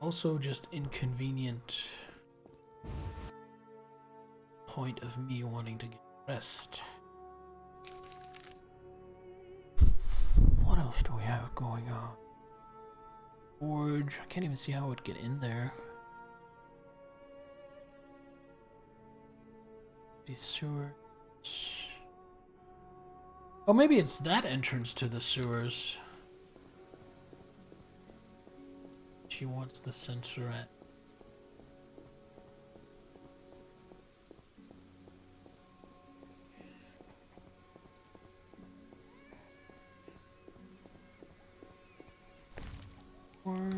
also just inconvenient point of me wanting to get rest. What else do we have going on? Forge. I can't even see how I would get in there. These sewers. Oh, maybe it's that entrance to the sewers. She wants the sensor at. Or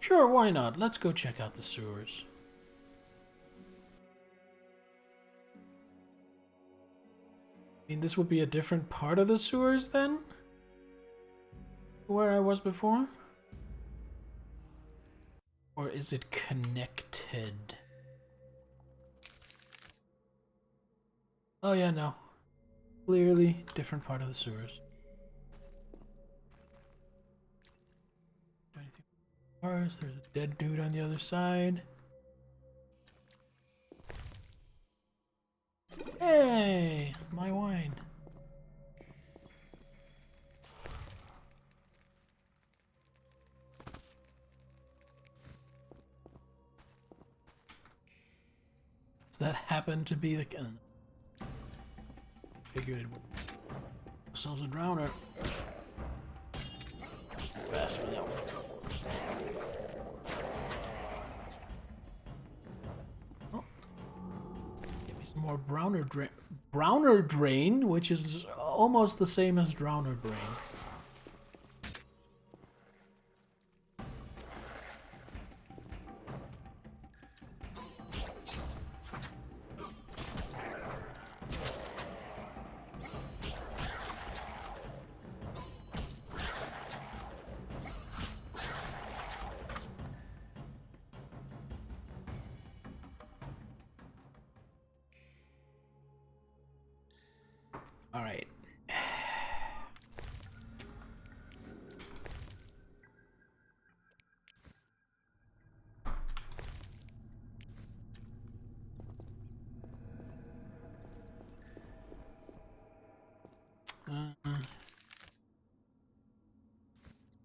sure, why not? Let's go check out the sewers. I mean, this would be a different part of the sewers then? Where I was before? Or is it connected? Oh yeah, no. Clearly different part of the sewers. There's a dead dude on the other side. Hey, my wine. Does that happen to be the... Figured it would. Ourselves a drowner. Fast for that one. Oh. Give me some more Browner Drain, which is almost the same as Drowner Brain. Alright.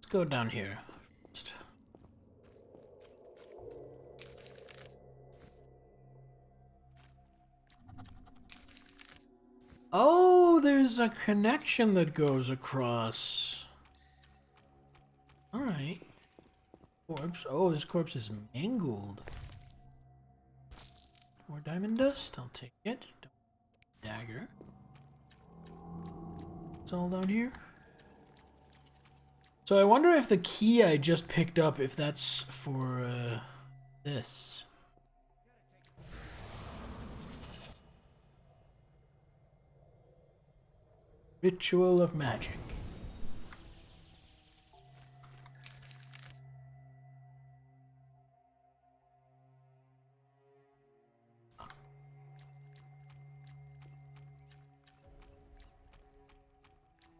Let's go down here first. Oh, there's a connection that goes across. Alright. Corpse. Oh, this corpse is mangled. More diamond dust? I'll take it. Dagger. It's all down here. So I wonder if the key I just picked up, if that's for this. Ritual of magic.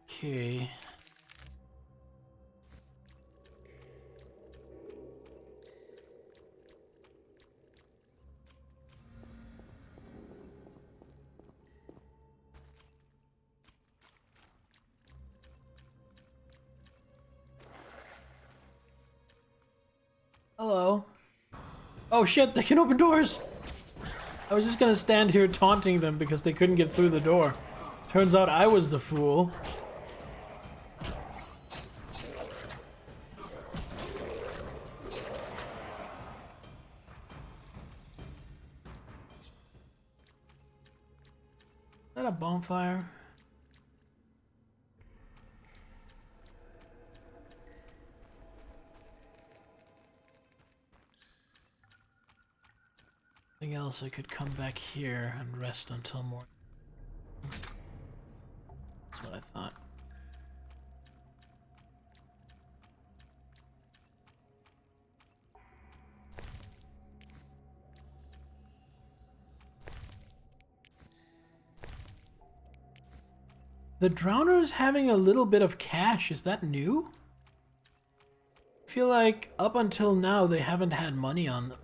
Okay. Hello. Oh shit, they can open doors! I was just gonna stand here taunting them because they couldn't get through the door. Turns out I was the fool. Is that a bonfire? Anything else, I could come back here and rest until morning. That's what I thought. The Drowner is having a little bit of cash. Is that new? I feel like up until now they haven't had money on them.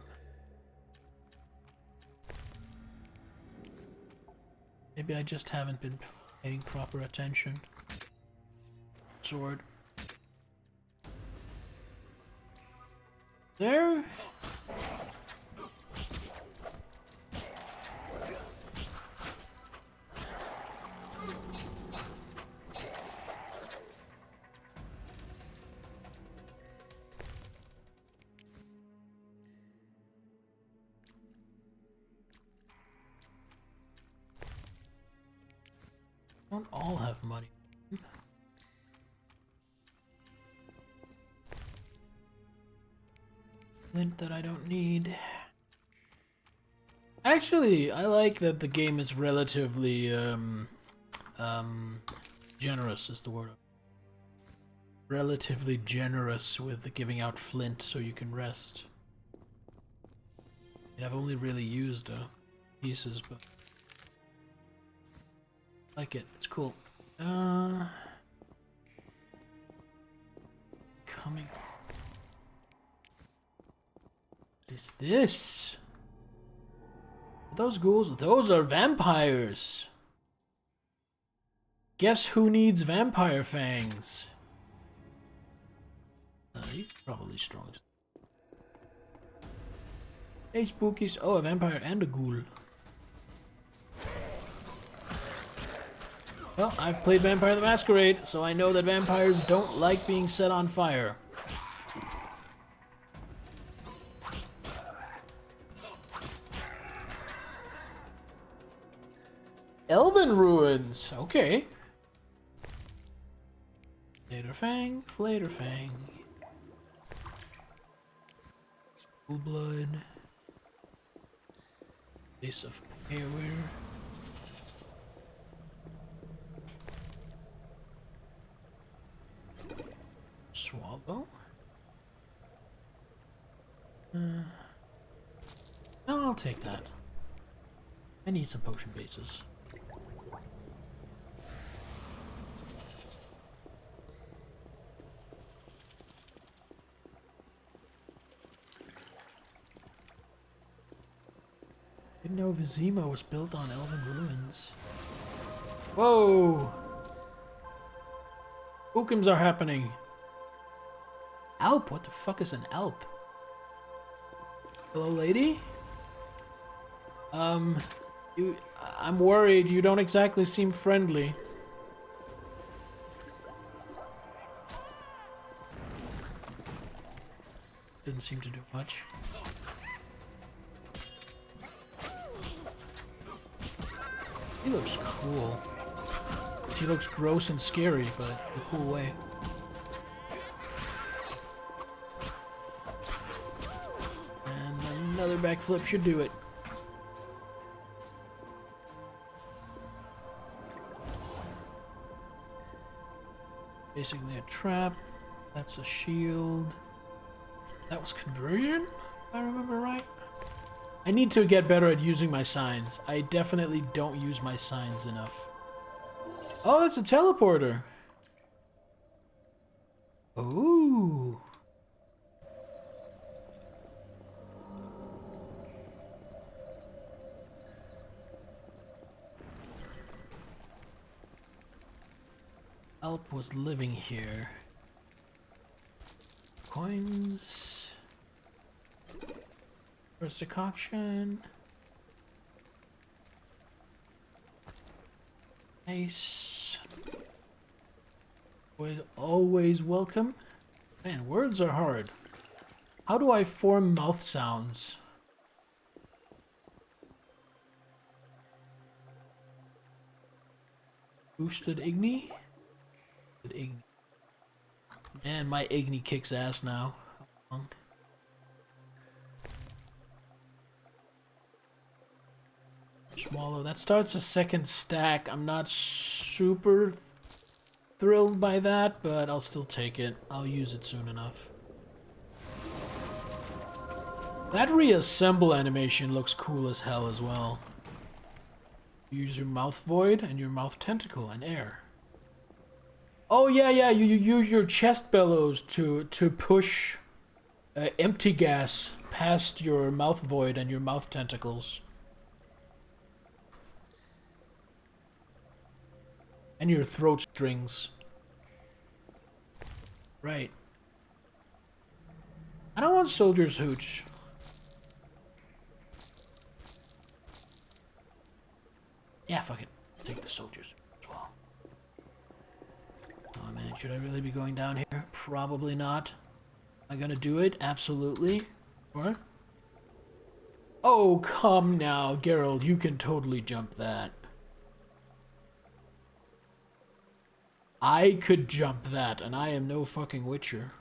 Maybe I just haven't been paying proper attention. Sword. There. Don't all have money. Flint that I don't need. Actually, I like that the game is relatively generous is the word. Relatively generous with giving out flint so you can rest. I've only really used pieces, but I like it. It's cool. Coming. What is this? Are those ghouls? Those are vampires. Guess who needs vampire fangs? You're probably strong. Hey, spookies. Oh, a vampire and a ghoul. Well, I've played Vampire the Masquerade, so I know that vampires don't like being set on fire. Elven ruins. Okay. Flater Fang. Full blood. Ace of Power. Swallow. I'll take that. I need some potion bases. Didn't know Vizima was built on elven ruins. Whoa! Spookums are happening. Alp? What the fuck is an Alp? Hello, lady? I'm worried. You don't exactly seem friendly. Didn't seem to do much. He looks cool. She looks gross and scary, but in a cool way. And another backflip should do it. Basically a trap. That's a shield. That was conversion, if I remember right. I need to get better at using my signs. I definitely don't use my signs enough. Oh, that's a teleporter. Ooh. Alp was living here. Coins. First decoction. Nice. Always welcome. Man, words are hard. How do I form mouth sounds? Boosted Igni? Igni. Man, my Igni kicks ass now. Swallow. That starts a second stack. I'm not super thrilled by that, but I'll still take it. I'll use it soon enough. That reassemble animation looks cool as hell as well. Use your mouth void and your mouth tentacle and air. Oh yeah, you use your chest bellows to push empty gas past your mouth void and your mouth tentacles. And your throat strings. Right. I don't want soldier's hooch. Yeah, fuck it. I'll take the soldier's as well. Oh man, should I really be going down here? Probably not. Am I gonna do it? Absolutely. What? Oh, come now, Geralt. You can totally jump that. I could jump that, and I am no fucking Witcher.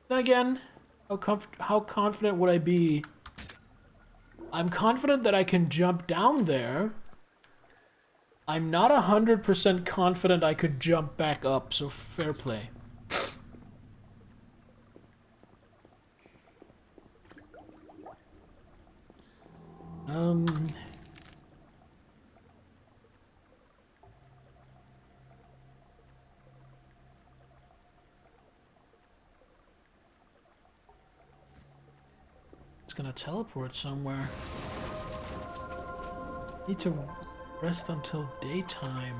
Then again, how confident would I be? I'm confident that I can jump down there. I'm not 100% confident I could jump back up, so fair play. It's gonna teleport somewhere. Need to rest until daytime.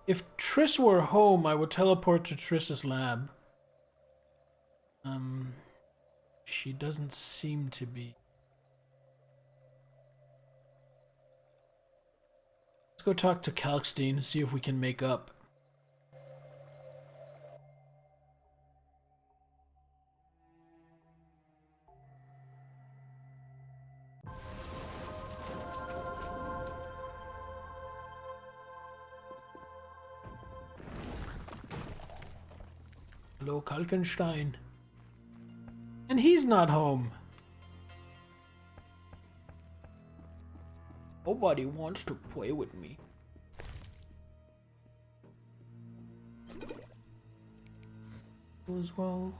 If Triss were home, I would teleport to Triss's lab. She doesn't seem to be. Let's go talk to Kalkstein, see if we can make up. Hello, Kalkenstein. And he's not home. Nobody wants to play with me. As well.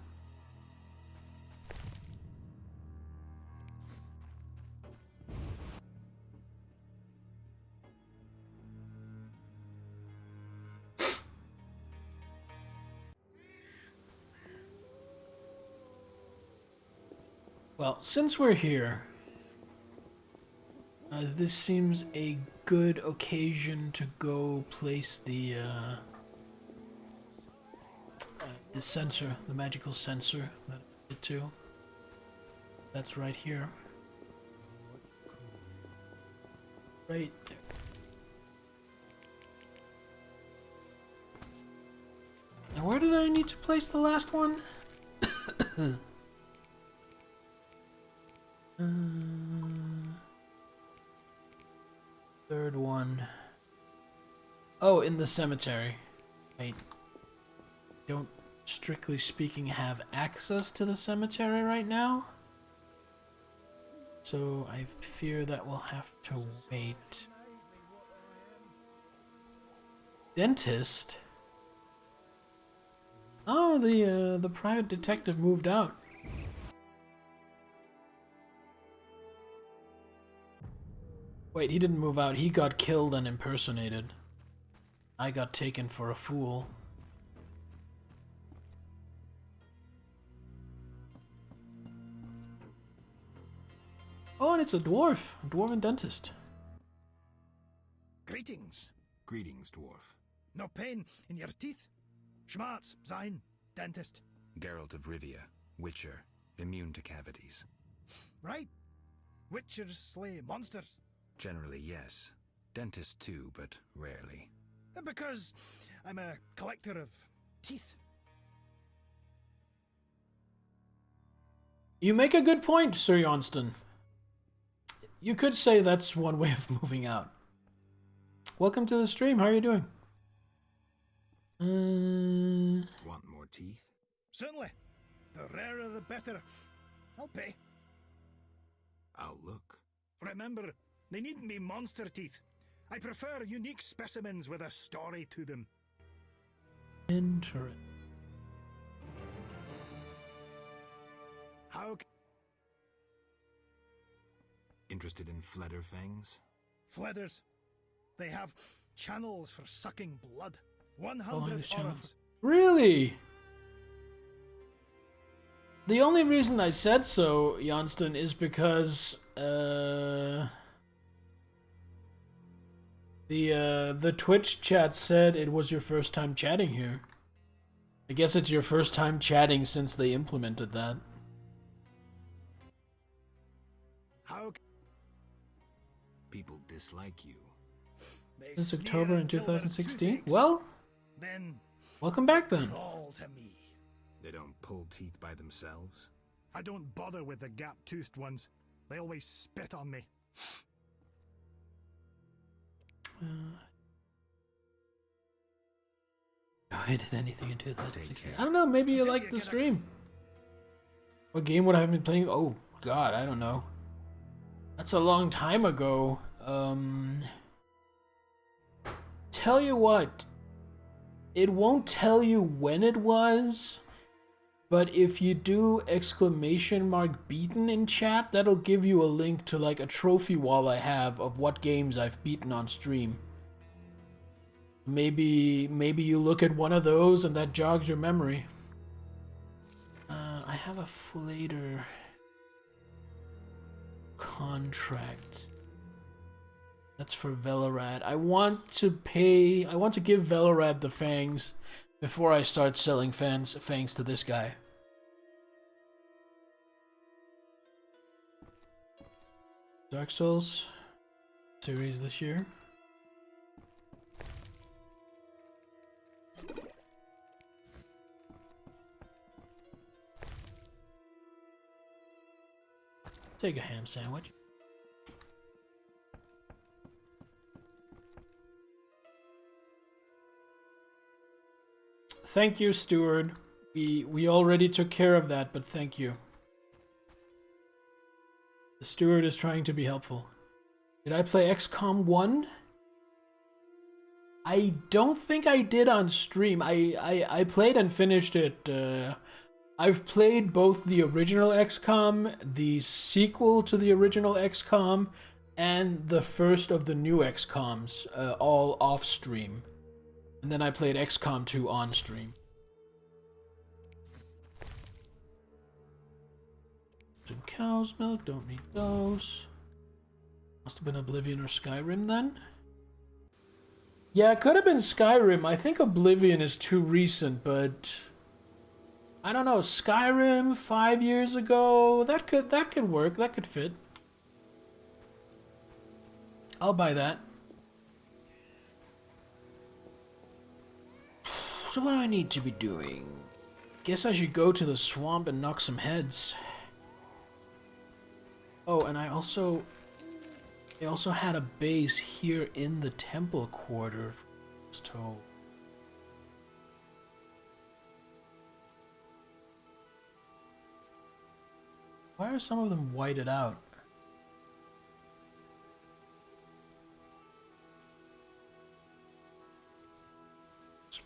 Well, since we're here, this seems a good occasion to go place the sensor, the magical sensor that I did to. That's right here. Right there. Now where did I need to place the last one? Third one. Oh, in the cemetery. I don't, strictly speaking, have access to the cemetery right now. So I fear that we'll have to wait. Dentist? Oh, the private detective moved out. Wait, he didn't move out. He got killed and impersonated. I got taken for a fool. Oh, and it's a dwarf. A dwarven dentist.
Greetings.
Greetings, dwarf.
No pain in your teeth? Schmarz, sein, dentist.
Geralt of Rivia, Witcher, immune to cavities.
Right. Witchers slay monsters.
Generally, yes. Dentist too, but rarely.
Because I'm a collector of teeth.
You make a good point, Sir Johnston. You could say that's one way of moving out. Welcome to the stream. How are you doing?
Want more teeth?
Certainly. The rarer the better. I'll pay.
I'll look.
Remember, they needn't be monster teeth. I prefer unique specimens with a story to them.
Interesting.
How?
Interested in Fledder fangs?
Fledders. They have channels for sucking blood.
Oh,
100
this channel.
orums.
Really? The only reason I said so, Johnston, is because the Twitch chat said it was your first time chatting here. I guess it's your first time chatting since they implemented that.
How?
People dislike you.
Since October in 2016?
Toothaches.
Well,
Then
welcome back then.
crawl to me.
They don't pull teeth by themselves?
I don't bother with the gap-toothed ones. They always spit on me.
I did anything in 2016. I don't know, maybe you liked the stream. What game would I have been playing? Oh god, I don't know. That's a long time ago. Tell you what, it won't tell you when it was, but if you do !beaten in chat, that'll give you a link to like a trophy wall I have of what games I've beaten on stream. Maybe you look at one of those and that jogs your memory. I have a Flater contract. That's for Velorad. I want to give Velorad the fangs before I start selling fangs to this guy. Dark Souls series this year. Take a ham sandwich. Thank you, Steward. We already took care of that, but thank you. The steward is trying to be helpful. Did I play XCOM 1? I don't think I did on stream. I played and finished it. I've played both the original XCOM, the sequel to the original XCOM, and the first of the new XCOMs, all off stream. And then I played XCOM 2 on stream. Some cow's milk, don't need those. Must have been Oblivion or Skyrim then? Yeah, it could have been Skyrim. I think Oblivion is too recent, but I don't know, Skyrim 5 years ago, that could work, that could fit. I'll buy that. So what do I need to be doing? Guess I should go to the swamp and knock some heads. Oh, and I also had a base here in the temple quarter, I was told. Why are some of them whited out?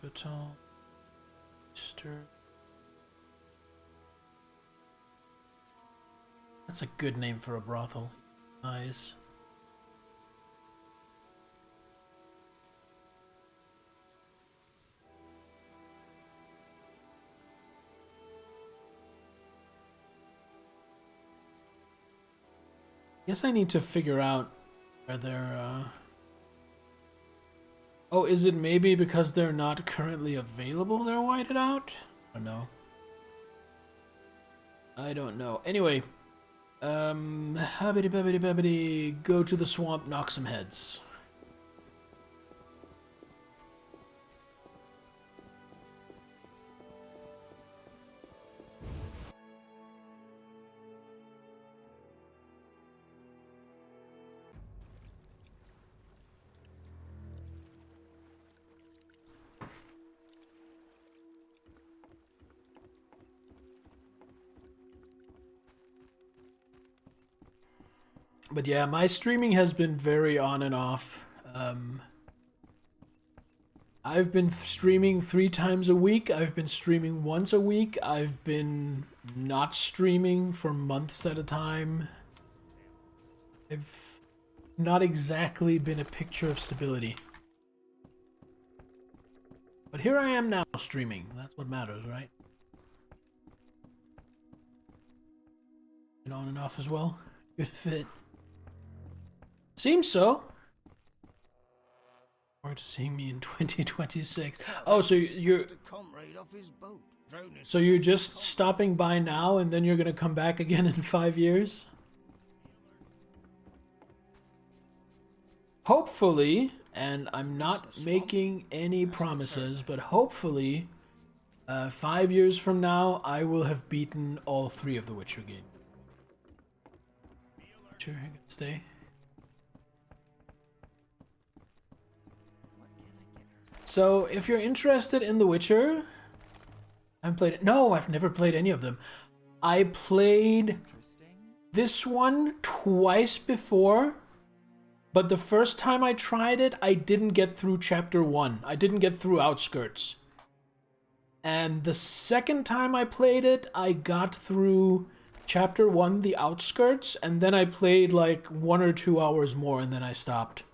hospital. That's a good name for a brothel. Nice. Guess I need to figure out where they're, Oh, is it maybe because they're not currently available they're whited out? I don't know. I don't know. Anyway, habbity babbity babbity, go to the swamp, knock some heads. But yeah, my streaming has been very on and off. I've been streaming 3 times a week. I've been streaming once a week. I've been not streaming for months at a time. I've not exactly been a picture of stability. But here I am now streaming. That's what matters, right? Been on and off as well. Good fit. Seems so. Forward to seeing me in 2026. Oh, so you're just stopping by now and then you're gonna come back again in 5 years? Hopefully, and I'm not making any promises, but hopefully 5 years from now I will have beaten all 3 of the Witcher games. Witcher, I'm gonna stay. So, if you're interested in The Witcher, I haven't played it. No, I've never played any of them. I played this one twice before, but the first time I tried it, I didn't get through Chapter 1. I didn't get through Outskirts. And the second time I played it, I got through Chapter 1, the Outskirts, and then I played like 1 or 2 hours more and then I stopped.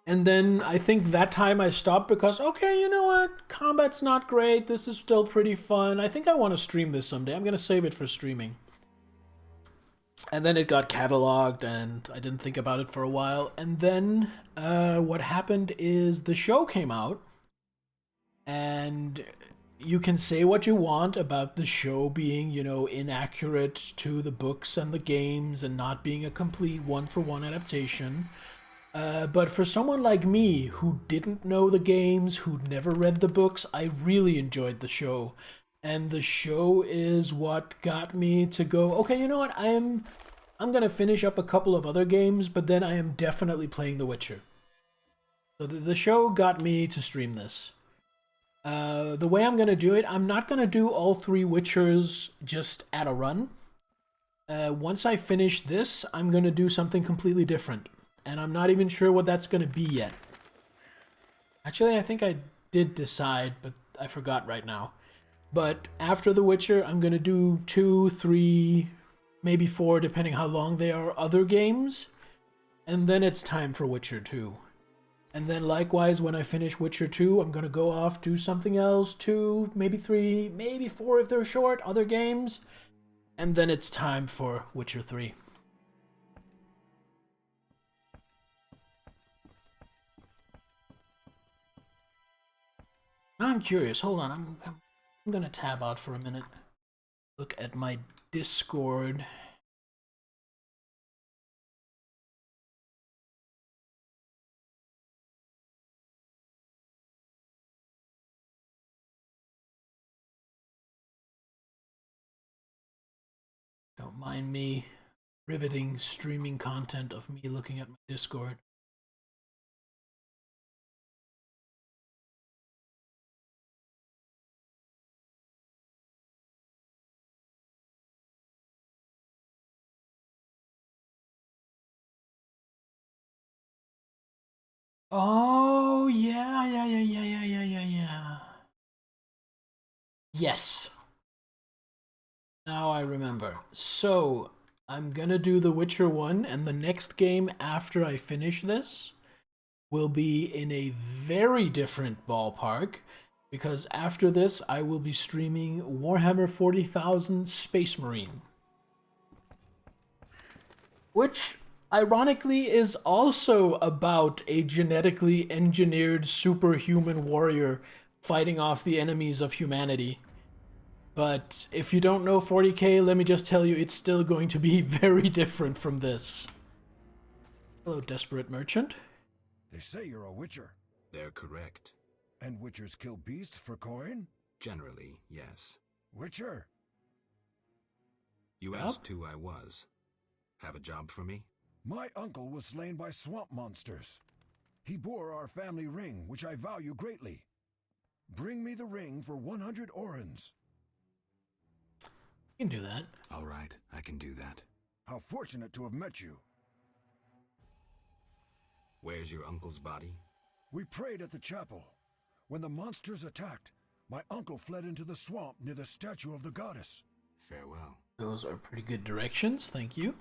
And then I think that time I stopped because, okay, you know what? Combat's not great. This is still pretty fun. I think I want to stream this someday. I'm going to save it for streaming. And then it got cataloged and I didn't think about it for a while. And then what happened is the show came out. And you can say what you want about the show being, you know, inaccurate to the books and the games and not being a complete one-for-one adaptation. But for someone like me, who didn't know the games, who'd never read the books, I really enjoyed the show. And the show is what got me to go, okay, you know what, I'm gonna finish up a couple of other games, but then I am definitely playing The Witcher. So the show got me to stream this. The way I'm gonna do it, I'm not gonna do all 3 Witchers just at a run. Once I finish this, I'm gonna do something completely different. And I'm not even sure what that's going to be yet. Actually, I think I did decide, but I forgot right now. But after The Witcher, I'm going to do 2, 3, maybe 4, depending how long they are, other games. And then it's time for Witcher 2. And then likewise, when I finish Witcher 2, I'm going to go off, do something else, 2, maybe 3, maybe 4 if they're short, other games. And then it's time for Witcher 3. I'm curious. Hold on. I'm gonna tab out for a minute. Look at my Discord. Don't mind me riveting streaming content of me looking at my Discord. Oh, Yes. Now I remember. So, I'm gonna do The Witcher 1, and the next game after I finish this will be in a very different ballpark, because after this I will be streaming Warhammer 40,000 Space Marine. Which, ironically, is also about a genetically engineered superhuman warrior fighting off the enemies of humanity. But if you don't know 40k, let me just tell you, it's still going to be very different from this. Hello, Desperate Merchant.
They say you're a witcher.
They're correct.
And witchers kill beasts for coin?
Generally, yes.
Witcher?
You asked who I was. Have a job for me?
My uncle was slain by swamp monsters. He bore our family ring, which I value greatly. Bring me the ring for 100 orens.
You can do that.
All right, I can do that.
How fortunate to have met you.
Where's your uncle's body?
We prayed at the chapel. When the monsters attacked, my uncle fled into the swamp near the statue of the goddess.
Farewell.
Those are pretty good directions, thank you.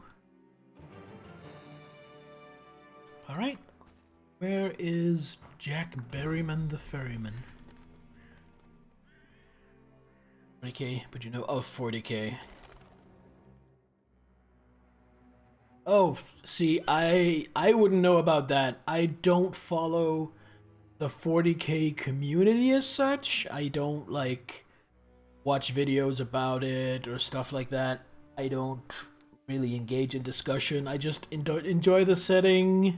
Alright. Where is Jack Berryman the Ferryman? 40k, but you know of 40k. Oh, see, I wouldn't know about that. I don't follow the 40k community as such. I don't, like, watch videos about it or stuff like that. I don't really engage in discussion. I just enjoy the setting.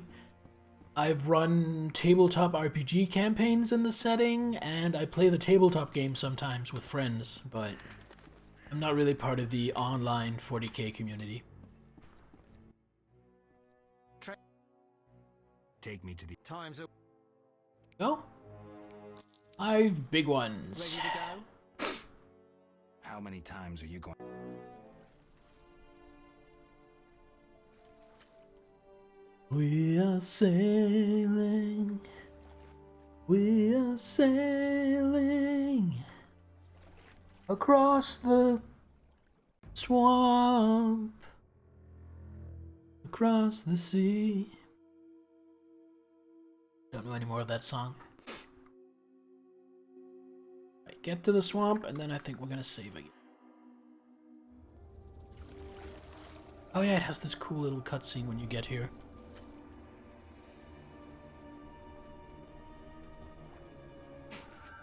I've run tabletop RPG campaigns in the setting, and I play the tabletop game sometimes with friends, but I'm not really part of the online 40k community.
Take me to the
times.
Go. 5 big ones.
Ready to go?
How many times are you going?
We are sailing across the swamp, across the sea. Don't know any more of that song. Right, get to the swamp, and then I think we're gonna save again. Oh yeah, it has this cool little cutscene when you get here.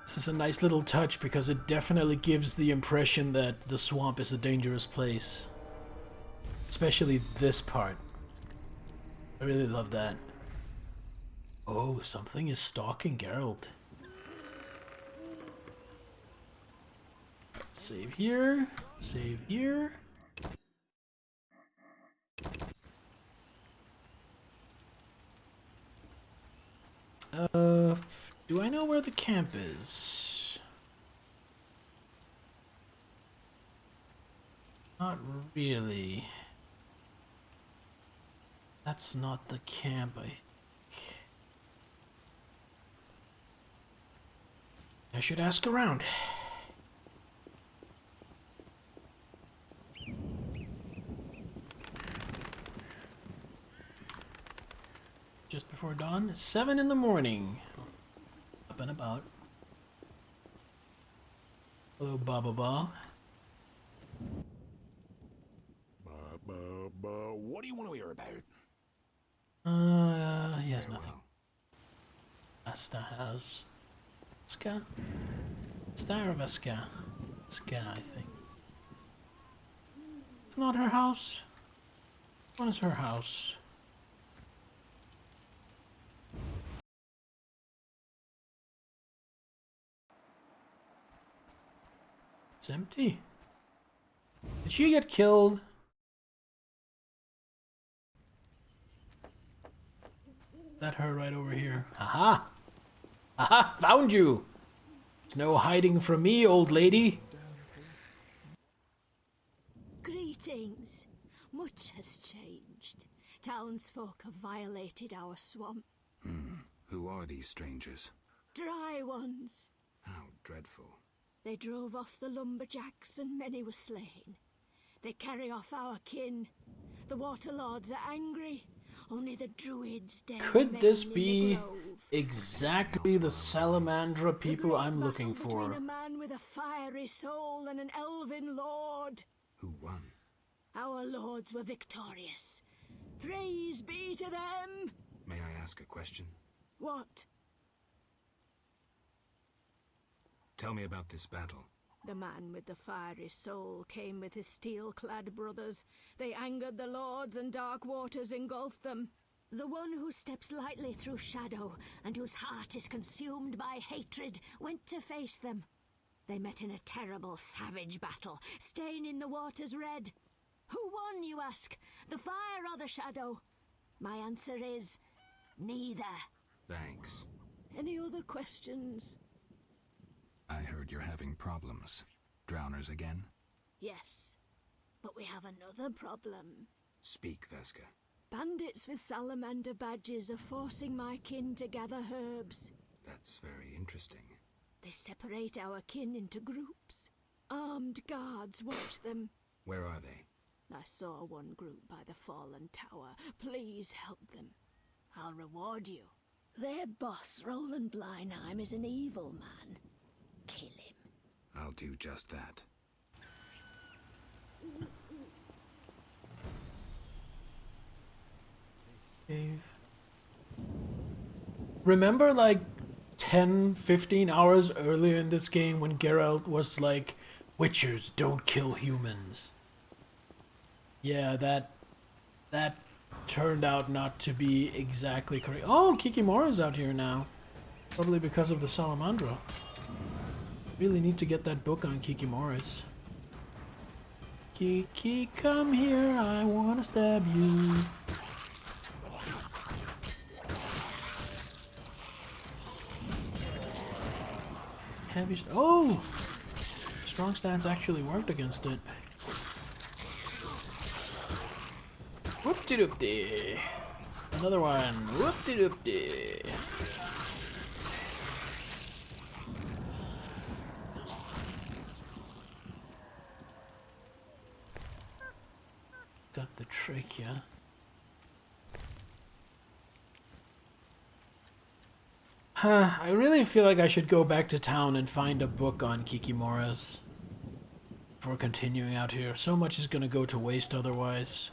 This is a nice little touch because it definitely gives the impression that the swamp is a dangerous place. Especially this part. I really love that. Oh, something is stalking Geralt. Save here. Save here. Do I know where the camp is? Not really. That's not the camp, I think. I should ask around. Just before dawn, 7 in the morning. Up and about. Hello, Baba Ba.
What do you want to hear about?
He has nothing. Asta has. Ska? Star of Ska. Ska, I think. It's not her house. What is her house? It's empty. Did she get killed? That her right over here. Haha! Haha! Found you! There's no hiding from me, old lady.
Greetings. Much has changed. Townsfolk have violated our swamp.
Who are these strangers?
Dry ones.
How dreadful.
They drove off the lumberjacks and many were slain. They carry off our kin. The water lords are angry. Only the druids dare
Could this
remain in
be
the grove.
exactly the Salamandra people I'm looking for?
Between a man with a fiery soul and an elven lord.
Who won?
Our lords were victorious. Praise be to them!
May I ask a question?
What?
Tell me about this battle.
The man with the fiery soul came with his steel-clad brothers. They angered the lords and dark waters engulfed them. The one who steps lightly through shadow and whose heart is consumed by hatred went to face them. They met in a terrible, savage battle, staining the waters red. Who won, you ask? The fire or the shadow? My answer is neither.
Thanks.
Any other questions?
I heard you're having problems. Drowners again?
Yes, but we have another problem.
Speak, Vesca.
Bandits with salamander badges are forcing my kin to gather herbs.
That's very interesting.
They separate our kin into groups. Armed guards watch them.
Where are they?
I saw one group by the fallen tower. Please help them. I'll reward you. Their boss, Roland Bleinheim, is an evil man. Kill him.
I'll do just that.
Cave. Remember like 10, 15 hours earlier in this game when Geralt was like, Witchers don't kill humans. Yeah, that turned out not to be exactly correct. Oh, Kikimora's out here now. Probably because of the Salamandra. Really need to get that book on Kikimoras. Kiki, come here, I wanna stab you. Heavy oh! Strong stance actually worked against it. Whoop-de-doop-de. Another one. Whoop-de-doop-de. Got the trachea. I really feel like I should go back to town and find a book on Kikimoras before continuing out here. So much is gonna go to waste otherwise.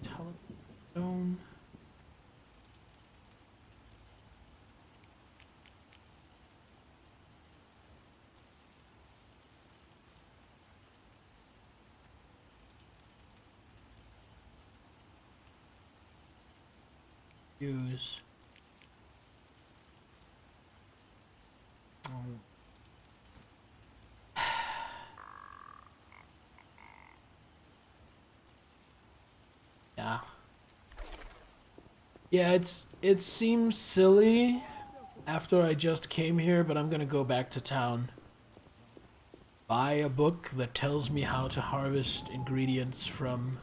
Telephone. Use. Yeah. Yeah, it seems silly after I just came here, but I'm gonna go back to town. Buy a book that tells me how to harvest ingredients from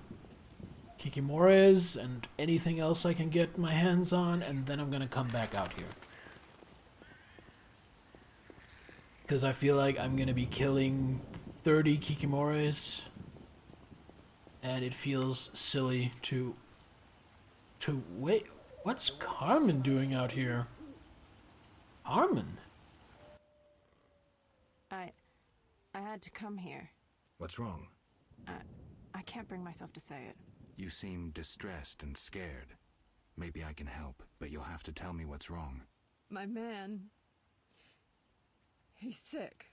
Kikimoras and anything else I can get my hands on, and then I'm gonna come back out here. Because I feel like I'm gonna be killing 30 Kikimoras, and it feels silly to wait. What's Carmen doing out here? Carmen?
I had to come here.
What's wrong?
I can't bring myself to say it.
You seem distressed and scared. Maybe I can help, but you'll have to tell me what's wrong.
My man... he's sick.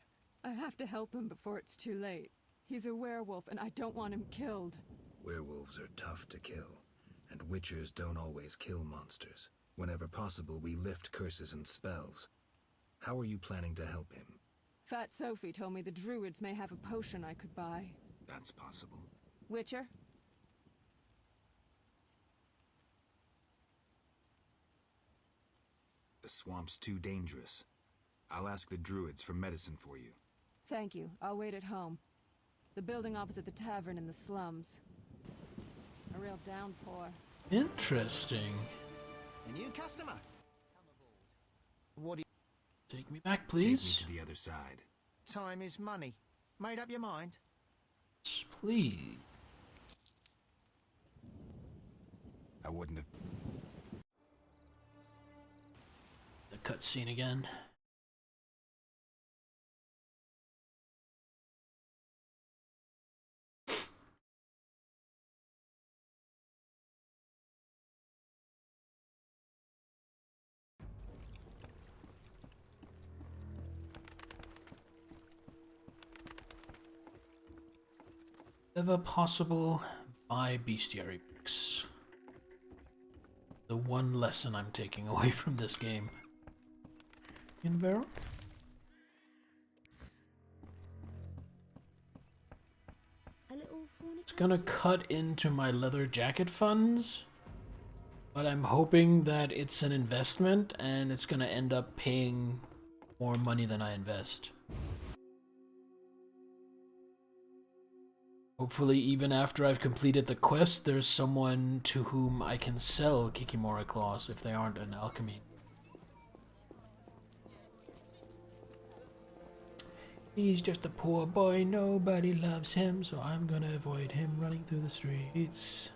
I have to help him before it's too late. He's a werewolf, and I don't want him killed.
Werewolves are tough to kill, and witchers don't always kill monsters. Whenever possible, we lift curses and spells. How are you planning to help him?
Fat Sophie told me the druids may have a potion I could buy.
That's possible.
Witcher?
The swamp's too dangerous. I'll ask the druids for medicine for you.
Thank you. I'll wait at home. The building opposite the tavern in the slums. A real downpour.
Interesting.
A new customer. What do you...
Take me back, please.
Take me to the other side.
Time is money. Made up your mind?
Please.
I wouldn't have...
The cutscene again. Ever possible, buy bestiary bricks. The one lesson I'm taking away from this game. In the barrel? It's gonna cut into my leather jacket funds, but I'm hoping that it's an investment and it's gonna end up paying more money than I invest. Hopefully, even after I've completed the quest, there's someone to whom I can sell Kikimora claws if they aren't an alchemy. He's just a poor boy, nobody loves him, so I'm gonna avoid him running through the streets.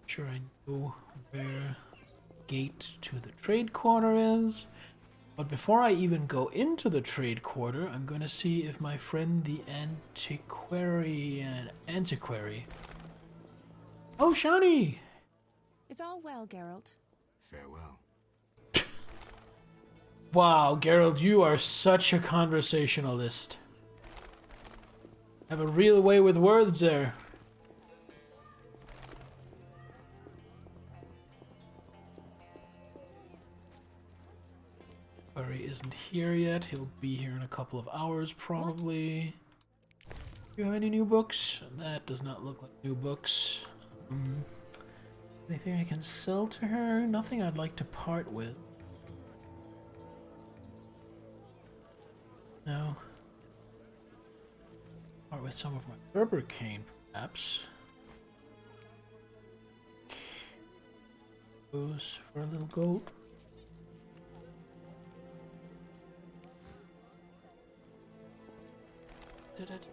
Sure, I know where gate to the trade quarter is. But before I even go into the trade quarter, I'm gonna see if my friend the antiquary... Oh, Shani!
It's all well, Geralt.
Farewell.
Wow, Geralt, you are such a conversationalist. Have a real way with words there. Barry isn't here yet. He'll be here in a couple of hours, probably. Do you have any new books? That does not look like new books. Anything I can sell to her? Nothing I'd like to part with. No. Part with some of my Berber cane, perhaps. Goes for a little gold. Did it?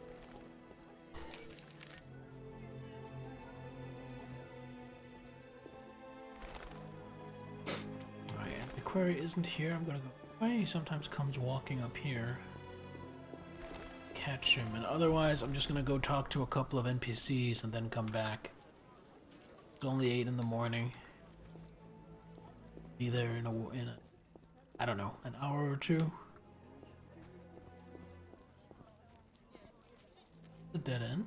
Alright, the query isn't here. I'm gonna go away. He sometimes comes walking up here. Catch him, and otherwise I'm just gonna go talk to a couple of NPCs and then come back. It's only 8 in the morning. Be there in a I don't know, an hour or two. A dead end.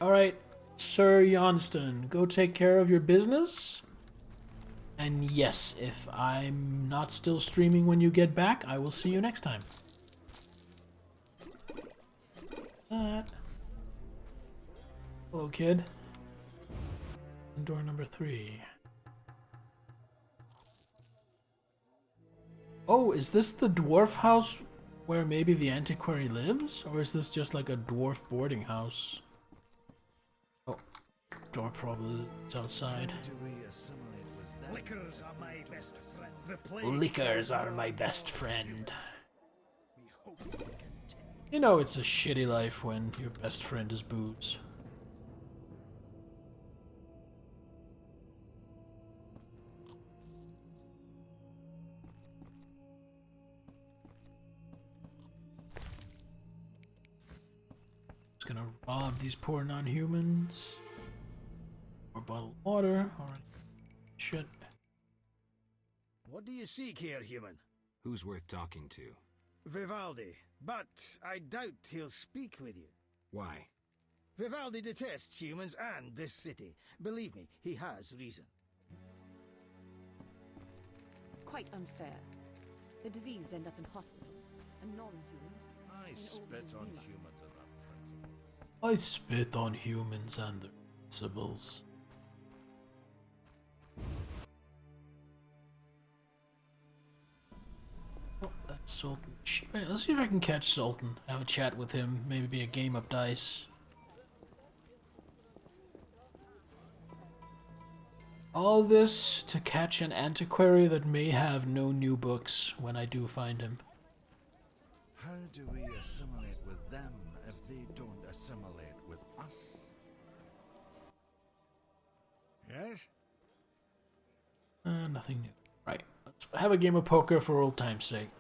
Alright, Sir Johnston, go take care of your business. And yes, if I'm not still streaming when you get back, I will see you next time. Hello, kid. Door number 3. Oh, is this the dwarf house where maybe the antiquary lives? Or is this just like a dwarf boarding house? Oh, door probably is outside.
Liquors are my best friend.
Liquors are my best friend. You know it's a shitty life when your best friend is booze. Just gonna rob these poor non-humans. Or bottled water, or shit.
What do you seek here, human?
Who's worth talking to?
Vivaldi, but I doubt he'll speak with you.
Why?
Vivaldi detests humans and this city. Believe me, he has reason.
Quite unfair. The diseased end up in hospital, and non-humans.
I spit on humans and their principles.
I spit on humans and their principles. Oh, that's Sultan. Let's see if I can catch Sultan. Have a chat with him. Maybe be a game of dice. All this to catch an antiquary that may have no new books when I do find him.
How do we assimilate with them if they don't assimilate with us? Yes?
Nothing new. Right. Let's have a game of poker for old time's sake.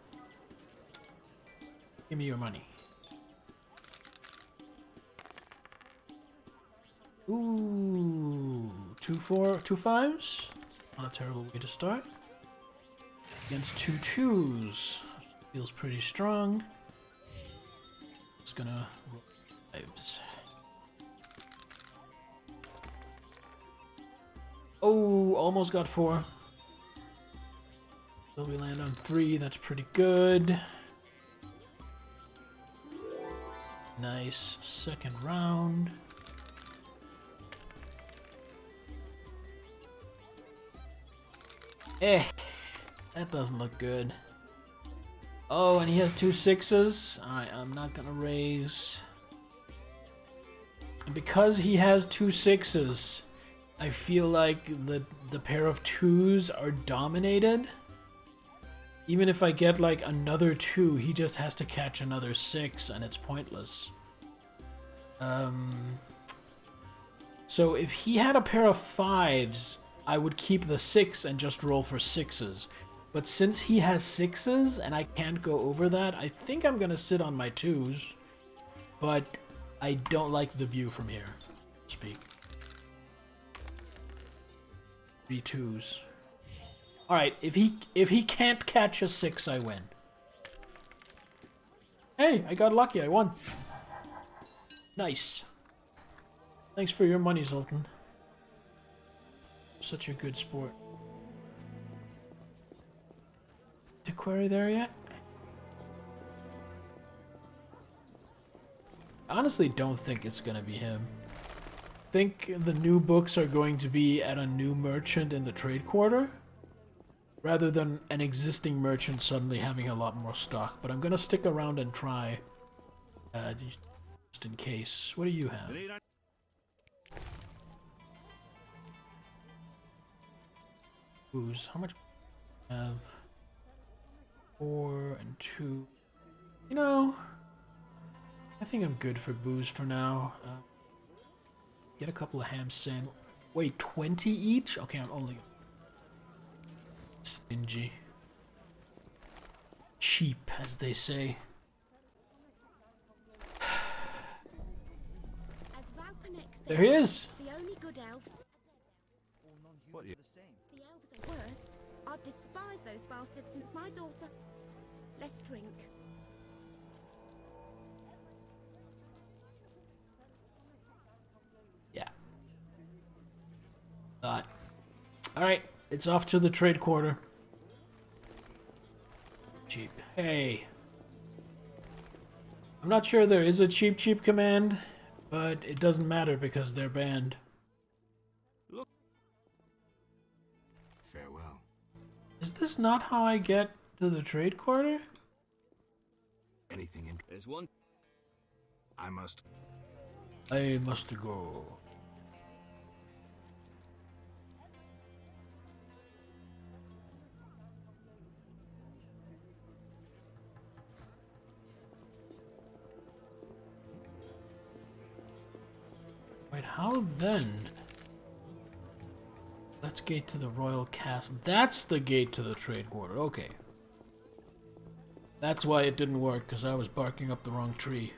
Give me your money. Ooh, 2 5s. Not a terrible way to start. Against 2 2s. Feels pretty strong. It's gonna roll 5s. Oh, almost got 4. So we land on 3. That's pretty good. Nice second round. That doesn't look good. Oh, and he has 2 6s. Alright, I'm not gonna raise. And because he has 2 6s, I feel like the pair of 2s are dominated. Even if I get like another 2, he just has to catch another 6 and it's pointless. So if he had a pair of 5s, I would keep the 6 and just roll for 6s. But since he has 6s and I can't go over that, I think I'm gonna sit on my 2s. But I don't like the view from here, so to speak. 3 2s. Alright, if he can't catch a 6, I win. Hey, I got lucky, I won. Nice. Thanks for your money, Zoltan. Such a good sport. Antiquary there yet? I honestly don't think it's gonna be him. I think the new books are going to be at a new merchant in the trade quarter, rather than an existing merchant suddenly having a lot more stock. But I'm gonna stick around and try, just in case. What do you have? Booze. How much? I have 4 and 2. You know, I think I'm good for booze for now. Get a couple of ham sandwiches. Wait, 20 each? Okay, I'm only stingy. Cheap, as they say. There he is!
The only good elves.
What you?
The elves are worst. I've despised those bastards since my daughter. Let's drink.
Yeah. Alright, it's off to the trade quarter. Cheap. Hey. I'm not sure there is a cheap command, but it doesn't matter because they're banned.
Look. Farewell.
Is this not how I get to the trade quarter?
Anything in? There's one. I must
go. Wait, how then? Let's gate to the royal castle. That's the gate to the trade quarter. Okay. That's why it didn't work, because I was barking up the wrong tree.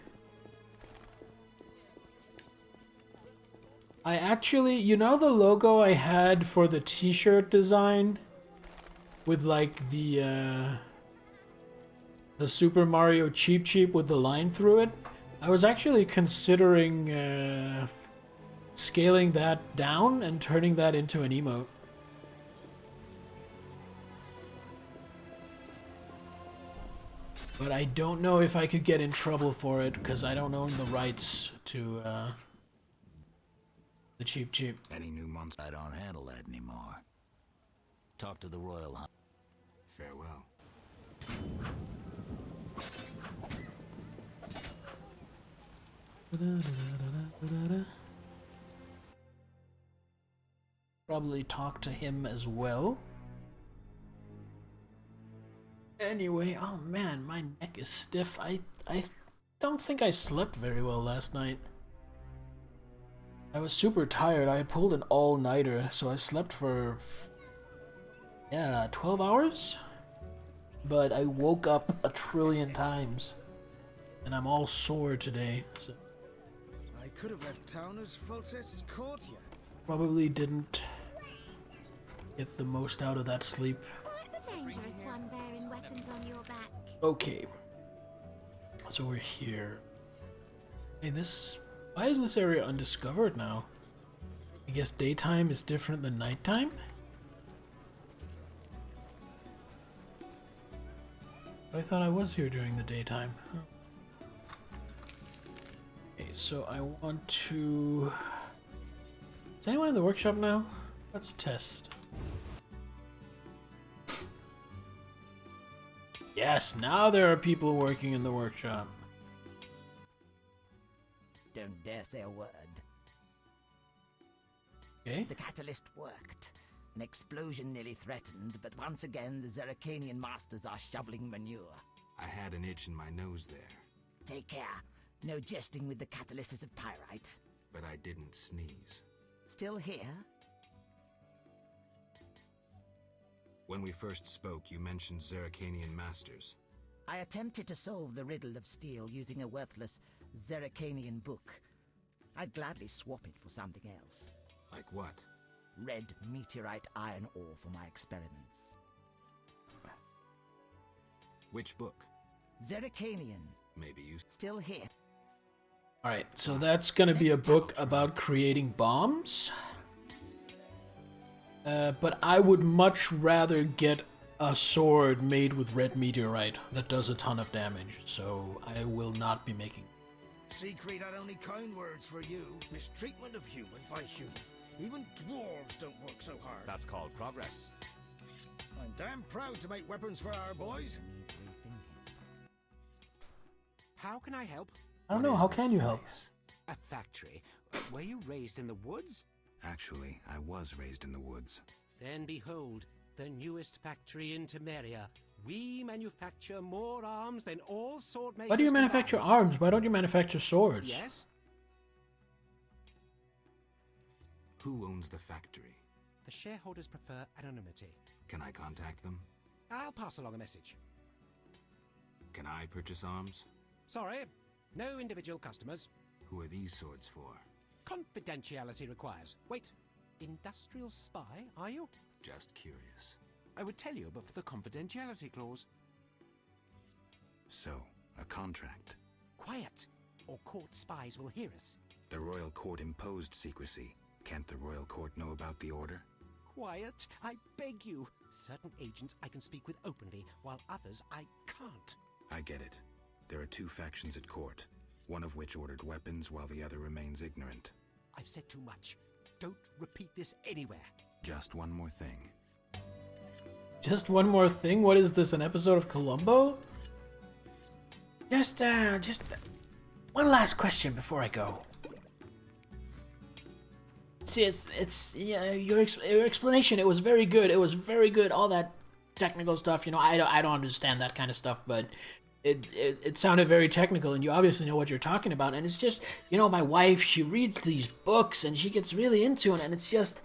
I actually, you know the logo I had for the t-shirt design? With like the Super Mario Cheep with the line through it? I was actually considering scaling that down and turning that into an emote. But I don't know if I could get in trouble for it, because I don't own the rights to the Cheep.
Any new monster?
I don't handle that anymore. Talk to the royal hunt.
Farewell.
Probably talk to him as well. Anyway, oh man, my neck is stiff. I don't think I slept very well last night. I was super tired. I had pulled an all-nighter, so I slept for 12 hours? But I woke up a trillion times. And I'm all sore today, so
I could have left town as Foltest caught you.
probably didn't get the most out of that sleep.
The dangerous one bearing weapons on your back.
Okay. So we're here. Hey, why is this area undiscovered now? I guess daytime is different than nighttime? But I thought I was here during the daytime. Okay, so I want to... Is anyone in the workshop now? Let's test. Yes, now there are people working in the workshop.
Don't dare say a word.
Okay.
The catalyst worked. An explosion nearly threatened, but once again the Zeracanian masters are shoveling manure.
I had an itch in my nose there.
Take care. No jesting with the catalysis of pyrite.
But I didn't sneeze.
Still here?
When we first spoke, you mentioned Zeracanian masters.
I attempted to solve the riddle of steel using a worthless Zeracanian book. I'd gladly swap it for something else.
Like what?
Red meteorite iron ore for my experiments.
Which book?
Zeracanian.
Maybe you...
Still here.
Alright, so that's gonna be a book about creating bombs. But I would much rather get a sword made with red meteorite that does a ton of damage, so I will not be making.
Siegfried had only kind words for you. Mistreatment of human by human. Even dwarves don't work so hard.
That's called progress.
I'm damn proud to make weapons for our boys.
How can I help?
I don't know, how can you help?
A factory. Were you raised in the woods?
Actually, I was raised in the woods.
Then behold, the newest factory in Temeria. We manufacture more arms than all sword makers.
Why do you manufacture arms? Why don't you manufacture swords?
Yes?
Who owns the factory?
The shareholders prefer anonymity.
Can I contact them?
I'll pass along a message.
Can I purchase arms?
Sorry, no individual customers.
Who are these swords for?
Confidentiality requires. Wait, industrial spy, are you?
Just curious.
I would tell you, but for the confidentiality clause.
So, a contract.
Quiet, or court spies will hear us.
The royal court imposed secrecy. Can't the royal court know about the order?
Quiet, I beg you. Certain agents I can speak with openly, while others I can't.
I get it. There are two factions at court, one of which ordered weapons while the other remains ignorant.
I've said too much. Don't repeat this anywhere.
Just one more thing.
Just one more thing? What is this, an episode of Columbo? Just one last question before I go. See, it's yeah, your explanation, it was very good. It was very good, all that technical stuff, you know, I don't understand that kind of stuff, but it sounded very technical, and you obviously know what you're talking about, and it's just, you know, my wife, she reads these books, and she gets really into it, and it's just,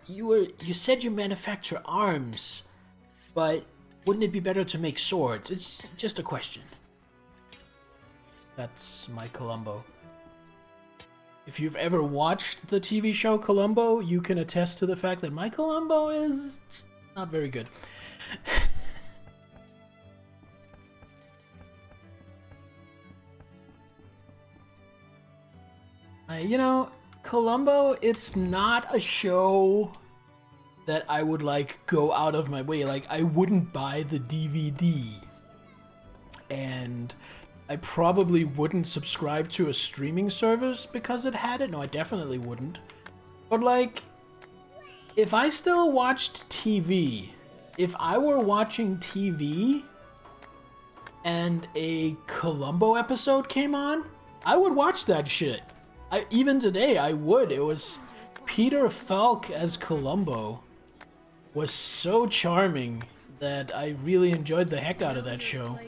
you said you manufacture arms, but wouldn't it be better to make swords? It's just a question. That's my Columbo. If you've ever watched the TV show Columbo, you can attest to the fact that my Columbo is not very good. You know, Columbo, it's not a show that I would, like, go out of my way. Like, I wouldn't buy the DVD. And I probably wouldn't subscribe to a streaming service because it had it. No, I definitely wouldn't. But, like, if I still watched TV, if I were watching TV, and a Columbo episode came on, I would watch that shit. Even today, I would. It was Peter Falk as Columbo was so charming that I really enjoyed the heck out of that show.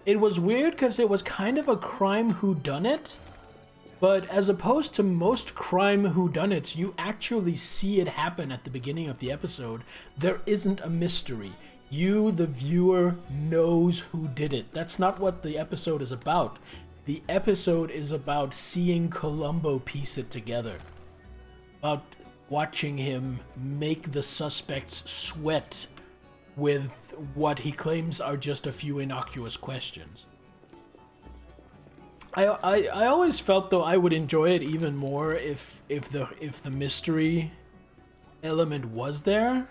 It was weird because it was kind of a crime whodunit, but as opposed to most crime whodunits, you actually see it happen at the beginning of the episode. There isn't a mystery. You, the viewer, knows who did it. That's not what the episode is about. The episode is about seeing Columbo piece it together. About watching him make the suspects sweat with what he claims are just a few innocuous questions. I always felt though I would enjoy it even more if the mystery element was there.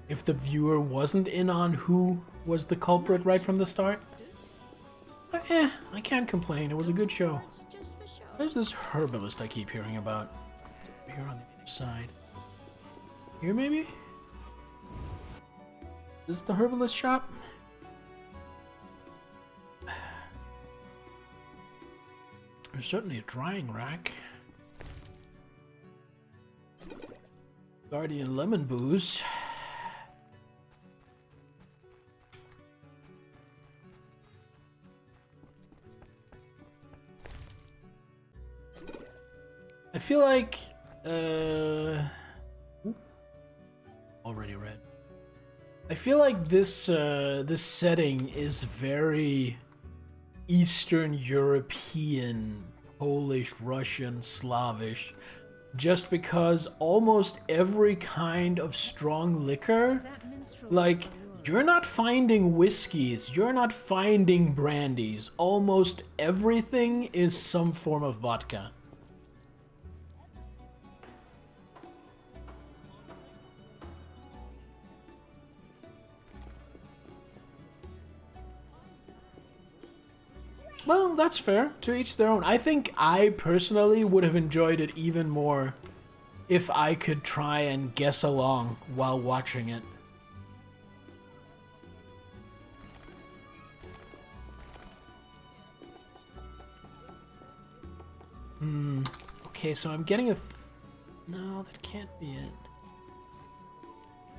If the viewer wasn't in on who was the culprit right from the start. But I can't complain. It was a good show. There's this herbalist I keep hearing about. It's over here on the other side. Here maybe? Is this the herbalist shop? There's certainly a drying rack. Guardian lemon booze. I feel like already read. I feel like this this setting is very Eastern European, Polish, Russian, Slavish, just because almost every kind of strong liquor, like, you're not finding whiskeys, you're not finding brandies, almost everything is some form of vodka. Well, that's fair. To each their own. I think I personally would have enjoyed it even more if I could try and guess along while watching it. Okay, so I'm getting a... No, that can't be it.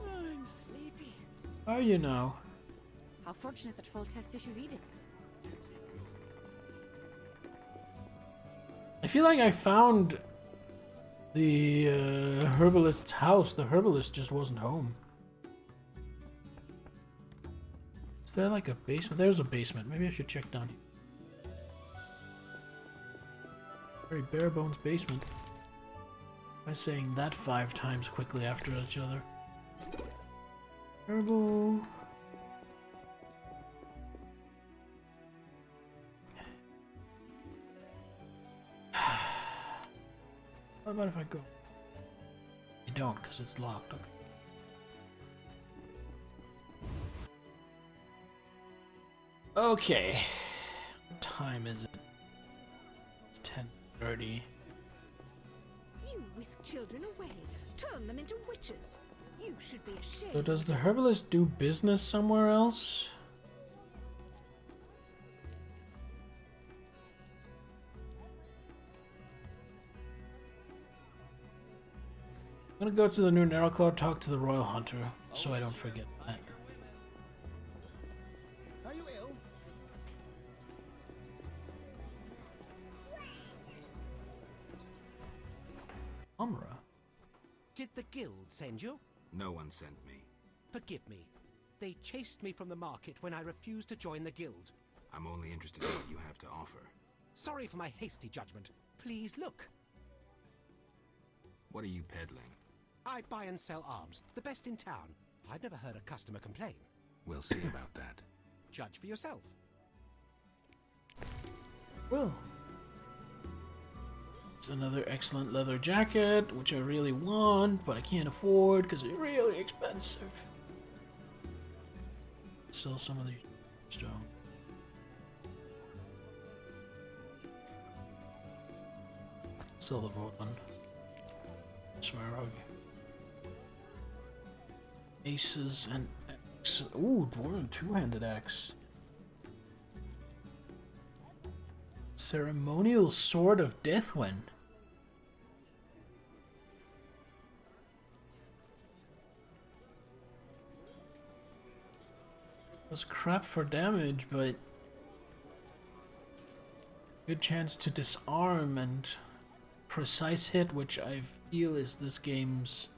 Oh, I'm sleepy.
How are you now?
How fortunate that full test issues edicts.
I feel like I found the herbalist's house. The herbalist just wasn't home. Is there like a basement? There's a basement. Maybe I should check down here. Very bare bones basement. Am I saying that 5 times quickly after each other? Herbal. What about if I go? I don't, because it's locked. Okay. Okay. What time is it? It's 10:30.
You whisk children away, turn them into witches. You should be ashamed.
So does the herbalist do business somewhere else? I'm gonna go to the new Narrow Claw, talk to the Royal Hunter, so I don't forget that.
Are you ill?
Umra?
Did the guild send you?
No one sent me.
Forgive me. They chased me from the market when I refused to join the guild.
I'm only interested in what you have to offer.
Sorry for my hasty judgment. Please look.
What are you peddling?
I buy and sell arms, the best in town. I've never heard a customer complain.
We'll see about that.
Judge for yourself.
Well, it's another excellent leather jacket, which I really want, but I can't afford because it's really expensive. Sell some of these stone. Sell the vault one. Smaragd. Aces and X. Ooh, dwarven two-handed axe. Ceremonial Sword of Deathwind. Was crap for damage, but good chance to disarm and precise hit, which I feel is this game's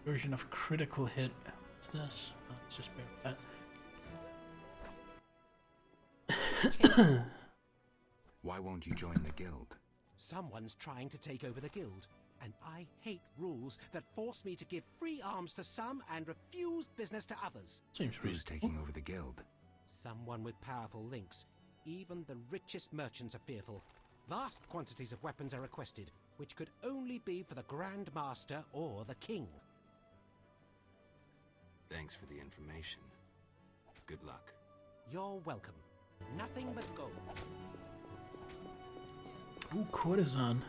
version of critical hit. What's this? Oh, it's just bear that.
Why won't you join the guild?
Someone's trying to take over the guild, and I hate rules that force me to give free arms to some and refuse business to others.
Seems
Who's taking over the guild?
Someone with powerful links. Even the richest merchants are fearful. Vast quantities of weapons are requested, which could only be for the Grand Master or the King.
Thanks for the information. Good luck.
You're welcome. Nothing but gold.
Ooh, courtesan.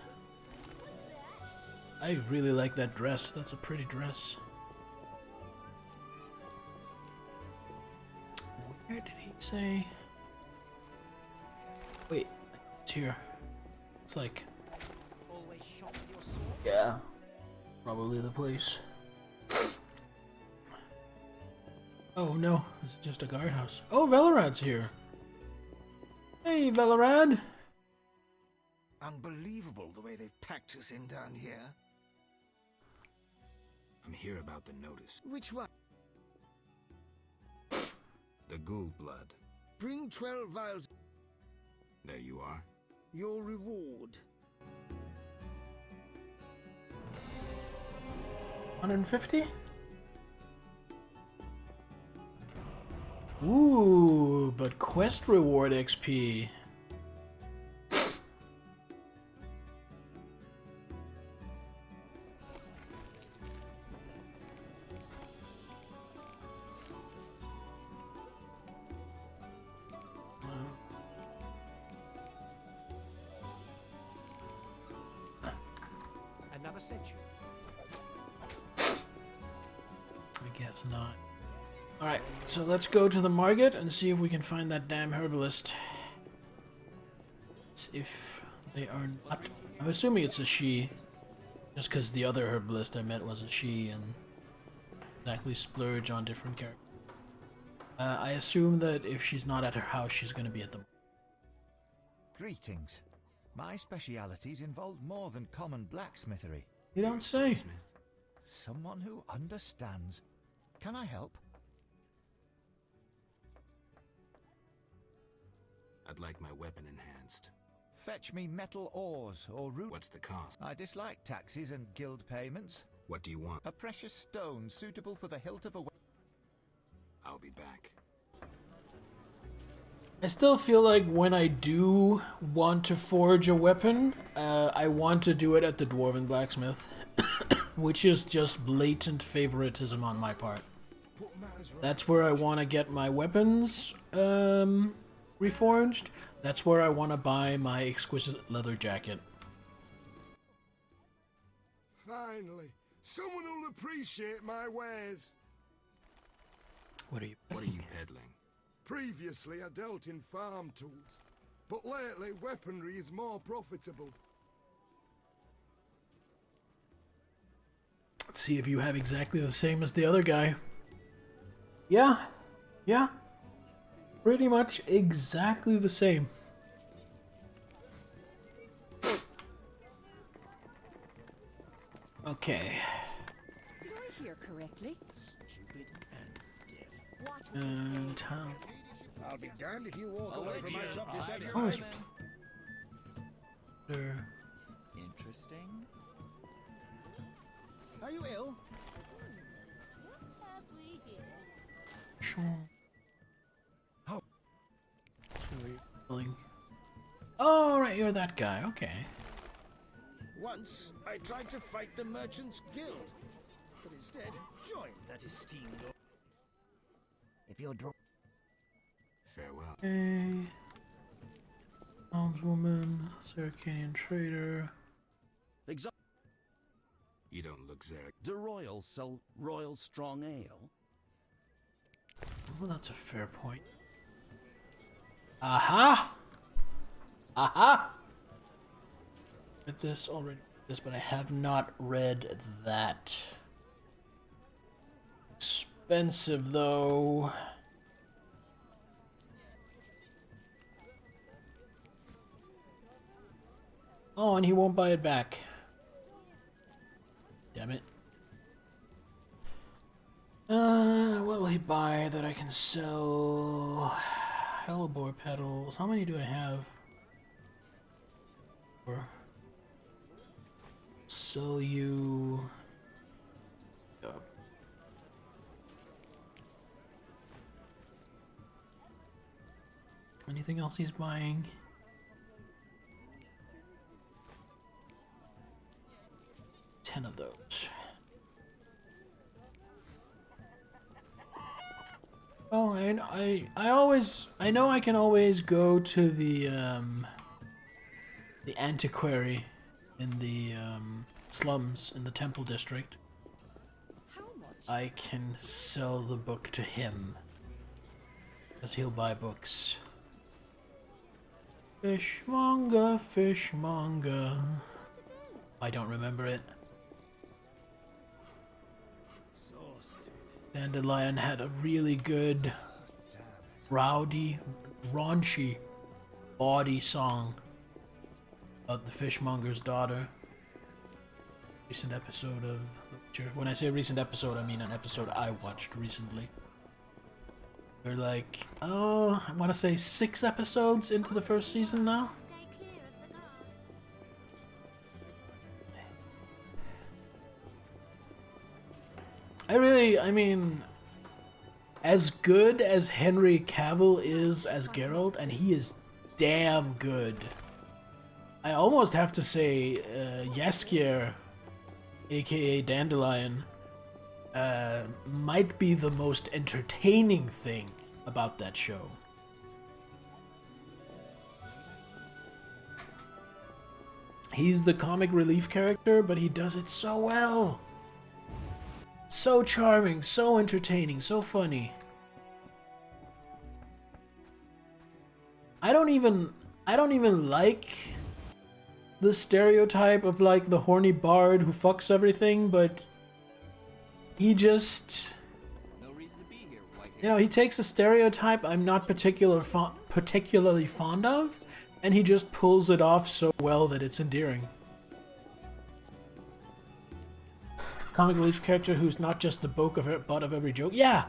I really like that dress. That's a pretty dress. Where did he say? Wait, it's here. It's like... yeah, probably the place. Oh no, it's just a guardhouse. Oh, Velarad's here. Hey, Velarad.
Unbelievable the way they've packed us in down here.
I'm here about the notice.
Which one?
The ghoul blood.
Bring 12 vials.
There you are.
Your reward.
150? Ooh, but quest reward XP.
Another century.
I guess not. Alright, so let's go to the market and see if we can find that damn herbalist. If they are not... I'm assuming it's a she. Just because the other herbalist I met was a she and exactly splurge on different characters. I assume that if she's not at her house, she's going to be at the...
Greetings. My specialities involve more than common blacksmithery.
You don't say.
Someone who understands. Can I help?
I'd like my weapon enhanced.
Fetch me metal ores or root.
What's the cost?
I dislike taxes and guild payments.
What do you want?
A precious stone suitable for the hilt of a...
I'll be back.
I still feel like when I do want to forge a weapon, I want to do it at the Dwarven Blacksmith, which is just blatant favoritism on my part. That's where I want to get my weapons reforged. That's where I want to buy my exquisite leather jacket.
Finally, someone will appreciate my wares.
What are you
peddling?
Previously, I dealt in farm tools, but lately, weaponry is more profitable.
Let's see if you have exactly the same as the other guy. Yeah. Pretty much exactly the same. Okay.
Did I hear correctly?
Stupid and deaf.
And town.
I'll be damned if you walk away from my shop dissatisfied.
Oh, it's...
Interesting.
Are you ill?
Sure. Oh. Oh, right, you're that guy. Okay.
Once, I tried to fight the Merchants Guild, but instead joined that esteemed...
If you're
Farewell.
Okay. Almswoman, Saracanian trader.
You don't look Zarek.
Do royals sell royal strong ale?
Well, that's a fair point. Aha! Aha! Read this already. This, but I have not read that. Expensive though. Oh, and he won't buy it back. Damn it. What will he buy that I can sell? Hellbore petals. How many do I have? Or sell you. Anything else he's buying? Ten of those. Well, I know I can always go to the antiquary in the slums in the Temple District. I can sell the book to him, because he'll buy books. Fishmonger, fishmonger. I don't remember it. Dandelion had a really good, rowdy, raunchy, bawdy song about the fishmonger's daughter. Recent episode of The Witcher. When I say recent episode, I mean an episode I watched recently. They're like, oh, I want to say 6 episodes into the first season now. I mean, as good as Henry Cavill is as Geralt, and he is damn good. I almost have to say, Jaskier, aka Dandelion, might be the most entertaining thing about that show. He's the comic relief character, but he does it so well. So charming, so entertaining, so funny. I don't even like the stereotype of like the horny bard who fucks everything, but he just, you know, he takes a stereotype I'm not particularly fond of, and he just pulls it off so well that it's endearing. Comic relief character who's not just the butt of every joke. Yeah,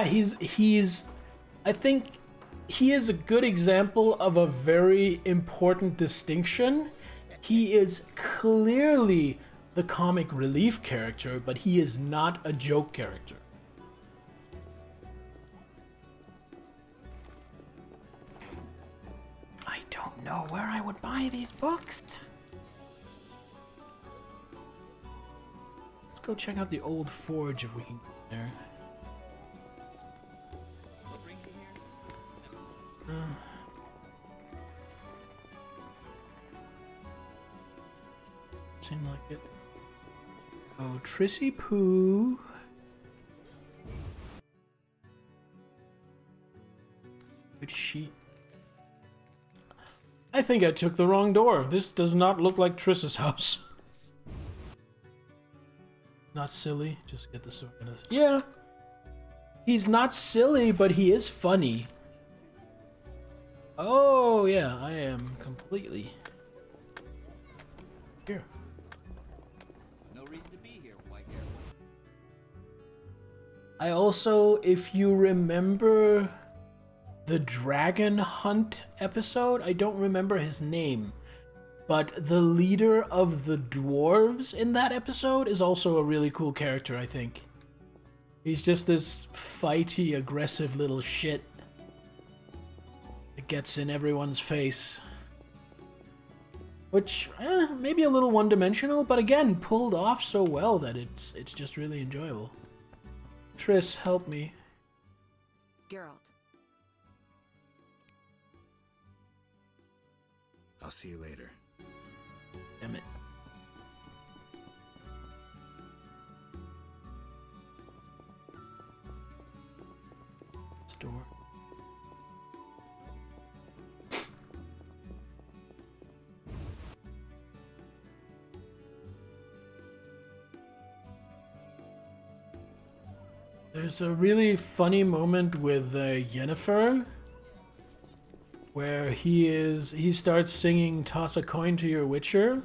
he's. I think he is a good example of a very important distinction. He is clearly the comic relief character, but he is not a joke character. I don't know where I would buy these books. Let's go check out the old forge if we can get there. Seem like it. Oh, Trissy Poo. Good sheet. I think I took the wrong door. This does not look like Triss's house. Not silly. Just get this organized. Yeah. He's not silly, but he is funny. Oh, yeah. I am completely here.
No reason to be here, White Hair.
I also, if you remember the Dragon Hunt episode, I don't remember his name, but the leader of the dwarves in that episode is also a really cool character, I think. He's just this fighty, aggressive little shit that gets in everyone's face. Which, maybe a little one-dimensional, but again, pulled off so well that it's just really enjoyable. Triss, help me.
Geralt.
I'll see you later.
Damn it. Store. There's a really funny moment with Yennefer where he starts singing "Toss a coin to your Witcher,"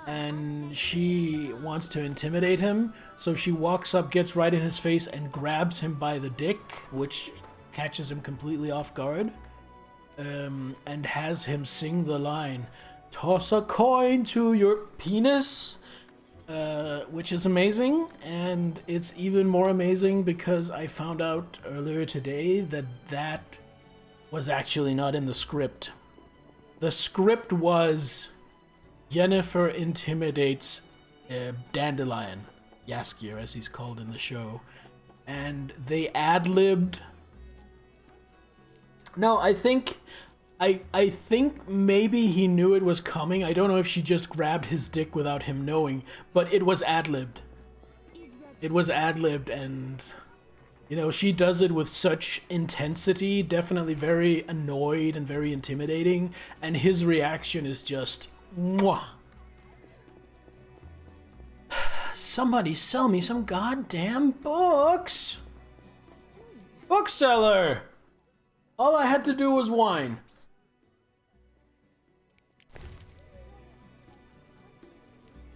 and she wants to intimidate him, so she walks up, gets right in his face, and grabs him by the dick, which catches him completely off guard, and has him sing the line, "Toss a coin to your penis," which is amazing, and it's even more amazing because I found out earlier today that that was actually not in the script. The script was Yennefer intimidates Dandelion, Jaskier as he's called in the show, and they ad-libbed. No, I think maybe he knew it was coming. I don't know if she just grabbed his dick without him knowing, but it was ad-libbed. It was ad-libbed, and you know, she does it with such intensity, definitely very annoyed and very intimidating, and his reaction is just mwah. Somebody sell me some goddamn books. Bookseller! All I had to do was whine.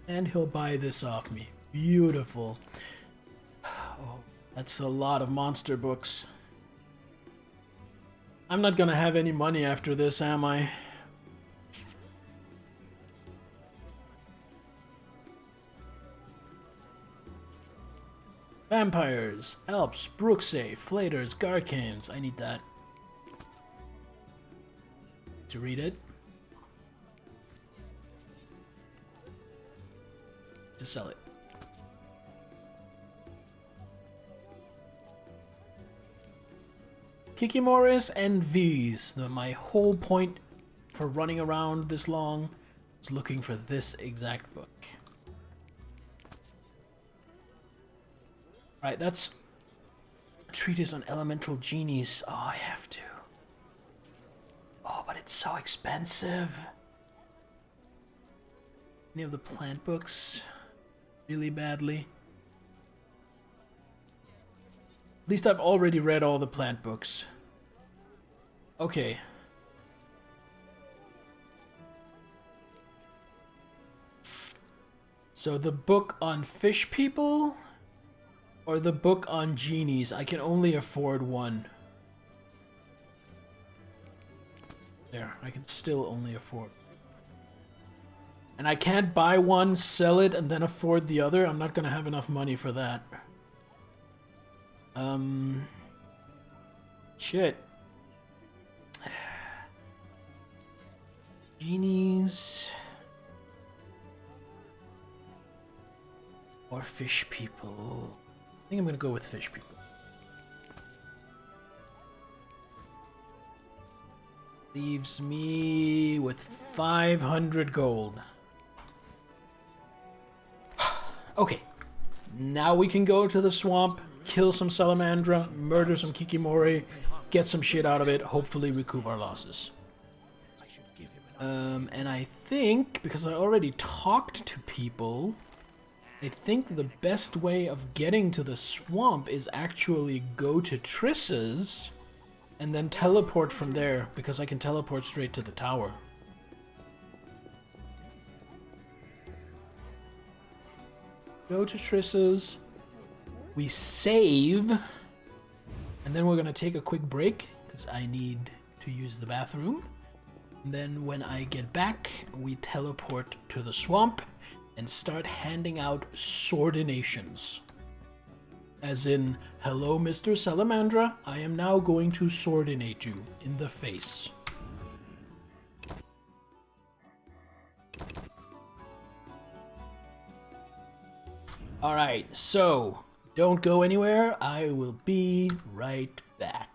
And he'll buy this off me. Beautiful. Oh, that's a lot of monster books. I'm not gonna have any money after this, am I? Vampires, Alps, Bruxay, Flaters, Garcanes. I need that. To read it. To sell it. Kikimoris and V's. My whole point for running around this long was looking for this exact book. Right, that's a treatise on elemental genies. Oh, I have to. Oh, but it's so expensive. Any of the plant books really badly? At least I've already read all the plant books. Okay. So the book on fish people or the book on genies? I can only afford one. There, I can still only afford. And I can't buy one, sell it, and then afford the other. I'm not gonna have enough money for that. Shit. Genies. Or fish people. I think I'm gonna go with fish people. Leaves me with 500 gold. Okay. Now we can go to the swamp, kill some Salamandra, murder some Kikimori, get some shit out of it, hopefully recoup our losses. And I think, because I already talked to people, I think the best way of getting to the swamp is actually go to Triss's and then teleport from there, because I can teleport straight to the tower. Go to Triss's, we save, and then we're gonna take a quick break, because I need to use the bathroom. And then when I get back, we teleport to the swamp and start handing out swordinations. As in, hello Mr. Salamandra, I am now going to swordinate you in the face. Alright, so, don't go anywhere, I will be right back.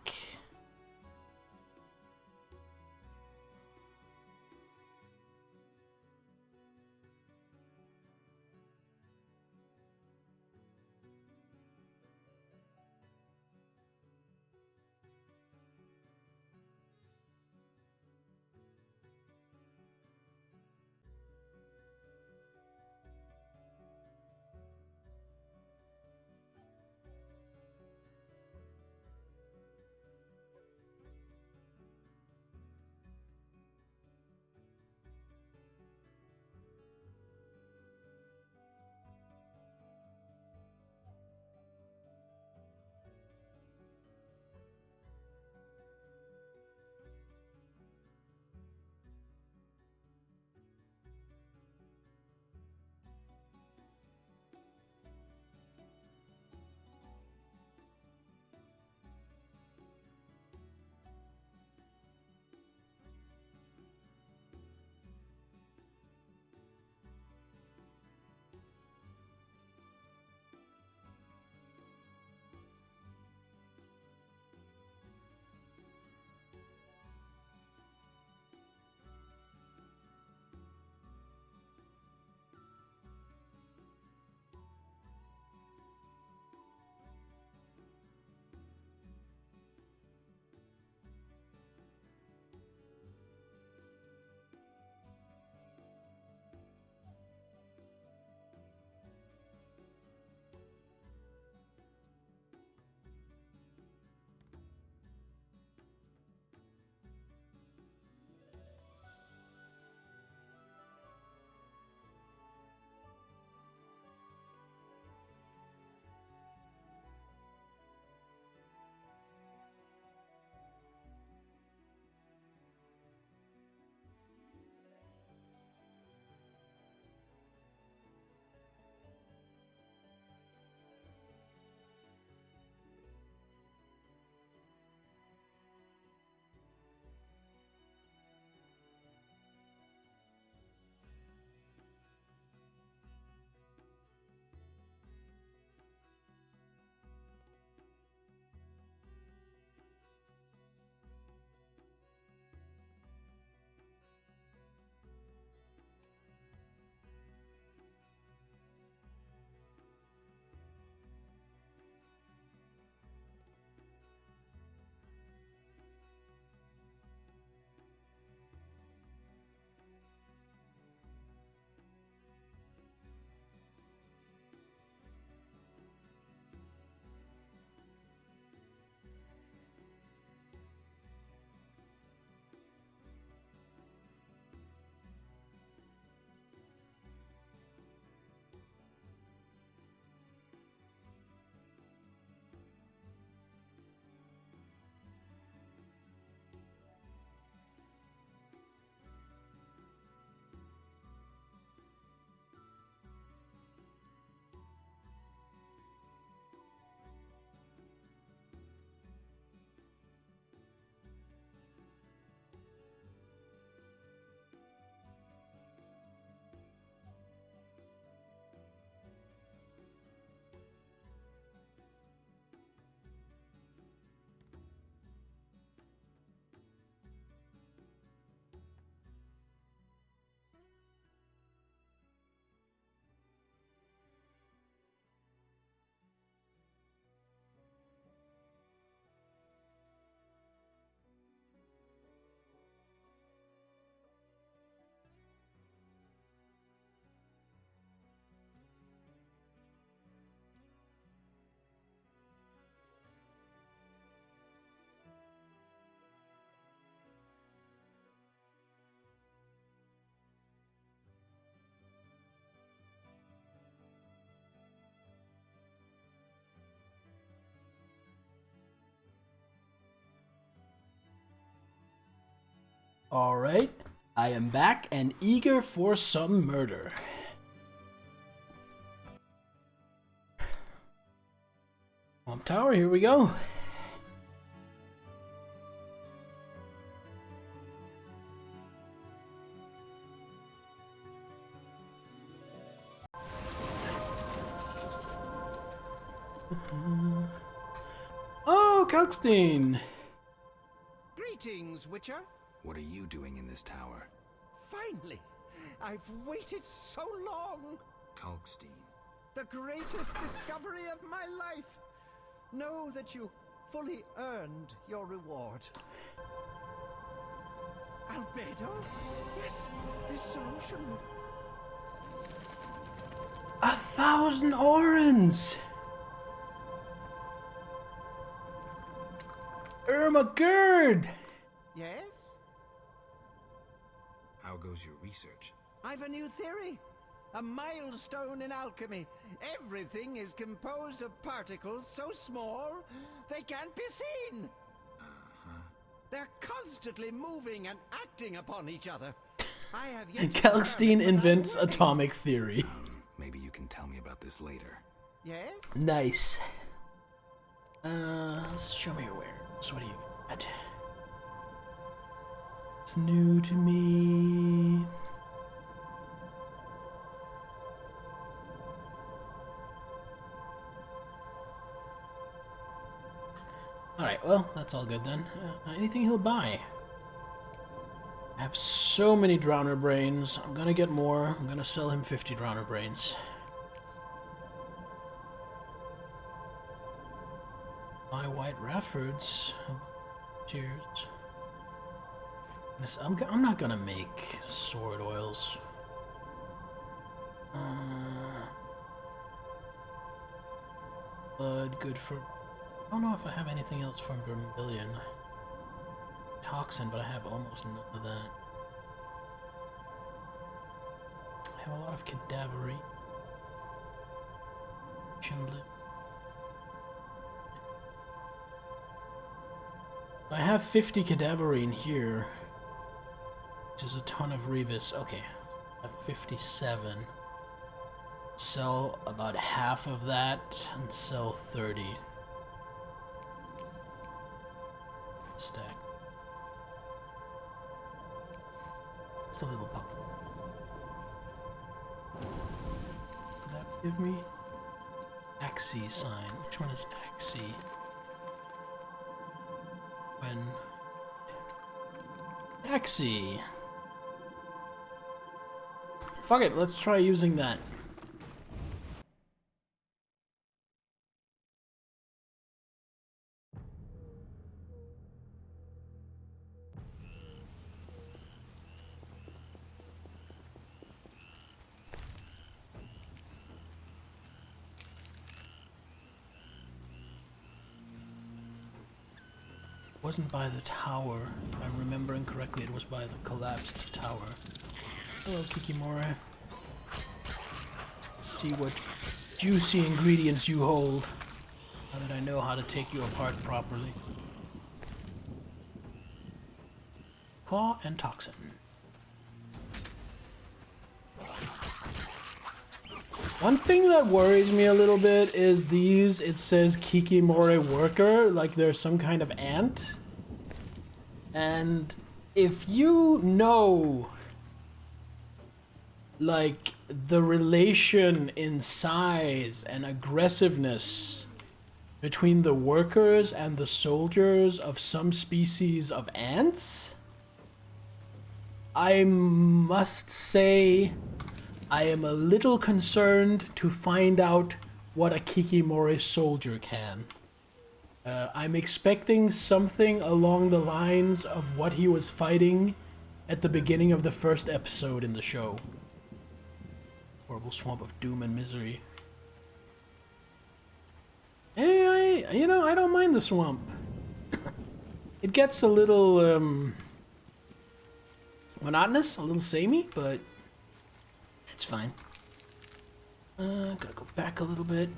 Alright, I am back and eager for some murder. Swamp Tower, here we go. Oh, Kalkstein!
Greetings, Witcher.
What are you doing in this tower?
Finally! I've waited so long!
Kalkstein.
The greatest discovery of my life! Know that you fully earned your reward. Albedo? Yes, this solution.
1,000 orans! Ermagerd!
Yes?
How goes your research?
I've a new theory. A milestone in alchemy. Everything is composed of particles so small they can't be seen. They're constantly moving and acting upon each other. I have yet to
Kalkstein invents atomic theory.
Maybe you can tell me about this later.
Yes?
Nice. Show me your wares. What do you got? It's new to me. Alright, well, that's all good then. Anything he'll buy? I have so many Drowner Brains. I'm gonna get more. I'm gonna sell him 50 Drowner Brains. Buy White Raffords. Cheers. I'm not gonna make sword oils. Blood, good for... I don't know if I have anything else from Vermilion. Toxin, but I have almost none of that. I have a lot of cadavery. Chinlet. I have 50 cadavery in here, which is a ton of Rebus. Okay, I have 57. Sell about half of that and sell 30. Stack. Just a little pop. Would that give me? Axie sign. Which one is Axie? When? Axie! Fuck it, let's try using that. Wasn't by the tower. If I'm remembering correctly, it was by the collapsed tower. Hello, Kikimora. Let's see what juicy ingredients you hold, now that I know how to take you apart properly. Claw and Toxin. One thing that worries me a little bit is these, it says Kikimore worker, like there's some kind of ant. And if you know, like, the relation in size and aggressiveness between the workers and the soldiers of some species of ants, I must say I am a little concerned to find out what a Kikimore soldier can. I'm expecting something along the lines of what he was fighting at the beginning of the first episode in the show. Horrible swamp of doom and misery. Hey, I don't mind the swamp. It gets a little, monotonous, a little samey, but it's fine. Gotta go back a little bit.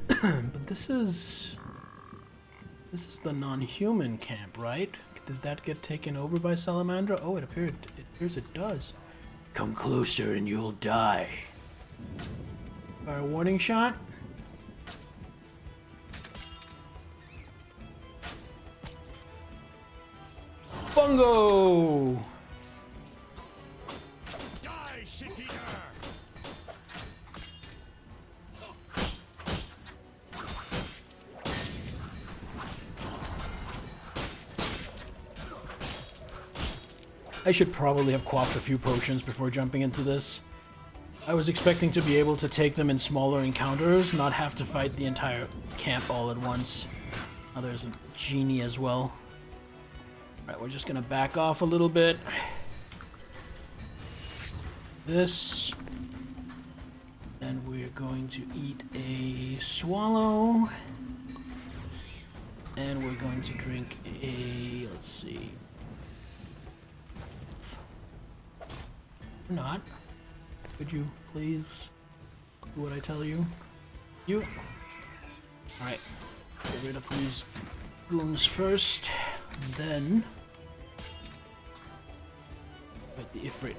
But this is the non-human camp, right? Did that get taken over by Salamandra? Oh, it appears it does. Come closer and you'll die. Fire a warning shot. Bungo!
Die, shit-eater!
I should probably have quaffed a few potions before jumping into this. I was expecting to be able to take them in smaller encounters, not have to fight the entire camp all at once. Oh, there's a genie as well. Alright, we're just gonna back off a little bit. This. And we're going to eat a swallow. And we're going to drink a, let's see. Or not. Could you please do what I tell you? You. Alright. Get rid of these goons first. And then fight the Ifrit.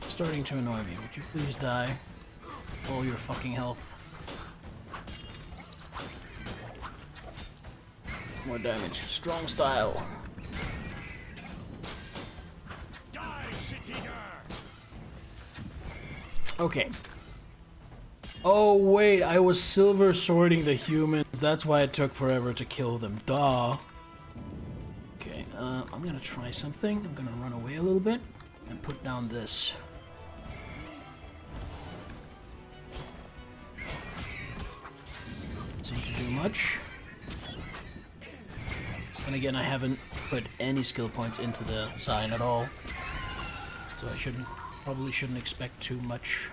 Starting to annoy me. Would you please die? All your fucking health. More damage. Strong style. Okay. Oh wait, I was silver swording the humans. That's why it took forever to kill them. Duh. Okay, I'm gonna try something. I'm gonna run away a little bit and put down this. Seem to do much. And again, I haven't put any skill points into the sign at all, so I probably shouldn't expect too much.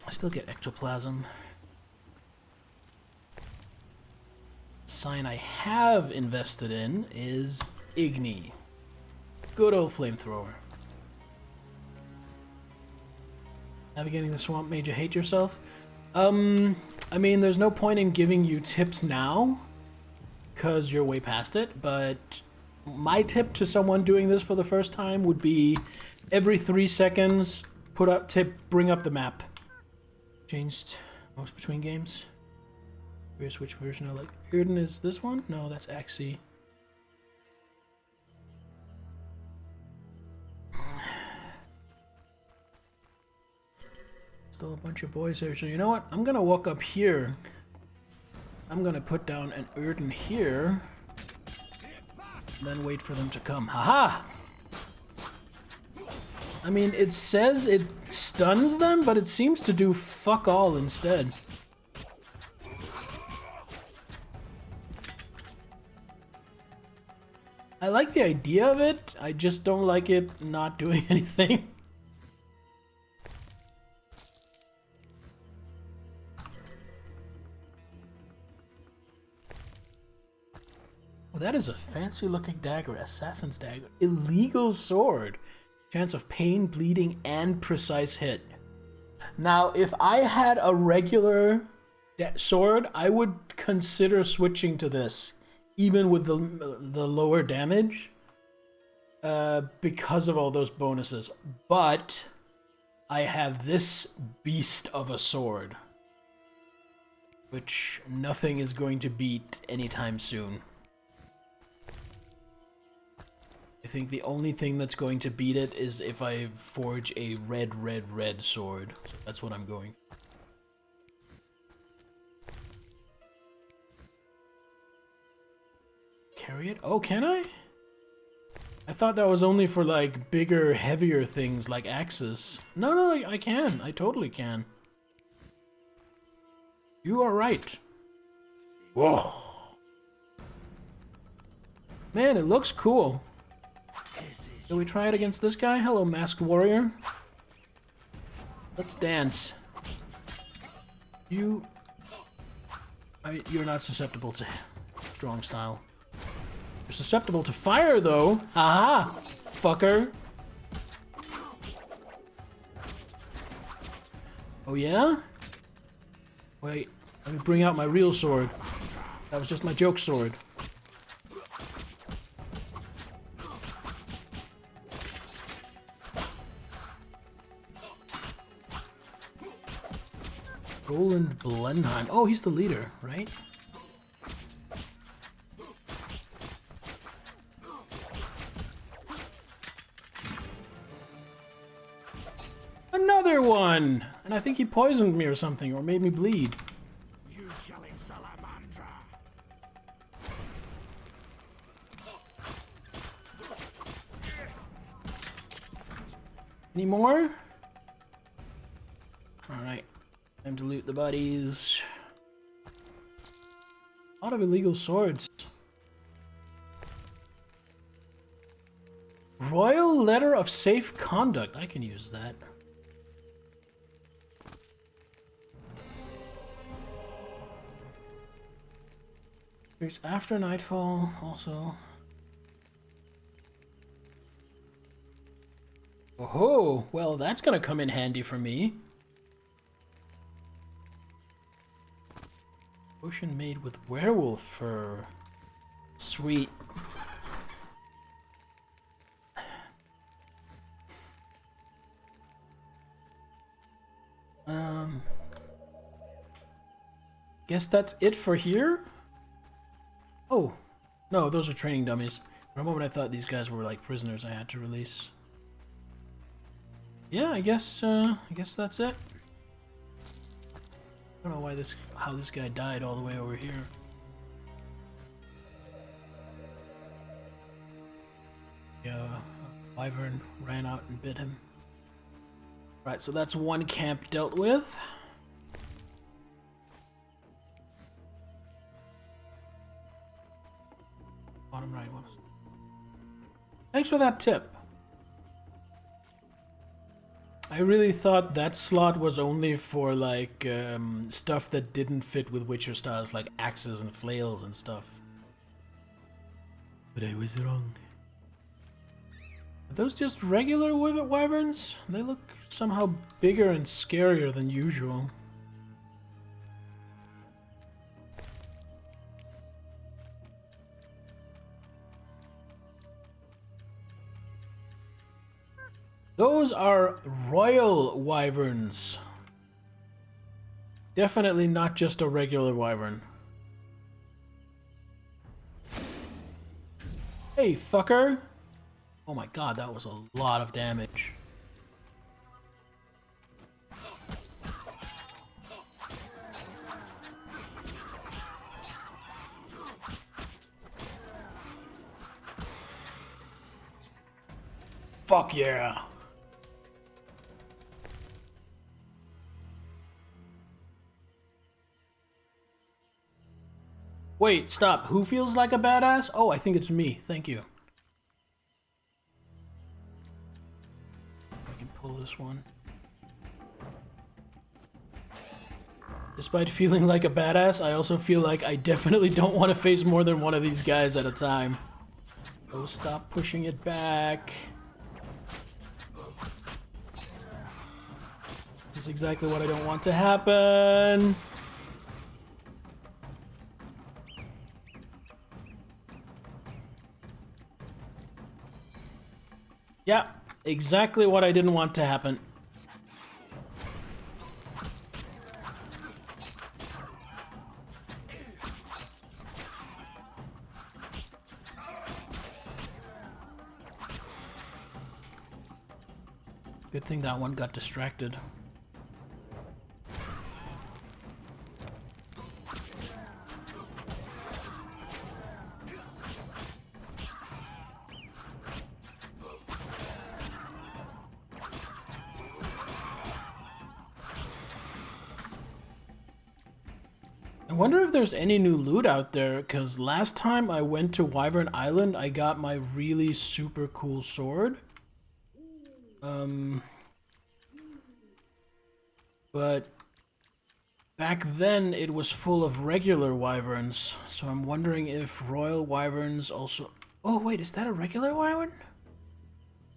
I still get ectoplasm. Sign I have invested in is Igni. Good old flamethrower. Navigating the swamp made you hate yourself? I mean, there's no point in giving you tips now, because you're way past it, but my tip to someone doing this for the first time would be every 3 seconds, bring up the map. Changed most between games. Here's which version I like. Erden is this one? No, that's Axie. Still a bunch of boys here, so you know what? I'm gonna walk up here. I'm gonna put down an Erden here. Then wait for them to come. Haha! I mean, it says it stuns them, but it seems to do fuck all instead. I like the idea of it, I just don't like it not doing anything. Well, that is a fancy looking dagger, assassin's dagger. Illegal sword. Chance of pain, bleeding, and precise hit. Now, if I had a regular sword, I would consider switching to this, even with the lower damage, because of all those bonuses. But I have this beast of a sword, which nothing is going to beat anytime soon. I think the only thing that's going to beat it is if I forge a red sword. So that's what I'm going for. Carry it? Oh, can I? I thought that was only for like bigger, heavier things like axes. No, I can. I totally can. You are right. Whoa. Man, it looks cool. Shall we try it against this guy? Hello, Masked Warrior. Let's dance. You're not susceptible to strong style. You're susceptible to fire, though. Haha, fucker. Oh, yeah? Wait, let me bring out my real sword. That was just my joke sword. Roland Blenheim. Oh, he's the leader, right? Another one! And I think he poisoned me or something, or made me bleed.
You chilling salamandra.
Any more? Alright. Time to loot the buddies. A lot of illegal swords. Royal Letter of Safe Conduct. I can use that. It's after nightfall, also. Oh, well, that's gonna come in handy for me. Potion made with werewolf fur. Sweet. Guess that's it for here? Oh, no, those are training dummies. For a moment I thought these guys were like prisoners I had to release. Yeah, I guess that's it. I don't know why how this guy died all the way over here. Yeah, wyvern ran out and bit him. Right, so that's one camp dealt with. Bottom right one. Thanks for that tip. I really thought that slot was only for like stuff that didn't fit with Witcher styles, like axes and flails and stuff. But I was wrong. Are those just regular wyverns? They look somehow bigger and scarier than usual. Those are royal wyverns. Definitely not just a regular wyvern. Hey, fucker! Oh my god, that was a lot of damage. Fuck yeah! Wait, stop. Who feels like a badass? Oh, I think it's me. Thank you. I can pull this one. Despite feeling like a badass, I also feel like I definitely don't want to face more than one of these guys at a time. Oh, stop pushing it back. This is exactly what I don't want to happen. Yeah, exactly what I didn't want to happen. Good thing that one got distracted. I wonder if there's any new loot out there, because last time I went to Wyvern Island, I got my really super cool sword. But back then it was full of regular wyverns, so I'm wondering if royal wyverns also... Oh wait, is that a regular wyvern?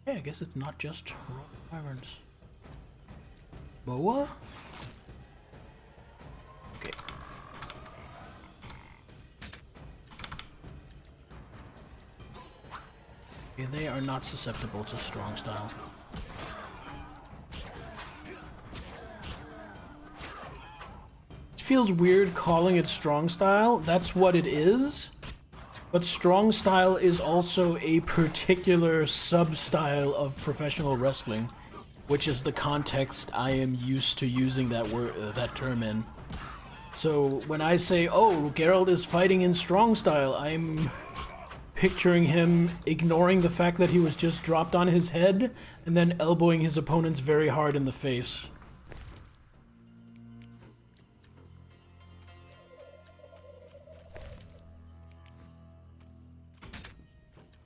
Yeah, I guess it's not just royal wyverns. Boa? Okay. Okay, they are not susceptible to strong style. It feels weird calling it strong style. That's what it is. But strong style is also a particular sub-style of professional wrestling, which is the context I am used to using that word, that term in. So when I say, "Oh, Geralt is fighting in strong style," I'm picturing him ignoring the fact that he was just dropped on his head and then elbowing his opponents very hard in the face.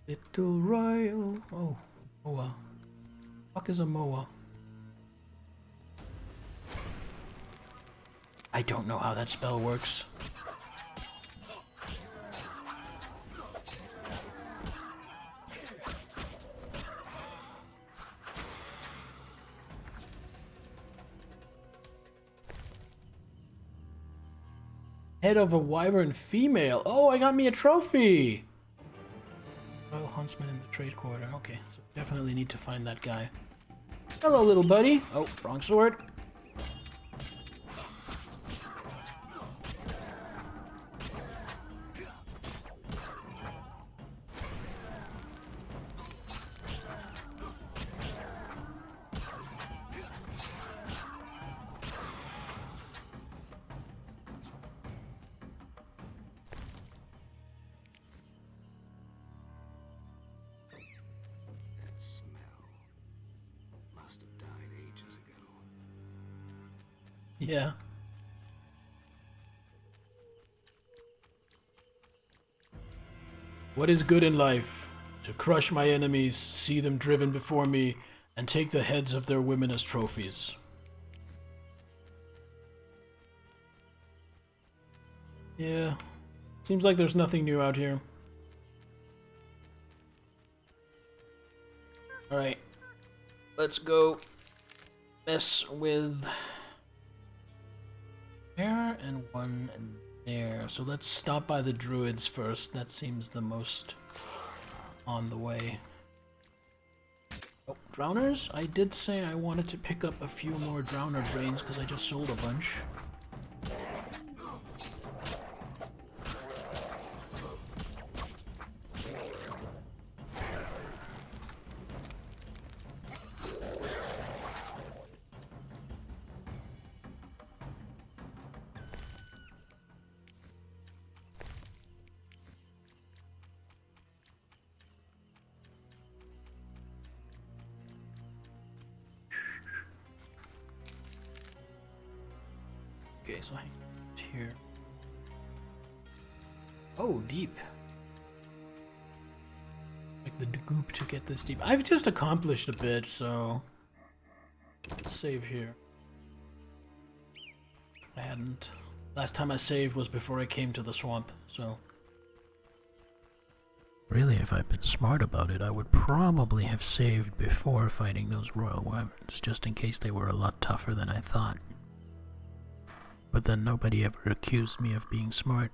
Little Royal... Oh, Moa. Fuck is a Moa? I don't know how that spell works. Head of a wyvern female. Oh, I got me a trophy! Royal Huntsman in the trade quarter. Okay, so definitely need to find that guy. Hello, little buddy. Oh, wrong sword. Yeah. What is good in life? To crush my enemies, see them driven before me, and take the heads of their women as trophies. Yeah. Seems like there's nothing new out here. Alright. Let's go mess with... there and one there. So let's stop by the druids first. That seems the most on the way. Oh, drowners? I did say I wanted to pick up a few more drowner brains because I just sold a bunch. Okay, so here. Oh, deep. Like the goop to get this deep. I've just accomplished a bit, so let's save here. I hadn't. Last time I saved was before I came to the swamp, so. Really, if I'd been smart about it, I would probably have saved before fighting those royal wyverns, just in case they were a lot tougher than I thought. But then nobody ever accused me of being smart.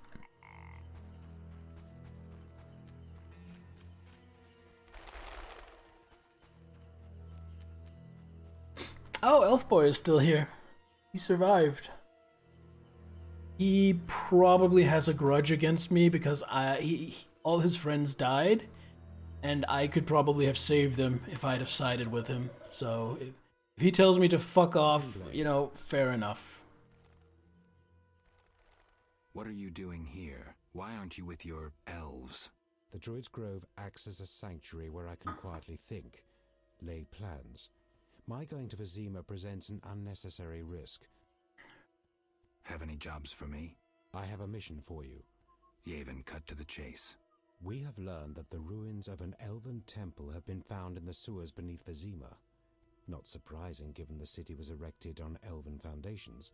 Oh, Elf Boy is still here. He survived. He probably has a grudge against me because all his friends died, and I could probably have saved them if I'd have sided with him. So if he tells me to fuck off, you know, fair enough.
What are you doing here? Why aren't you with your elves?
The Druid's Grove acts as a sanctuary where I can quietly think, lay plans. My going to Vizima presents an unnecessary risk.
Have any jobs for me?
I have a mission for you.
Yavin, cut to the chase.
We have learned that the ruins of an elven temple have been found in the sewers beneath Vizima. Not surprising, given the city was erected on elven foundations.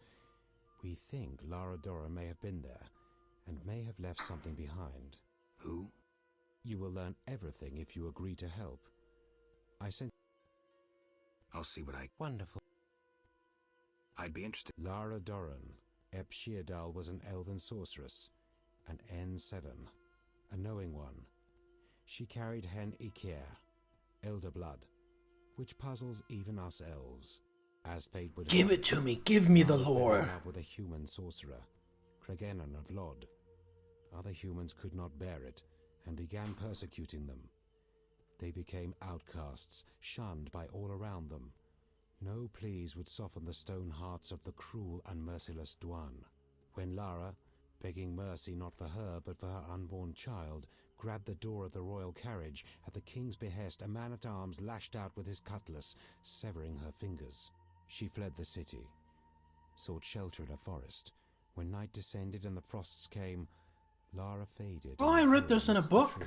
We think Lara Dora may have been there, and may have left something behind.
Who?
You will learn everything if you agree to help. I sent...
I'll see what I...
Wonderful.
I'd be interested...
Lara Doran, Eb Sheerdal was an elven sorceress, an N7, a knowing one. She carried Hen Iker, elder blood, which puzzles even us elves. As fate would
give it to me, give me the lore.
In love with a human sorcerer, Cregennan of Lod. Other humans could not bear it, and began persecuting them. They became outcasts, shunned by all around them. No pleas would soften the stone hearts of the cruel and merciless Dwan. When Lara, begging mercy not for her but for her unborn child, grabbed the door of the royal carriage, at the king's behest a man-at-arms lashed out with his cutlass, severing her fingers. She fled the city, sought shelter in a forest. When night descended and the frosts came, Lara faded.
Oh, I read this in a book.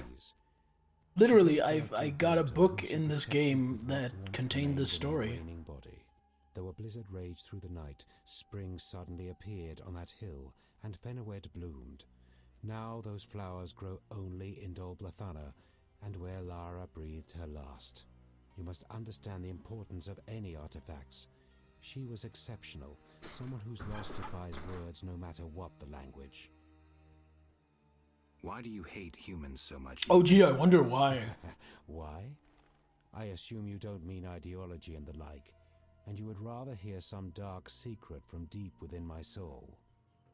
Literally, I got a book in this game that contained this story.
Body. Though a blizzard raged through the night, spring suddenly appeared on that hill, and Fenawed bloomed. Now those flowers grow only in Dol Blathana, and where Lara breathed her last. You must understand the importance of any artifacts. She was exceptional, someone whose loss defies words no matter what the language.
Why do you hate humans so much?
Oh gee, I wonder why.
Why? I assume you don't mean ideology and the like, and you would rather hear some dark secret from deep within my soul.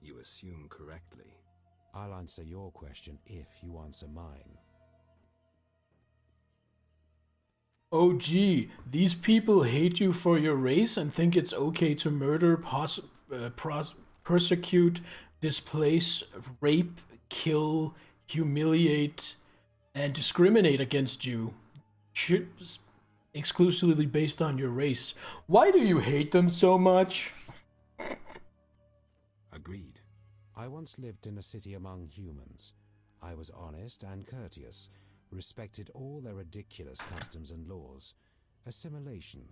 You assume correctly.
I'll answer your question if you answer mine.
Oh gee, these people hate you for your race and think it's okay to murder, persecute, displace, rape, kill, humiliate, and discriminate against you, exclusively based on your race. Why do you hate them so much?
Agreed.
I once lived in a city among humans. I was honest and courteous, respected all their ridiculous customs and laws. Assimilation.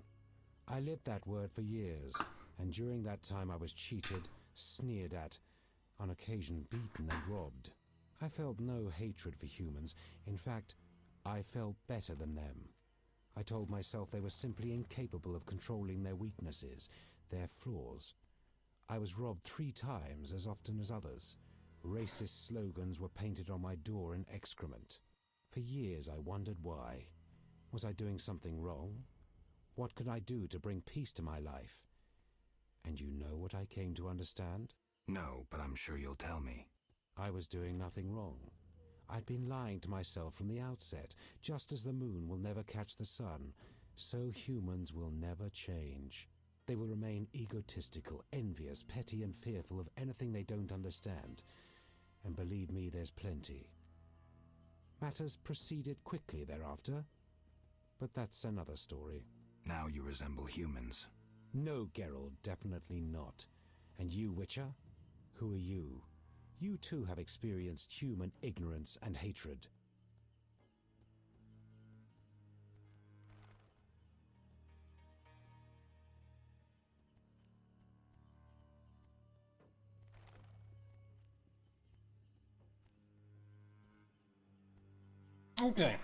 I lived that word for years, and during that time I was cheated, sneered at, on occasion beaten and robbed. I felt no hatred for humans. In fact, I felt better than them. I told myself they were simply incapable of controlling their weaknesses, their flaws. I was robbed 3 times as often as others. Racist slogans were painted on my door in excrement. For years I wondered why. Was I doing something wrong? What could I do to bring peace to my life? And you know what I came to understand?
No, but I'm sure you'll tell me.
I was doing nothing wrong. I'd been lying to myself from the outset. Just as the moon will never catch the sun, so humans will never change. They will remain egotistical, envious, petty, and fearful of anything they don't understand. And believe me, there's plenty. Matters proceeded quickly thereafter, but that's another story.
Now you resemble humans.
No, Geralt, definitely not. And you, Witcher? Who are you? You too have experienced human ignorance and hatred.
Okay.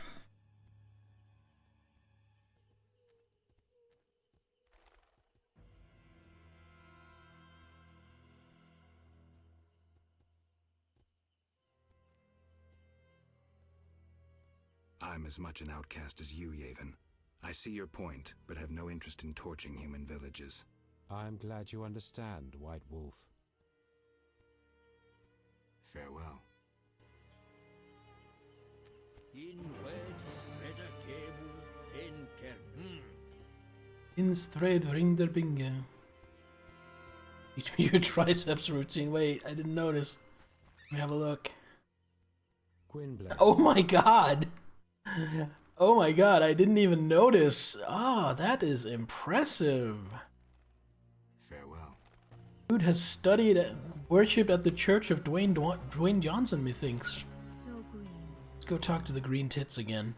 I'm as much an outcast as you, Yavin. I see your point, but have no interest in torching human villages.
I'm glad you understand, White Wolf.
Farewell.
In Stred Rinderbinge. Teach me your triceps routine. Wait, I didn't notice. Let me have a look. Oh my god! Oh my god, I didn't even notice. Ah, that is impressive.
Farewell.
Dude has studied Worship at the Church of Dwayne Johnson, methinks.
So green.
Let's go talk to the green tits again.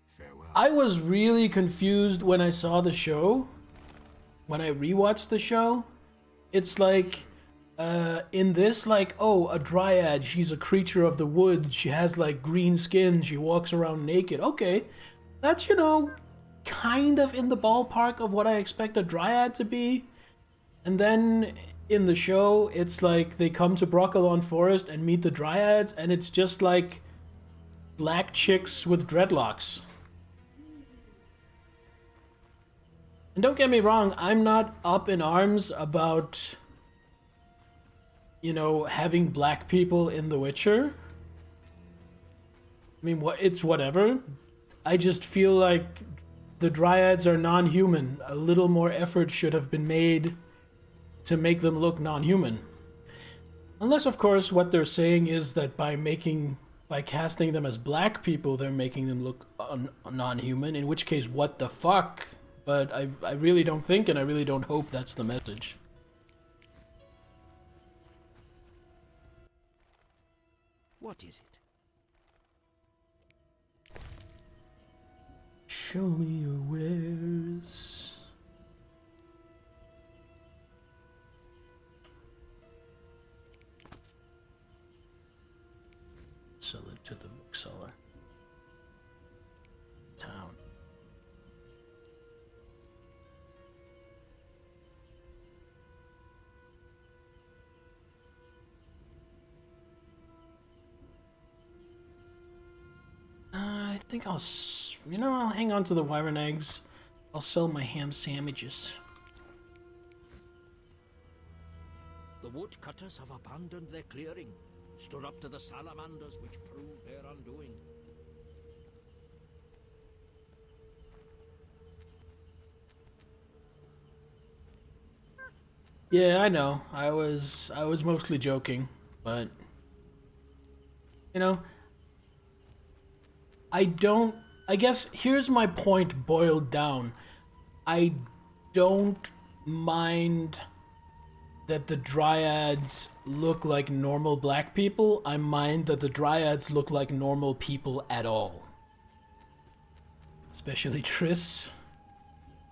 Farewell.
I was really confused when I saw the show. When I rewatched the show. It's like, in this, like, oh, a dryad, she's a creature of the woods, she has, like, green skin, she walks around naked. Okay, that's, you know, kind of in the ballpark of what I expect a dryad to be. And then in the show, it's like they come to Broccolon Forest and meet the dryads, and it's just like black chicks with dreadlocks. And don't get me wrong, I'm not up in arms about, you know, having black people in The Witcher. I mean, it's whatever. I just feel like the dryads are non-human. A little more effort should have been made to make them look non-human. Unless, of course, what they're saying is that by casting them as black people, they're making them look non-human, in which case, what the fuck? But I really don't think, and I really don't hope that's the message.
What is it?
Show me your wares. Sell it to the bookseller. Town. I think I'll hang on to the wyvern eggs. I'll sell my ham sandwiches.
The woodcutters have abandoned their clearing, stood up to the salamanders which proved their undoing.
Yeah, I know. I was mostly joking, but you know, I guess here's my point boiled down. I don't mind that the dryads look like normal black people. I mind that the dryads look like normal people at all. Especially Triss.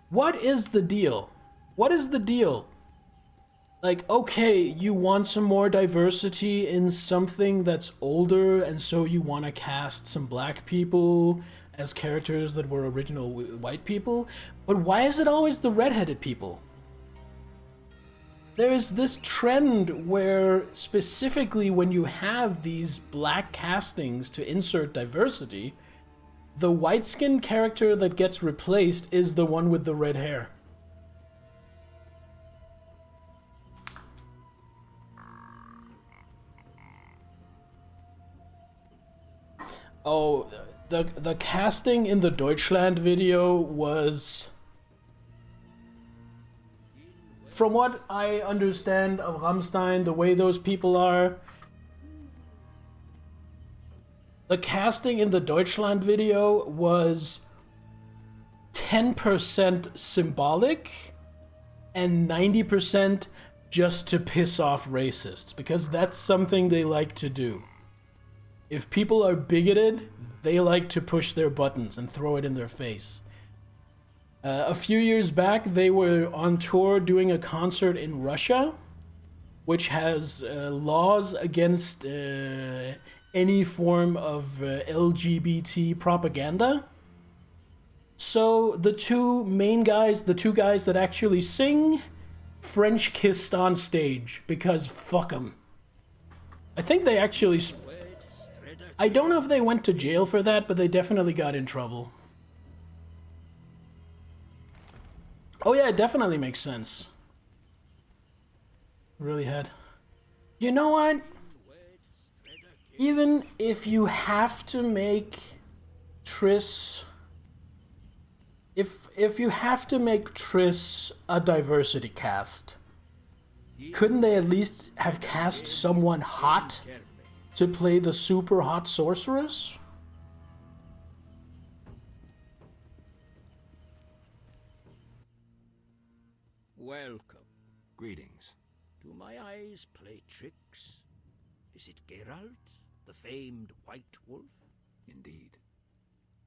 What is the deal? What is the deal? Like, okay, you want some more diversity in something that's older, and so you want to cast some black people as characters that were original white people, but why is it always the redheaded people? There is this trend where, specifically when you have these black castings to insert diversity, the white-skinned character that gets replaced is the one with the red hair. Oh, the casting in the Deutschland video was, from what I understand of Rammstein, the way those people are, the casting in the Deutschland video was 10% symbolic and 90% just to piss off racists, because that's something they like to do. If people are bigoted, they like to push their buttons and throw it in their face. A few years back, they were on tour doing a concert in Russia, which has laws against any form of LGBT propaganda. So the two main guys, the two guys that actually sing, French kissed on stage, because fuck them. I think they actually... I don't know if they went to jail for that, but they definitely got in trouble. Oh yeah, it definitely makes sense. Really had. You know what? Even if you have to make Triss... If you have to make Triss a diversity cast, couldn't they at least have cast someone hot to play the super hot sorceress?
Welcome.
Greetings.
Do my eyes play tricks? Is it Geralt, the famed White Wolf?
Indeed.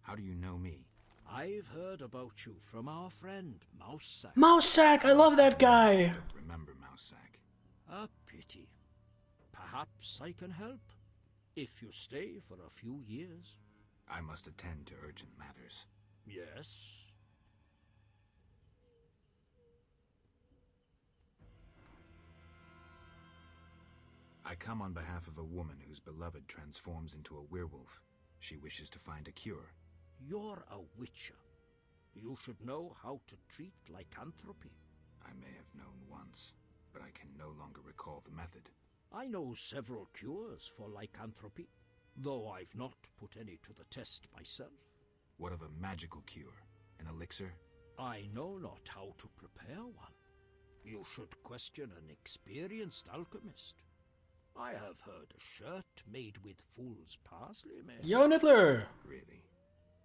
How do you know me?
I've heard about you from our friend, Mousesack.
Mousesack! I love that guy!
I don't remember Mousesack.
A pity. Perhaps I can help, if you stay for a few years.
I must attend to urgent matters.
Yes.
I come on behalf of a woman whose beloved transforms into a werewolf. She wishes to find a cure.
You're a witcher. You should know how to treat lycanthropy.
I may have known once, but I can no longer recall the method.
I know several cures for lycanthropy, though I've not put any to the test myself.
What of a magical cure? An elixir?
I know not how to prepare one. You should question an experienced alchemist. I have heard a shirt made with fool's parsley made.
Yo, Niddler!
Really?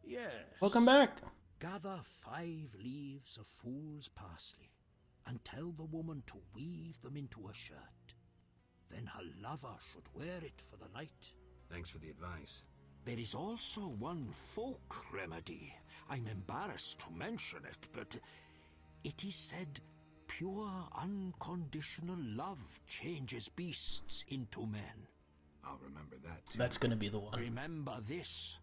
Yes.
Welcome back.
Gather 5 leaves of fool's parsley and tell the woman to weave them into a shirt. Then her lover should wear it for the night.
Thanks for the advice.
There is also one folk remedy. I'm embarrassed to mention it, but it is said pure, unconditional love changes beasts into men.
I'll remember that too.
That's gonna be the one.
Remember this.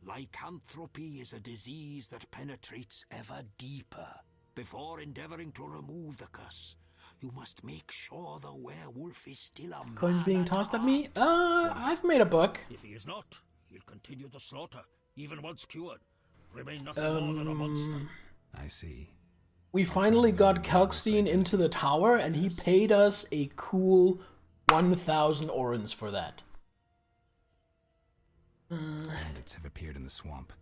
Lycanthropy is a disease that penetrates ever deeper. Before endeavoring to remove the curse, you must make sure the werewolf is still a
Coins
man
being tossed at me? I've made a book.
If he is not, he'll continue the slaughter, even once cured. Remain nothing more than a monster.
I see.
We finally got Kalkstein into the tower, and he paid us a cool 1,000 orens for that.
Bandits have appeared in the swamp.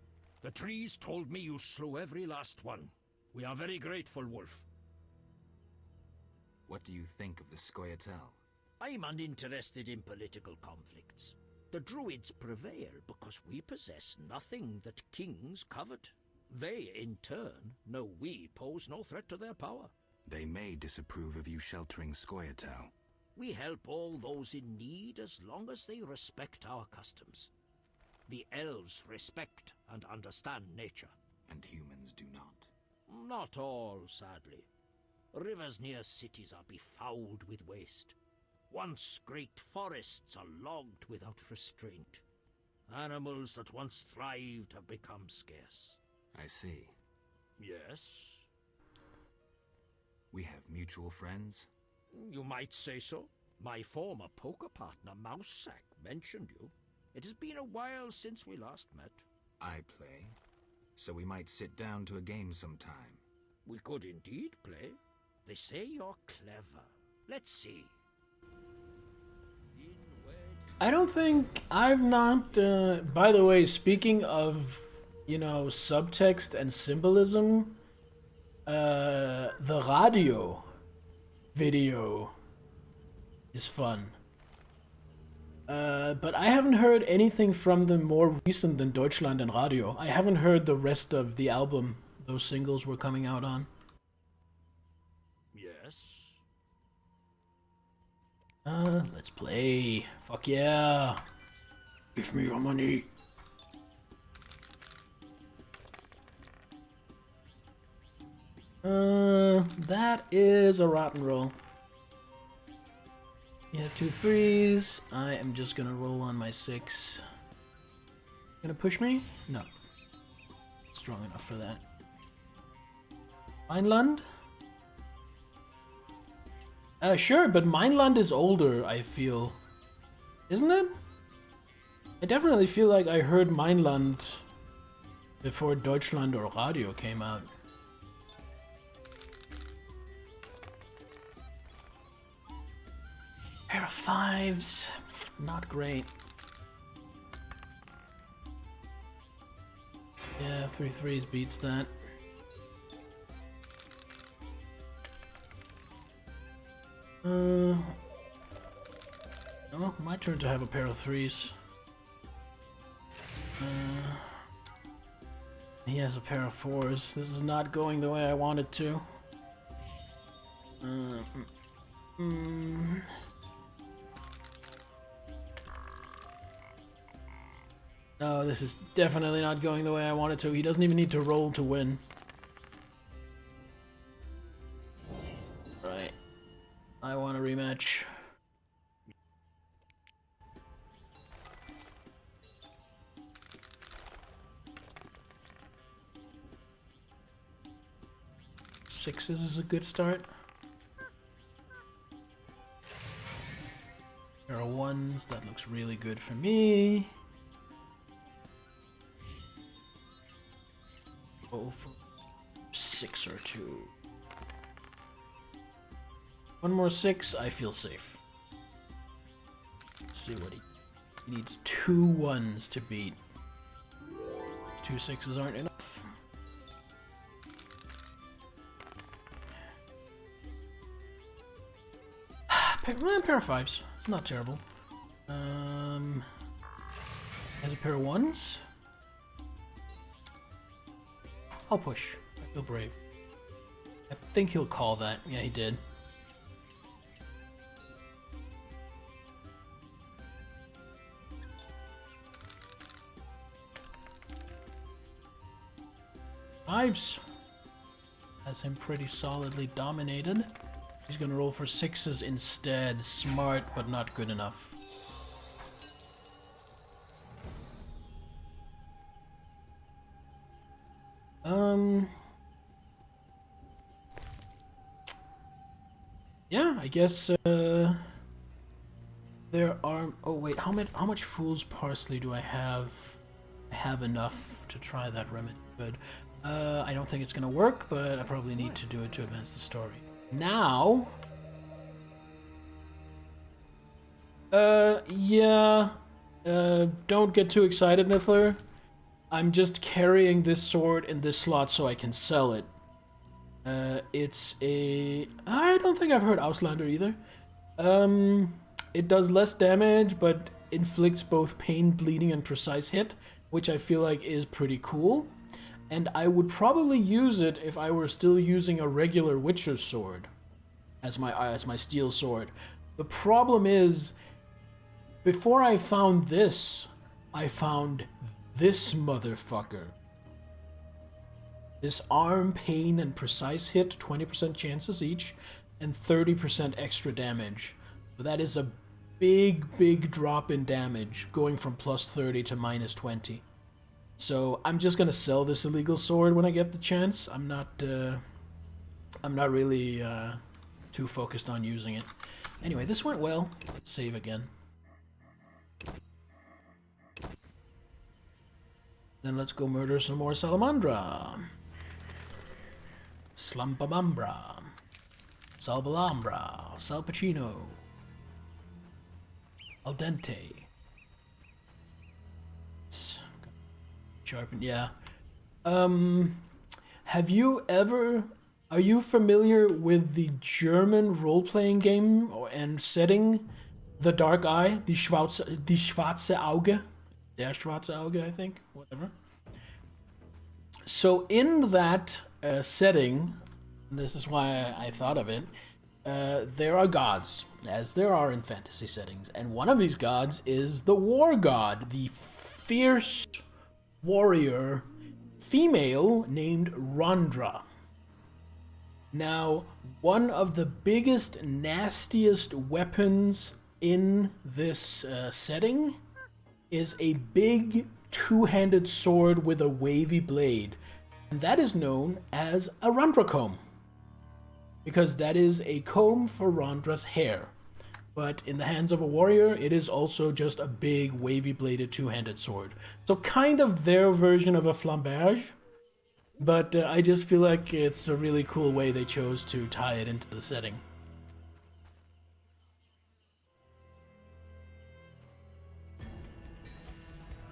The trees told me you slew every last one. We are very grateful, Wolf.
What do you think of the Scoia'tael?
I'm uninterested in political conflicts. The Druids prevail because we possess nothing that kings covet. They, in turn, know we pose no threat to their power.
They may disapprove of you sheltering Scoia'tael.
We help all those in need as long as they respect our customs. The elves respect and understand nature.
And humans do not.
Not all, sadly. Rivers near cities are befouled with waste. Once great forests are logged without restraint. Animals that once thrived have become scarce.
I see.
Yes?
We have mutual friends?
You might say so. My former poker partner, Mousesack, mentioned you. It has been a while since we last met.
I play, so we might sit down to a game sometime.
We could indeed play. They say you're clever. Let's see.
I don't think I've not... by the way, speaking of, you know, subtext and symbolism, the radio video is fun. But I haven't heard anything from them more recent than Deutschland and Radio. I haven't heard the rest of the album those singles were coming out on.
Yes?
Let's play. Fuck yeah. Give me your money. That is a rotten roll. He has 2 3s. I am just gonna roll on my 6. Gonna push me? No. Strong enough for that. Mainland? Sure, but Mainland is older, I feel. Isn't it? I definitely feel like I heard Mainland before Deutschland or Radio came out. Pair of 5s. Not great. Yeah, 3 3s beats that. Oh, my turn to have a pair of 3s. He has a pair of 4s. This is not going the way I want it to. No, this is definitely not going the way I want it to. He doesn't even need to roll to win. Right. I want a rematch. Sixes is a good start. There are ones. That looks really good for me. Go for 6 or 2. One more 6, I feel safe. Let's see what he needs. 2 1s to beat. 2 6s aren't enough. Pair of 5s. It's not terrible. Has a pair of 1s. I'll push. I feel brave. I think he'll call that. Yeah, he did. Fives. Has him pretty solidly dominated. He's gonna roll for 6s instead. Smart, but not good enough. Yeah, I guess there are. Oh wait, how much fool's parsley do I have? I have enough to try that remedy. Good. I don't think it's gonna work, but I probably need to do it to advance the story. Now. Yeah. Don't get too excited, Niffler. I'm just carrying this sword in this slot so I can sell it. It's a... I don't think I've heard Auslander either. It does less damage, but inflicts both pain, bleeding, and precise hit, which I feel like is pretty cool. And I would probably use it if I were still using a regular Witcher's sword as my steel sword. The problem is, before I found this, I found this motherfucker. This arm, pain, and precise hit, 20% chances each, and 30% extra damage. But that is a big drop in damage, going from plus 30 to minus 20. So I'm just gonna sell this illegal sword when I get the chance. I'm not really too focused on using it. Anyway, this went well. Let's save again. Then let's go murder some more Salamandra. Slampamambra. Salvalambra. Salpacino. Al dente. Sharpen, yeah. Have you ever... Are you familiar with the German role-playing game and setting The Dark Eye? Die Schwarze Auge? Der Schwarze Auge, I think. Whatever. So in that setting, this is why I thought of it, there are gods, as there are in fantasy settings. And one of these gods is the war god, the fierce warrior female named Rondra. Now, one of the biggest, nastiest weapons in this setting is a big two-handed sword with a wavy blade. And that is known as a Rondra comb, because that is a comb for Rondra's hair. But in the hands of a warrior, it is also just a big, wavy-bladed two-handed sword. So kind of their version of a flamberge. But I just feel like it's a really cool way they chose to tie it into the setting.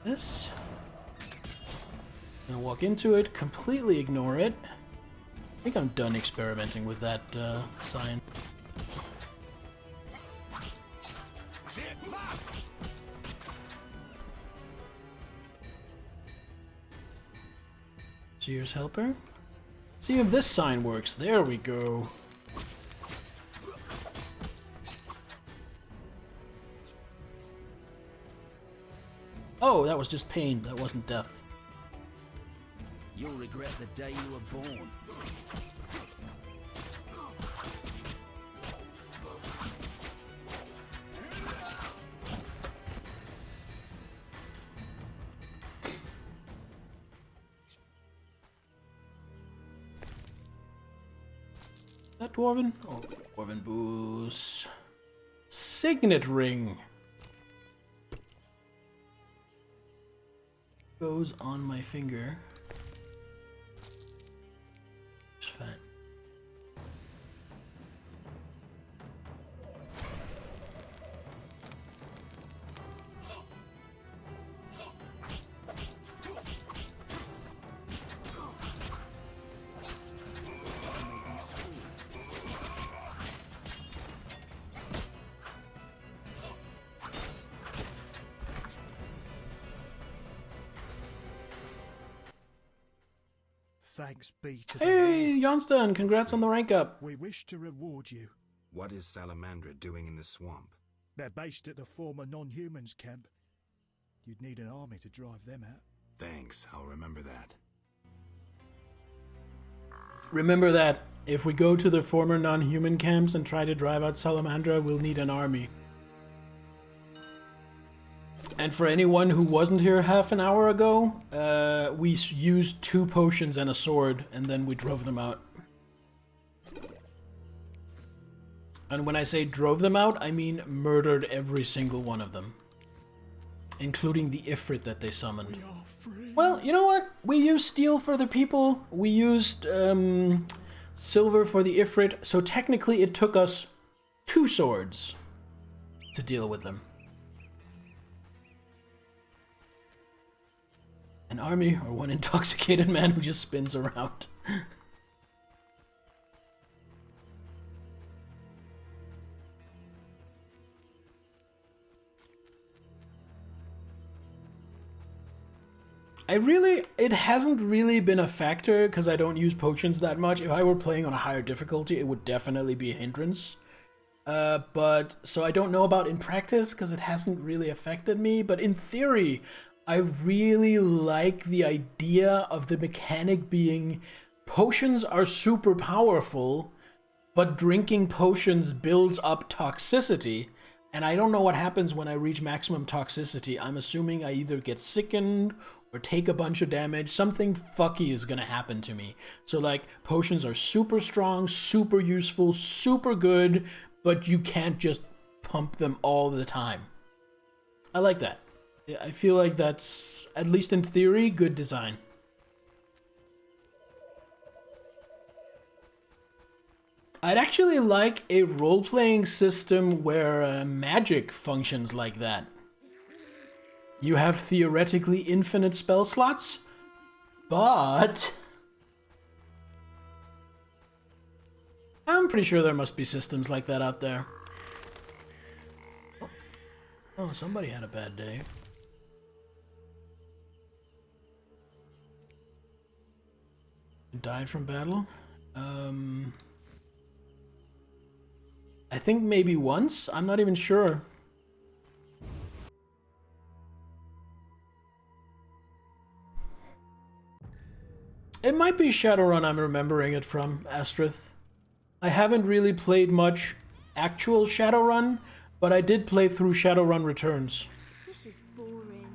This. I'm gonna walk into it, completely ignore it. I think I'm done experimenting with that sign. Cheers, helper. See if this sign works. There we go. Oh, that was just pain. That wasn't death.
You'll regret the day you were born.
That dwarven? Oh, dwarven booze. Signet ring. Goes on my finger. It's fine.
Thanks be to the
Hey,
Lord.
Johnston, congrats on the rank up.
We wish to reward you.
What is Salamandra doing in the swamp?
They're based at the former non-humans camp. You'd need an army to drive them out.
Thanks, I'll remember that.
Remember that if we go to the former non-human camps and try to drive out Salamandra, we'll need an army. And for anyone who wasn't here half an hour ago, we used 2 potions and a sword, and then we drove them out. And when I say drove them out, I mean murdered every single one of them. Including the Ifrit that they summoned. Well, you know what? We used steel for the people, we used silver for the Ifrit, so technically it took us 2 swords to deal with them. An army or one intoxicated man who just spins around. It hasn't really been a factor because I don't use potions that much. If I were playing on a higher difficulty, it would definitely be a hindrance. But so I don't know about in practice because it hasn't really affected me, but in theory, I really like the idea of the mechanic being potions are super powerful, but drinking potions builds up toxicity, and I don't know what happens when I reach maximum toxicity. I'm assuming I either get sickened or take a bunch of damage. Something fucky is gonna happen to me. So like, potions are super strong, super useful, super good, but you can't just pump them all the time. I like that. I feel like that's, at least in theory, good design. I'd actually like a role-playing system where magic functions like that. You have theoretically infinite spell slots, but I'm pretty sure there must be systems like that out there. Oh, somebody had a bad day. Died from battle? I think maybe once? I'm not even sure. It might be Shadowrun I'm remembering it from, Astrith. I haven't really played much actual Shadowrun, but I did play through Shadowrun Returns.
This is boring.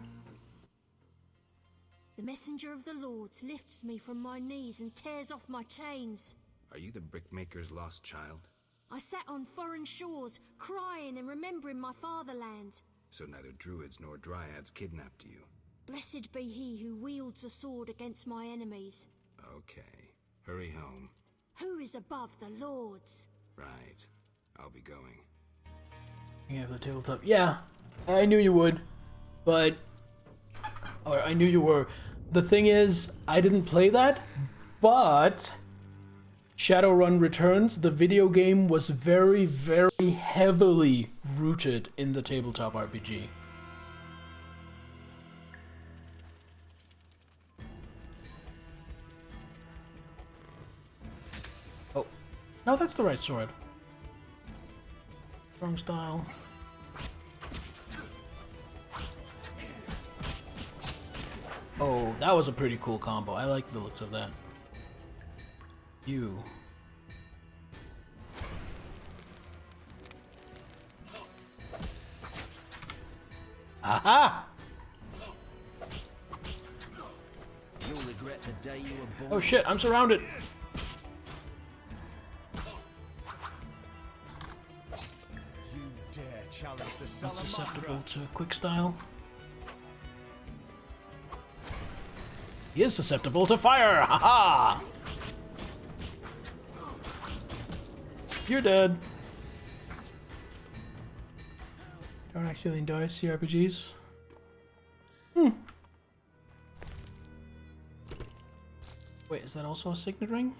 The messenger of the Lords lifts me from my knees and tears off my chains.
Are you the brickmaker's lost child?
I sat on foreign shores, crying and remembering my fatherland.
So neither druids nor dryads kidnapped you.
Blessed be he who wields a sword against my enemies.
Okay, hurry home.
Who is above the Lords?
Right, I'll be going.
You have the tabletop. Yeah, I knew you would, but... Or I knew you were. The thing is, I didn't play that, but... Shadowrun Returns, the video game, was very, very heavily rooted in the tabletop RPG. Oh. No, that's the right sword. Strong style. Oh, that was a pretty cool combo. I like the looks of that. You. Aha!
You'll regret the day you were born.
Oh shit, I'm surrounded.
You dare challenge the
Not susceptible to quick style. He is susceptible to fire! Haha! You're dead. Don't actually enjoy CRPGs. Wait, is that also a signet ring?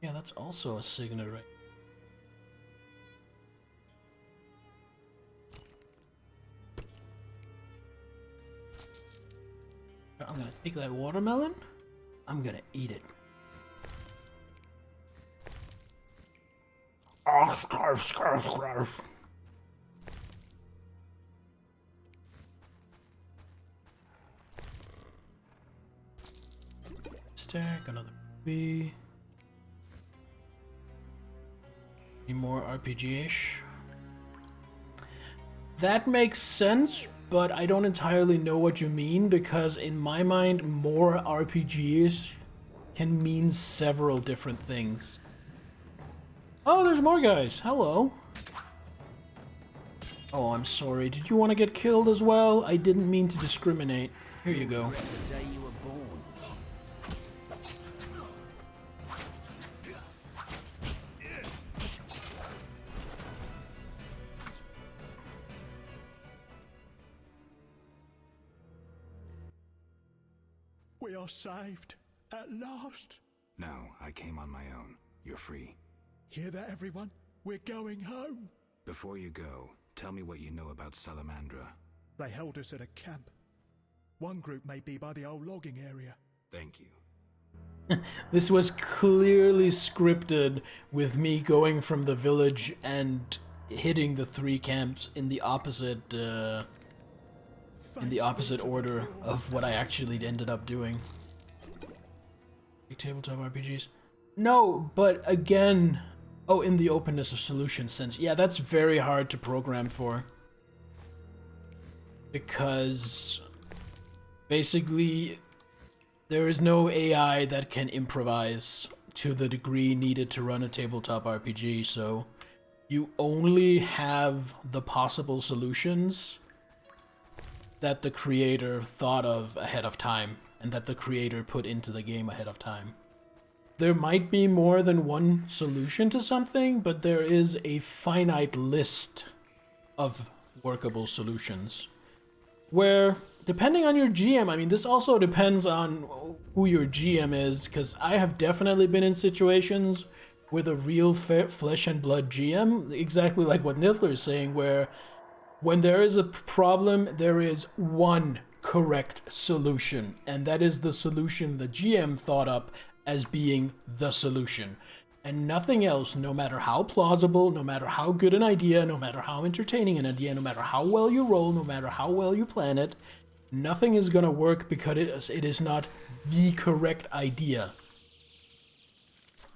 Yeah, that's also a signet ring. I'm gonna take that watermelon. I'm gonna eat it. Stack, another B. Any more RPG-ish? That makes sense, but I don't entirely know what you mean, because in my mind, more RPGs can mean several different things. Oh, there's more guys. Hello. Oh, I'm sorry. Did you want to get killed as well? I didn't mean to discriminate. Here you go.
The day you were born.
We are saved. At last.
No, I came on my own. You're free.
Hear that, everyone? We're going home.
Before you go, tell me what you know about Salamandra.
They held us at a camp. One group may be by the old logging area.
Thank you.
This was clearly scripted with me going from the village and hitting the 3 camps in the opposite order of what I actually ended up doing. Big tabletop RPGs? No, but again, oh, in the openness of solution sense. Yeah, that's very hard to program for. Because basically there is no AI that can improvise to the degree needed to run a tabletop RPG, so you only have the possible solutions that the creator thought of ahead of time, and that the creator put into the game ahead of time. There might be more than one solution to something, but there is a finite list of workable solutions. Where, depending on your GM, I mean, this also depends on who your GM is, because I have definitely been in situations with a real flesh and blood GM, exactly like what Niffler is saying, where when there is a problem, there is one correct solution, and that is the solution the GM thought up as being the solution. And nothing else, no matter how plausible, no matter how good an idea, no matter how entertaining an idea, no matter how well you roll, no matter how well you plan it, nothing is gonna work because it is not the correct idea.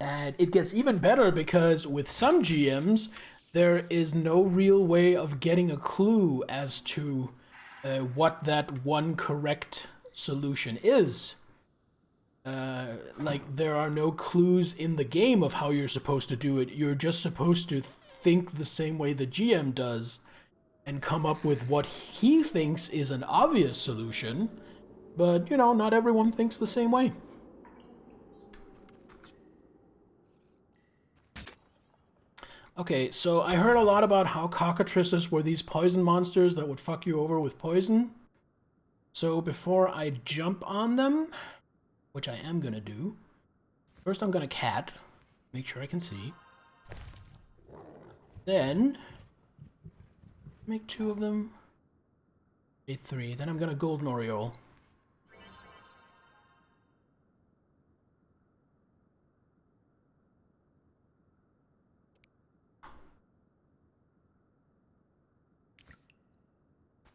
And it gets even better because with some GMs, there is no real way of getting a clue as to what that one correct solution is. Like, there are no clues in the game of how you're supposed to do it. You're just supposed to think the same way the GM does and come up with what he thinks is an obvious solution. But, you know, not everyone thinks the same way. Okay, so I heard a lot about how cockatrices were these poison monsters that would fuck you over with poison. So before I jump on them, which I am gonna do, first I'm gonna cat, make sure I can see. Then, make 2 of them, make 3, then I'm gonna golden oriole.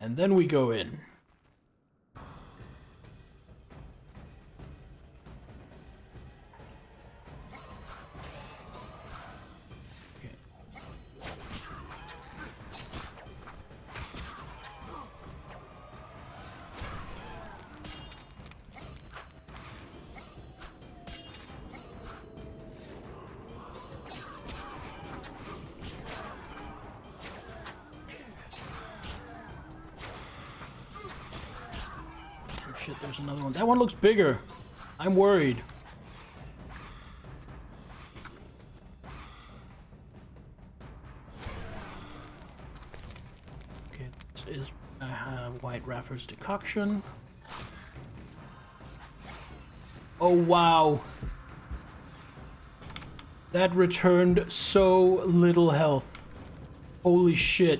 And then we go in. shit, there's another one. That one looks bigger. I'm worried. Okay, this is White Raffer's decoction. Oh, wow. That returned so little health. Holy shit.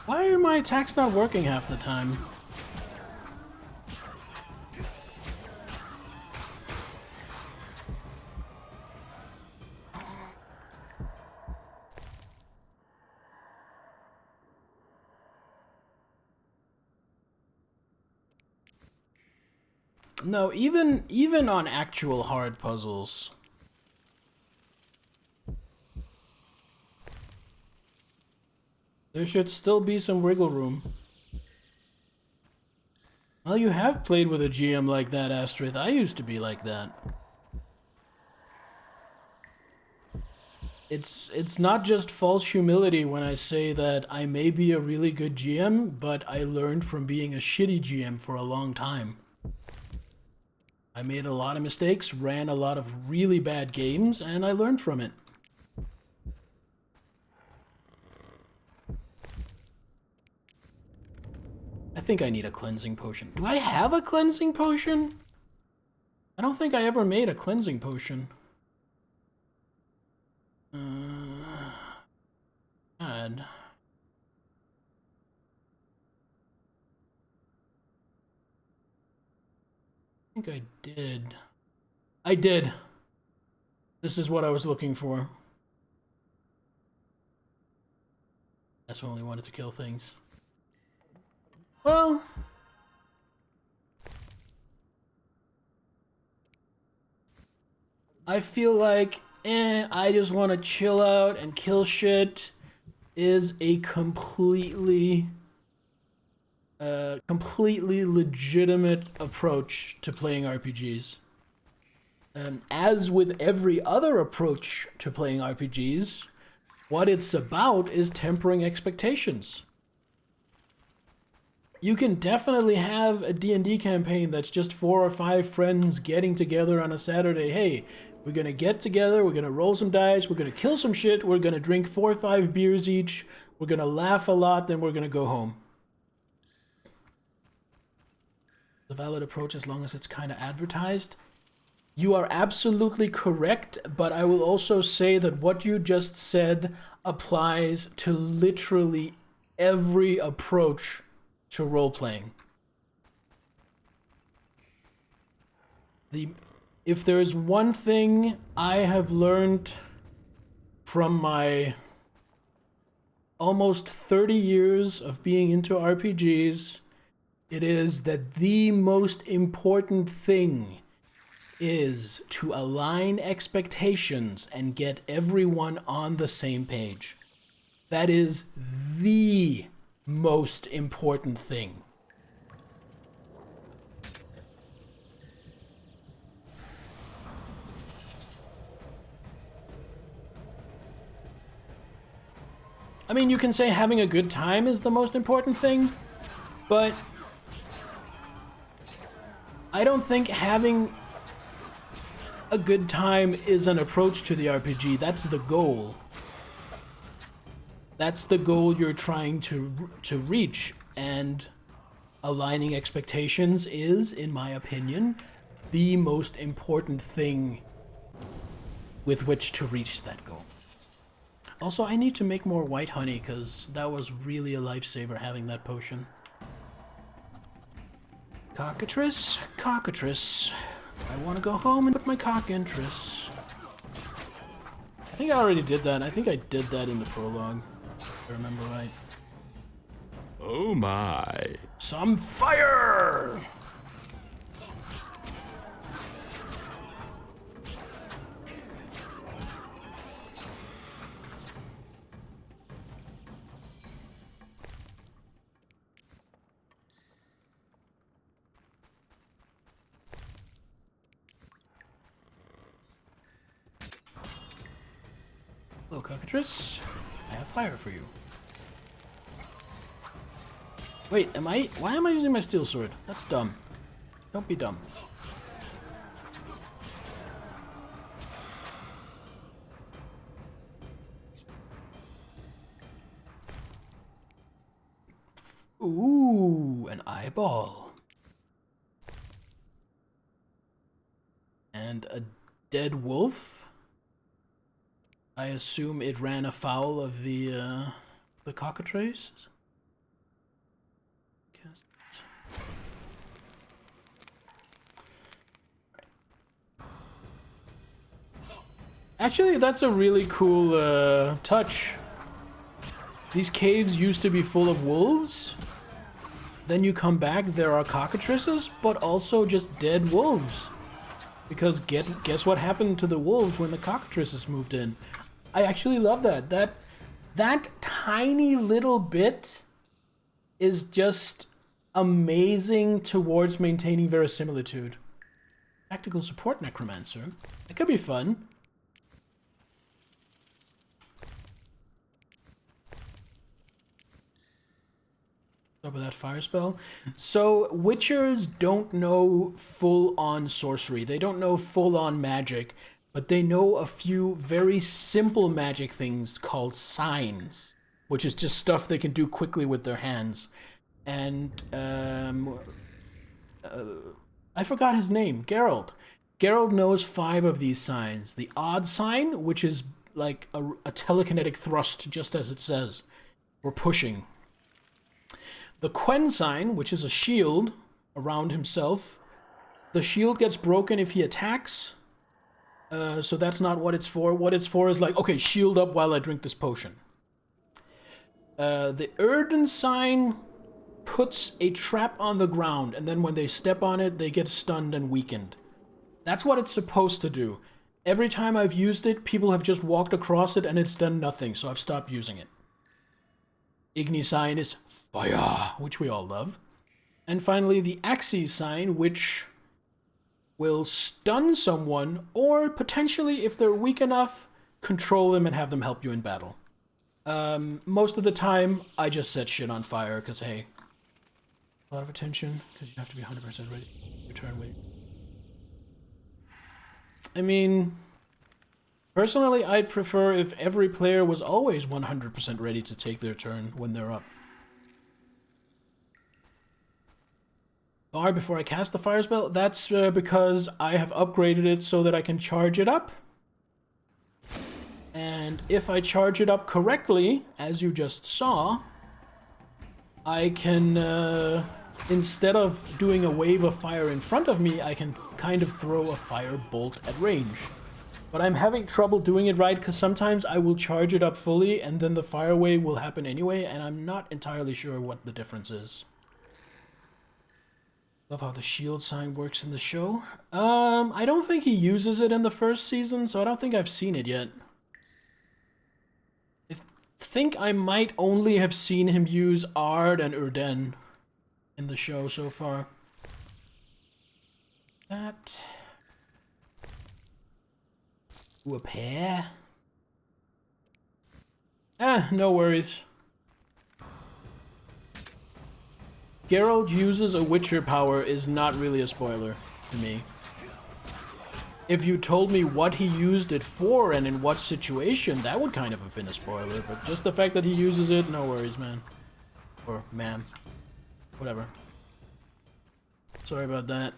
Why are my attacks not working half the time? No, even on actual hard puzzles. There should still be some wiggle room. Well, you have played with a GM like that, Astrith. I used to be like that. It's not just false humility when I say that I may be a really good GM, but I learned from being a shitty GM for a long time. I made a lot of mistakes, ran a lot of really bad games, and I learned from it. I think I need a cleansing potion. Do I have a cleansing potion? I don't think I ever made a cleansing potion. God. I think I did. I did. This is what I was looking for. That's when we wanted to kill things. Well... I feel like, I just want to chill out and kill shit is a completely legitimate approach to playing RPGs. As with every other approach to playing RPGs, what it's about is tempering expectations. You can definitely have a D&D campaign that's just 4 or 5 friends getting together on a Saturday. Hey, we're gonna get together, we're gonna roll some dice, we're gonna kill some shit, we're gonna drink 4 or 5 beers each, we're gonna laugh a lot, then we're gonna go home. The valid approach as long as it's kind of advertised. You are absolutely correct, but I will also say that what you just said applies to literally every approach to role-playing. If there's one thing I have learned from my almost 30 years of being into RPGs, it is that the most important thing is to align expectations and get everyone on the same page. That is the most important thing. I mean, you can say having a good time is the most important thing, but I don't think having a good time is an approach to the RPG. That's the goal. That's the goal you're trying to reach, and aligning expectations is, in my opinion, the most important thing with which to reach that goal. Also, I need to make more white honey, because that was really a lifesaver having that potion. Cockatrice, cockatrice. I want to go home and put my cock in Triss. I think I already did that. I think I did that in the prologue, if I remember right.
Oh my.
Some fire! Hello, cockatrice. I have fire for you. Wait, why am I using my steel sword? That's dumb. Don't be dumb. Ooh, an eyeball. And a dead wolf. I assume it ran afoul of the cockatrice. Actually, that's a really cool touch. These caves used to be full of wolves. Then you come back, there are cockatrices, but also just dead wolves. Because guess what happened to the wolves when the cockatrices moved in? I actually love that. That tiny little bit is just amazing towards maintaining verisimilitude. Tactical support necromancer. That could be fun. Up with that fire spell. So witchers don't know full-on sorcery. They don't know full-on magic, but they know a few very simple magic things called signs, which is just stuff they can do quickly with their hands. And I forgot his name. Geralt. Geralt knows 5 of these signs. The odd sign, which is like a telekinetic thrust, just as it says, or pushing. The Quen sign, which is a shield around himself. The shield gets broken if he attacks. So that's not what it's for. What it's for is like, okay, shield up while I drink this potion. The Erden sign puts a trap on the ground, and then when they step on it, they get stunned and weakened. That's what it's supposed to do. Every time I've used it, people have just walked across it and it's done nothing, so I've stopped using it. Igni sign is fire, which we all love. And finally, the Axis sign, which will stun someone, or potentially, if they're weak enough, control them and have them help you in battle. Most of the time, I just set shit on fire, because, hey, a lot of attention, because you have to be 100% ready to turn wait. I mean, personally, I'd prefer if every player was always 100% ready to take their turn when they're up. Or before I cast the fire spell, that's because I have upgraded it so that I can charge it up. And if I charge it up correctly, as you just saw, I can, instead of doing a wave of fire in front of me, I can kind of throw a fire bolt at range. But I'm having trouble doing it right because sometimes I will charge it up fully and then the fire wave will happen anyway, and I'm not entirely sure what the difference is. Love how the shield sign works in the show. I don't think he uses it in the first season, so I don't think I've seen it yet. I think I might only have seen him use Ard and Urden in the show so far. That... Ooh, a pair? No worries. Geralt uses a Witcher power is not really a spoiler to me. If you told me what he used it for and in what situation, that would kind of have been a spoiler, but just the fact that he uses it, no worries, man. Or ma'am. Whatever. Sorry about that.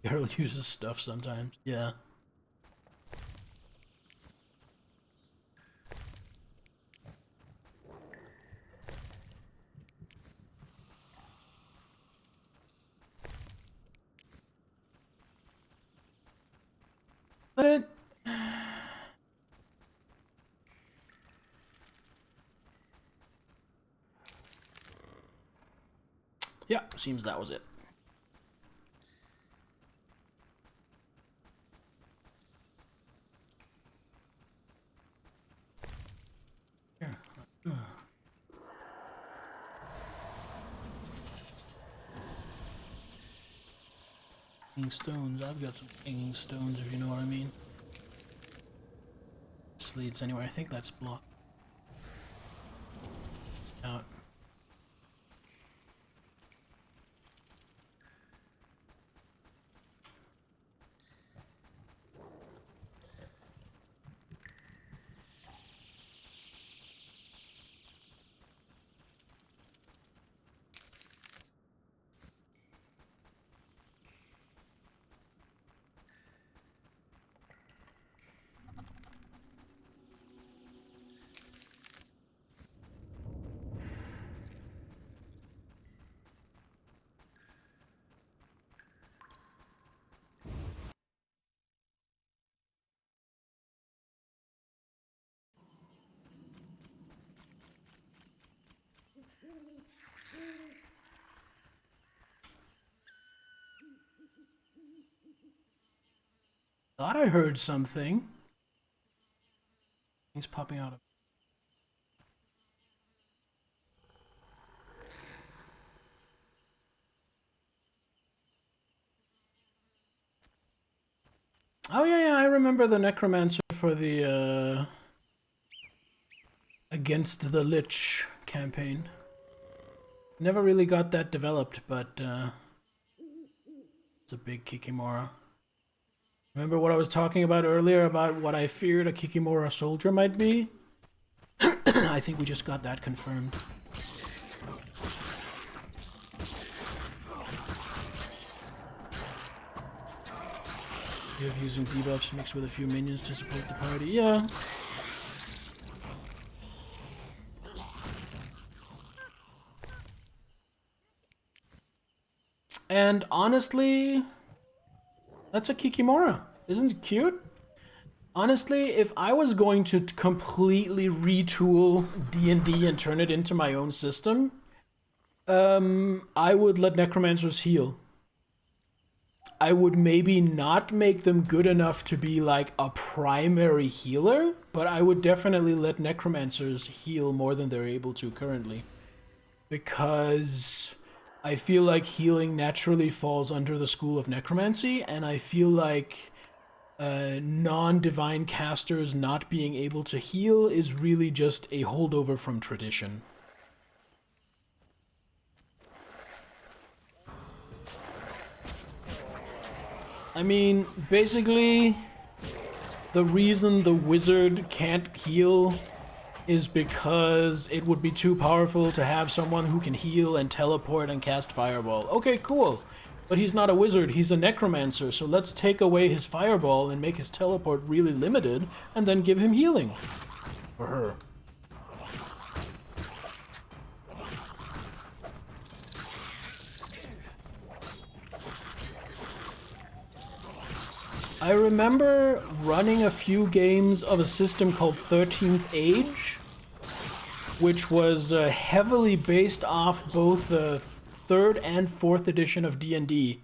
Geralt uses stuff sometimes, yeah. Let it... Yeah, seems that was it. hanging stones. I've got some hanging stones, if you know what I mean. This leads anywhere. I think that's blocked out. Thought I heard something. Things popping out of. Oh yeah, I remember the Necromancer for the Against the Lich campaign. Never really got that developed, but it's a big Kikimora. Remember what I was talking about earlier about what I feared a Kikimora soldier might be? I think we just got that confirmed. You have using debuffs mixed with a few minions to support the party. Yeah. And honestly, that's a Kikimora. Isn't it cute? Honestly, if I was going to completely retool D&D and turn it into my own system, I would let Necromancers heal. I would maybe not make them good enough to be like a primary healer, but I would definitely let Necromancers heal more than they're able to currently. Because I feel like healing naturally falls under the school of necromancy, and I feel like non-divine casters not being able to heal is really just a holdover from tradition. I mean, basically, the reason the wizard can't heal is because it would be too powerful to have someone who can heal and teleport and cast fireball. Okay, cool. But he's not a wizard, he's a necromancer, so let's take away his fireball and make his teleport really limited, and then give him healing. Or her. I remember running a few games of a system called 13th Age, which was heavily based off both the 3rd and 4th edition of D&D.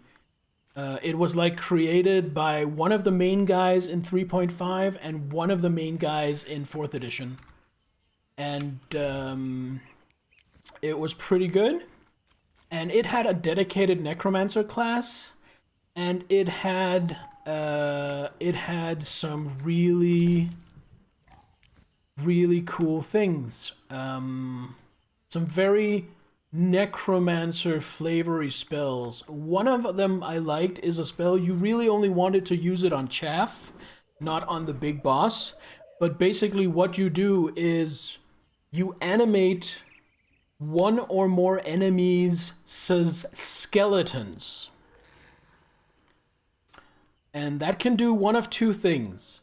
It was like created by one of the main guys in 3.5 and one of the main guys in 4th edition. And it was pretty good. And it had a dedicated necromancer class, and it had some really cool things. Some very necromancer flavory spells. One of them I liked is a spell you really only wanted to use it on chaff, not on the big boss. But basically what you do is you animate one or more enemies' skeletons. And that can do one of two things.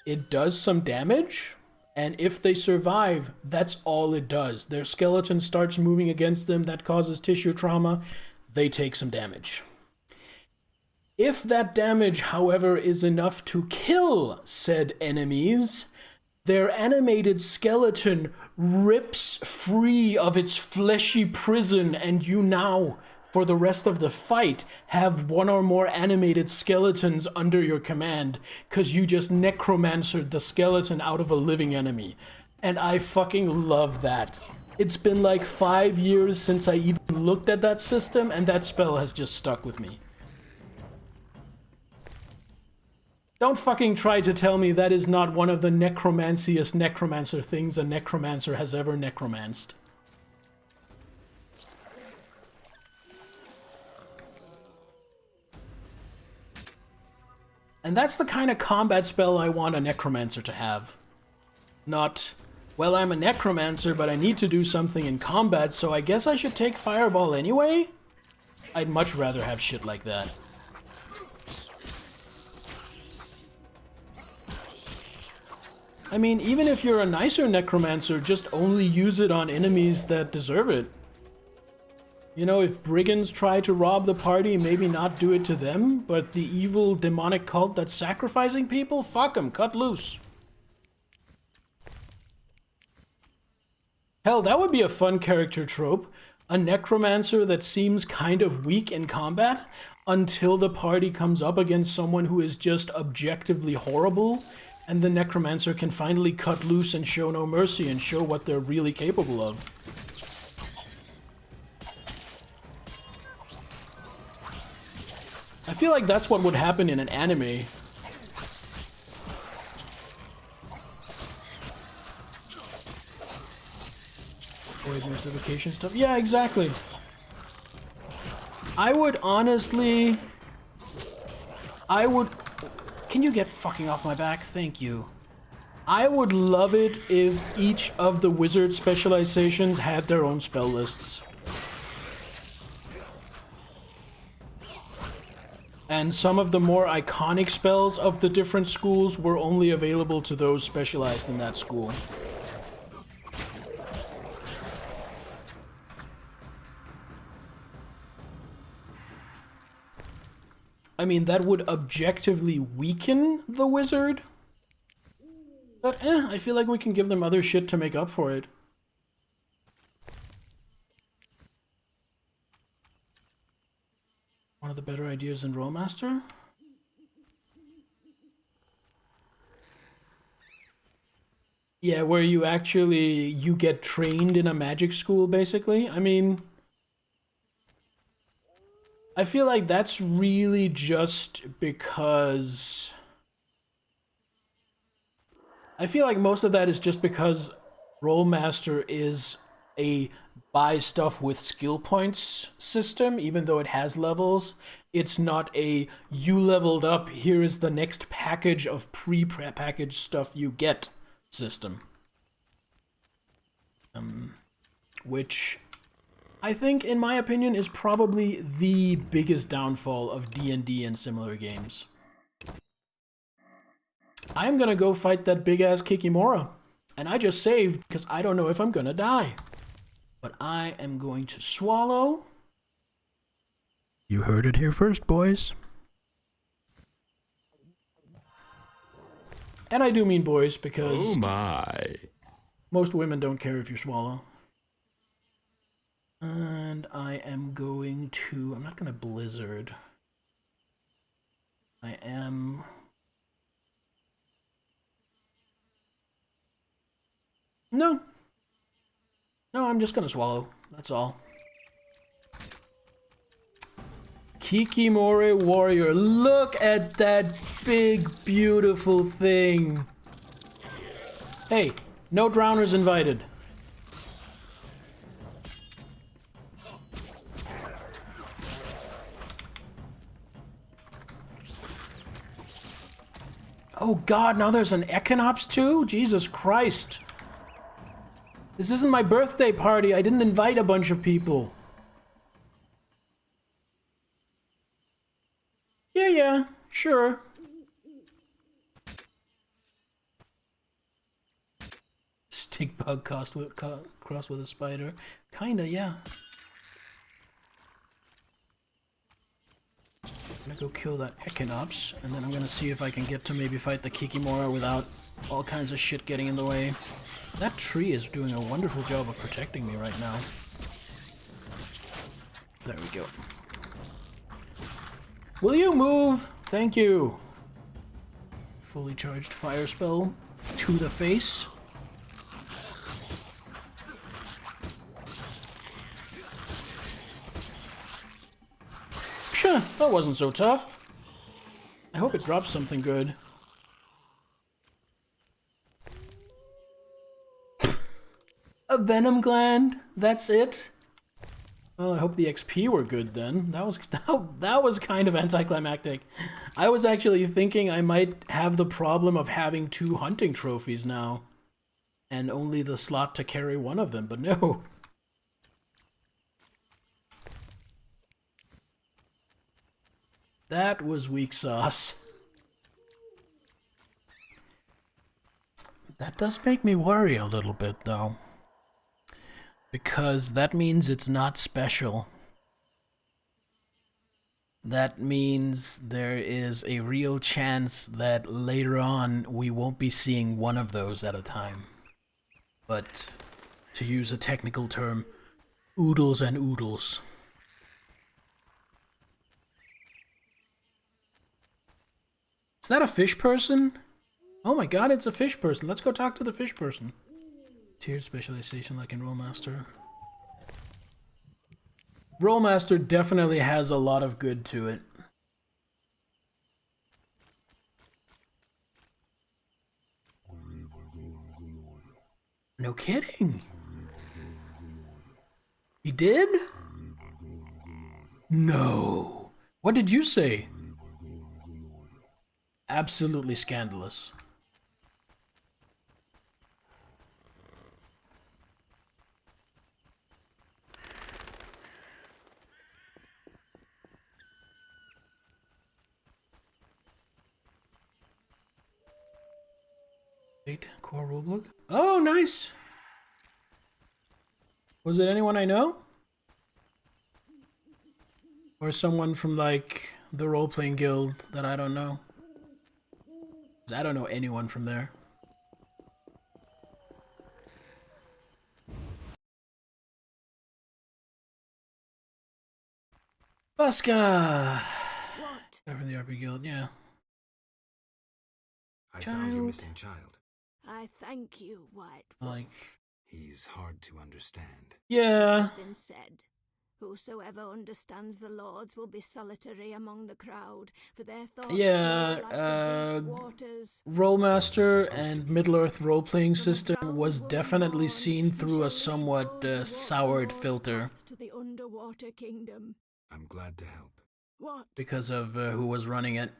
It does some damage, and if they survive, that's all it does. Their skeleton starts moving against them, that causes tissue trauma, they take some damage. If that damage, however, is enough to kill said enemies, their animated skeleton rips free of its fleshy prison, and you now, for the rest of the fight, have one or more animated skeletons under your command, because you just necromancered the skeleton out of a living enemy. And I fucking love that. It's been like 5 years since I even looked at that system, and that spell has just stuck with me. Don't fucking try to tell me that is not one of the necromanciest necromancer things a necromancer has ever necromanced. And that's the kind of combat spell I want a necromancer to have. Not, well, I'm a necromancer, but I need to do something in combat, so I guess I should take Fireball anyway? I'd much rather have shit like that. I mean, even if you're a nicer necromancer, just only use it on enemies that deserve it. You know, if brigands try to rob the party, maybe not do it to them, but the evil demonic cult that's sacrificing people, fuck them, cut loose. Hell, that would be a fun character trope. A necromancer that seems kind of weak in combat until the party comes up against someone who is just objectively horrible, and the necromancer can finally cut loose and show no mercy and show what they're really capable of. I feel like that's what would happen in an anime. Avoid mystification stuff. Yeah, exactly. I would honestly... Can you get fucking off my back? Thank you. I would love it if each of the wizard specializations had their own spell lists. And some of the more iconic spells of the different schools were only available to those specialized in that school. I mean, that would objectively weaken the wizard. But I feel like we can give them other shit to make up for it. One of the better ideas in Rolemaster? Yeah, where you get trained in a magic school, basically. I mean, I feel like that's really just because... I feel like most of that is just because Rolemaster is a buy stuff with skill points system, even though it has levels. It's not a you leveled up, here is the next package of pre-packaged stuff you get system. Which I think, in my opinion, is probably the biggest downfall of D&D and similar games. I'm gonna go fight that big-ass Kikimora. And I just saved because I don't know if I'm gonna die. But I am going to swallow. You heard it here first, boys. And I do mean boys because...
Oh my.
Most women don't care if you swallow. And I am going to... I'm not going to blizzard. I am... No. No, I'm just gonna swallow. That's all. Kikimora Warrior. Look at that big, beautiful thing. Hey, no drowners invited. Oh god, now there's an Echinops too? Jesus Christ. This isn't my birthday party. I didn't invite a bunch of people. Yeah, sure. Stink bug crossed with a spider. Kinda, yeah. I'm gonna go kill that Echinops, and then I'm gonna see if I can get to maybe fight the Kikimora without all kinds of shit getting in the way. That tree is doing a wonderful job of protecting me right now. There we go. Will you move? Thank you. Fully charged fire spell to the face. Psha, that wasn't so tough. I hope it drops something good. A venom gland? That's it? Well, I hope the XP were good then. That was kind of anticlimactic. I was actually thinking I might have the problem of having 2 hunting trophies now. And only the slot to carry one of them, but no. That was weak sauce. That does make me worry a little bit, though. Because that means it's not special. That means there is a real chance that later on we won't be seeing one of those at a time. But, to use a technical term, oodles and oodles. Is that a fish person? Oh my god, it's a fish person. Let's go talk to the fish person. Tiered specialization like in Rollmaster. Rollmaster definitely has a lot of good to it. No kidding. He did? No. What did you say? Absolutely scandalous. Wait, core rulebook? Oh, nice! Was it anyone I know? Or someone from, like, the role-playing guild that I don't know? 'Cause I don't know anyone from there. Buska!
What?
Guy from the RP Guild, yeah.
I found your missing child.
I thank you, White Wolf.
Like...
He's hard to understand.
Yeah.
It has been said, whosoever understands the Lords will be solitary among the crowd, for their thoughts
Yeah,
flow like the deep waters.
Rollmaster and Middle-earth role-playing system was definitely seen through a somewhat soured filter.
To the underwater kingdom.
I'm glad to help.
What?
Because of who was running it.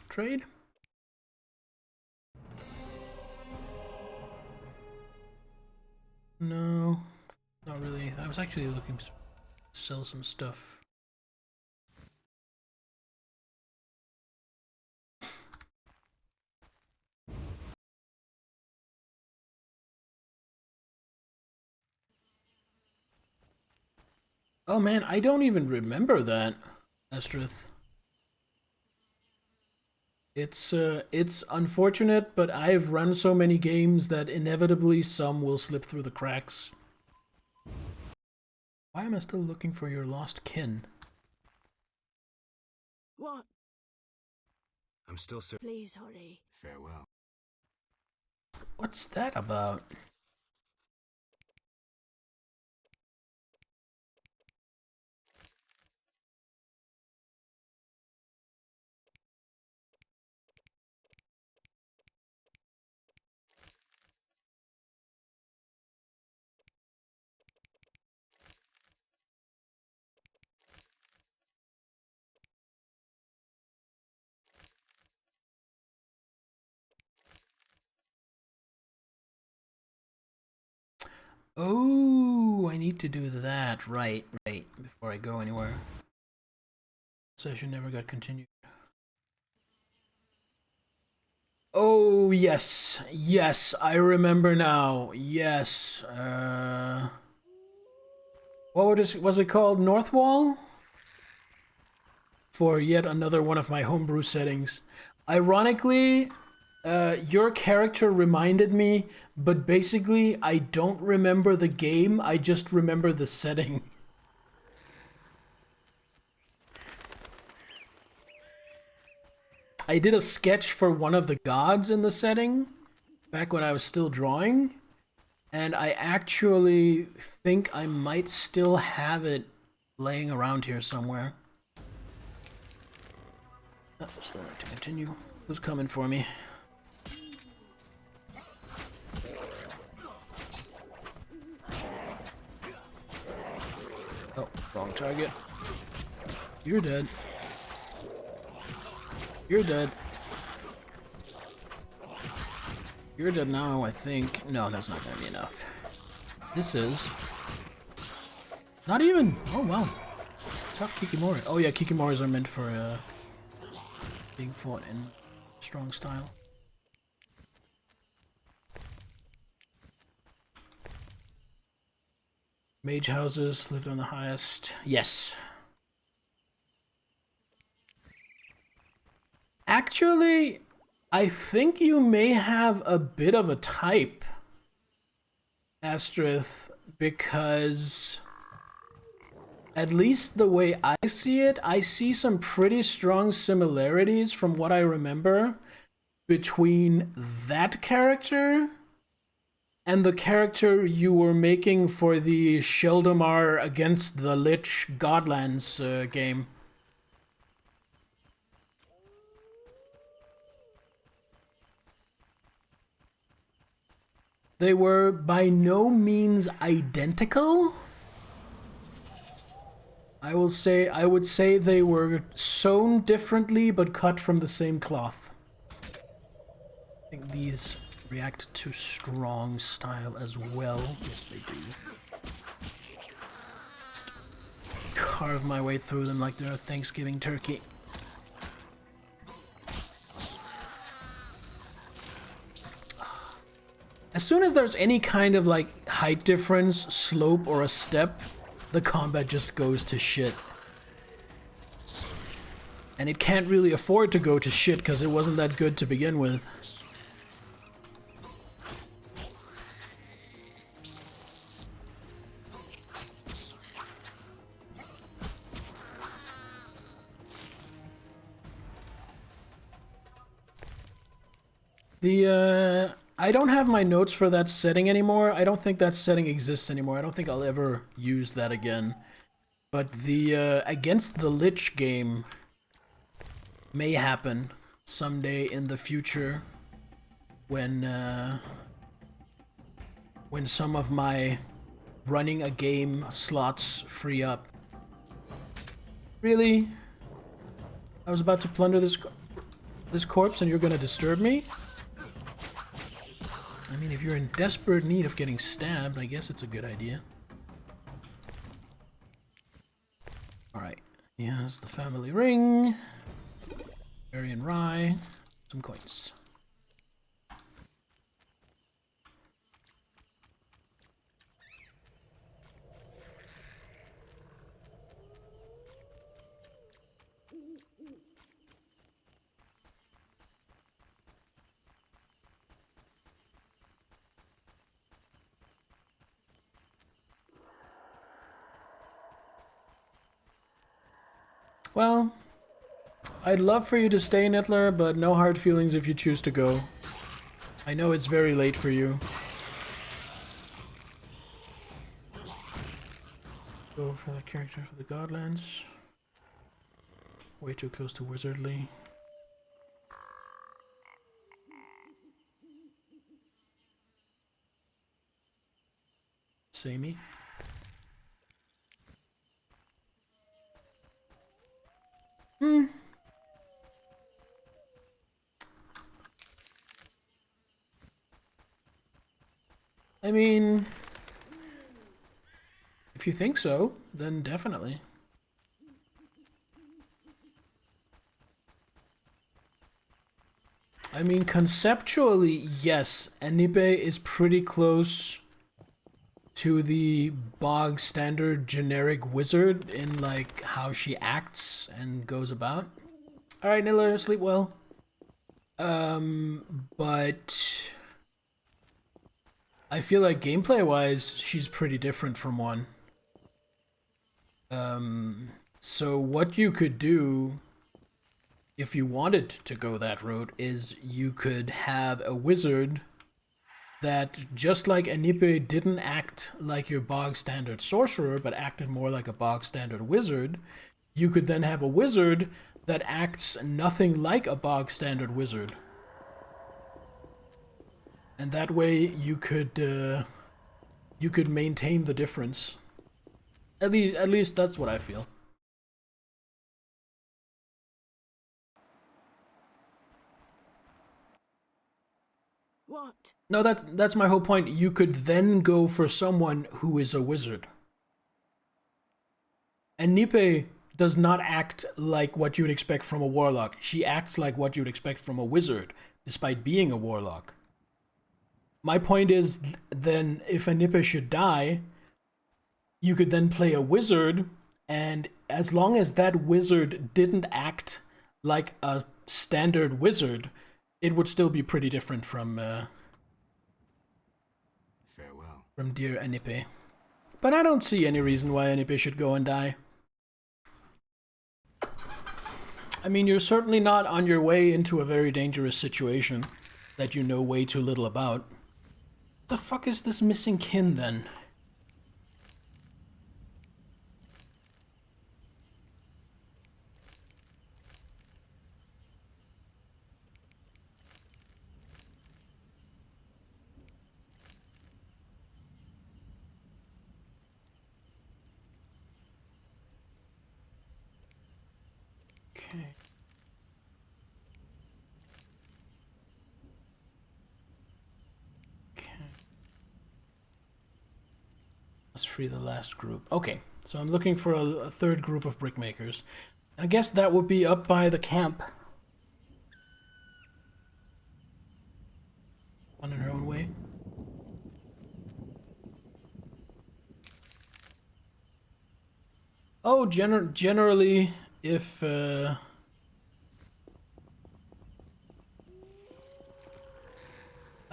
Trade? No, not really. I was actually looking to sell some stuff. Oh man, I don't even remember that, Estrith. It's unfortunate, but I've run so many games that inevitably some will slip through the cracks. Why am I still looking for your lost kin?
What?
I'm still searching.
Please hurry.
Farewell.
What's that about? Oh, I need to do that. Right, before I go anywhere. Session never got continued. Oh, yes. Yes, I remember now. Yes. What was it called? Northwall? For yet another one of my homebrew settings. Ironically, your character reminded me, but basically I don't remember the game, I just remember the setting. I did a sketch for one of the gods in the setting, back when I was still drawing, and I actually think I might still have it laying around here somewhere. Oh, still right to continue. Who's coming for me? target. You're dead. You're dead. You're dead now, I think. No, that's not gonna be enough. This is. Not even. Oh, wow. Tough Kikimori. Oh, yeah, Kikimoris are meant for being fought in strong style. Mage houses lived on the highest. Yes. Actually, I think you may have a bit of a type, Astrith, because at least the way I see it, I see some pretty strong similarities from what I remember between that character and the character you were making for the Sheldamar against the Lich Godlands game. They were by no means identical. I would say they were sewn differently but cut from the same cloth. I think these react to strong style as well. Yes, they do. Just carve my way through them like they're a Thanksgiving turkey. As soon as there's any kind of like height difference, slope, or a step, the combat just goes to shit. And it can't really afford to go to shit because it wasn't that good to begin with. I don't have my notes for that setting anymore. I don't think that setting exists anymore. I don't think I'll ever use that again. But the Against the Lich game may happen someday in the future when some of my running a game slots free up. Really? I was about to plunder this corpse and you're gonna disturb me? I mean, if you're in desperate need of getting stabbed, I guess it's a good idea. Alright, here's the family ring. Berry and rye. Some coins. Well, I'd love for you to stay, Nittler, but no hard feelings if you choose to go. I know it's very late for you. Go for the character for the Godlands. Way too close to Wizardly. Samey. I mean, if you think so, then definitely. I mean, conceptually, yes, Enipe is pretty close to the bog standard generic wizard in like how she acts and goes about. Alright, Nilla, sleep well. But I feel like gameplay wise, she's pretty different from one. So what you could do if you wanted to go that route is you could have a wizard that, just like Enipe didn't act like your bog standard sorcerer, but acted more like a bog standard wizard, you could then have a wizard that acts nothing like a bog standard wizard. And that way you could maintain the difference. At least that's what I feel.
What?
No, that's my whole point. You could then go for someone who is a wizard. And Nipe does not act like what you would expect from a warlock. She acts like what you would expect from a wizard, despite being a warlock. My point is, then, if a Nipe should die, you could then play a wizard, and as long as that wizard didn't act like a standard wizard, it would still be pretty different from
farewell.
From dear Anipe. But I don't see any reason why Anipe should go and die. I mean, you're certainly not on your way into a very dangerous situation that you know way too little about. The fuck is this missing kin then? Okay. Let's free the last group. Okay, so I'm looking for a third group of brickmakers. I guess that would be up by the camp. On her own way. Oh, generally, if I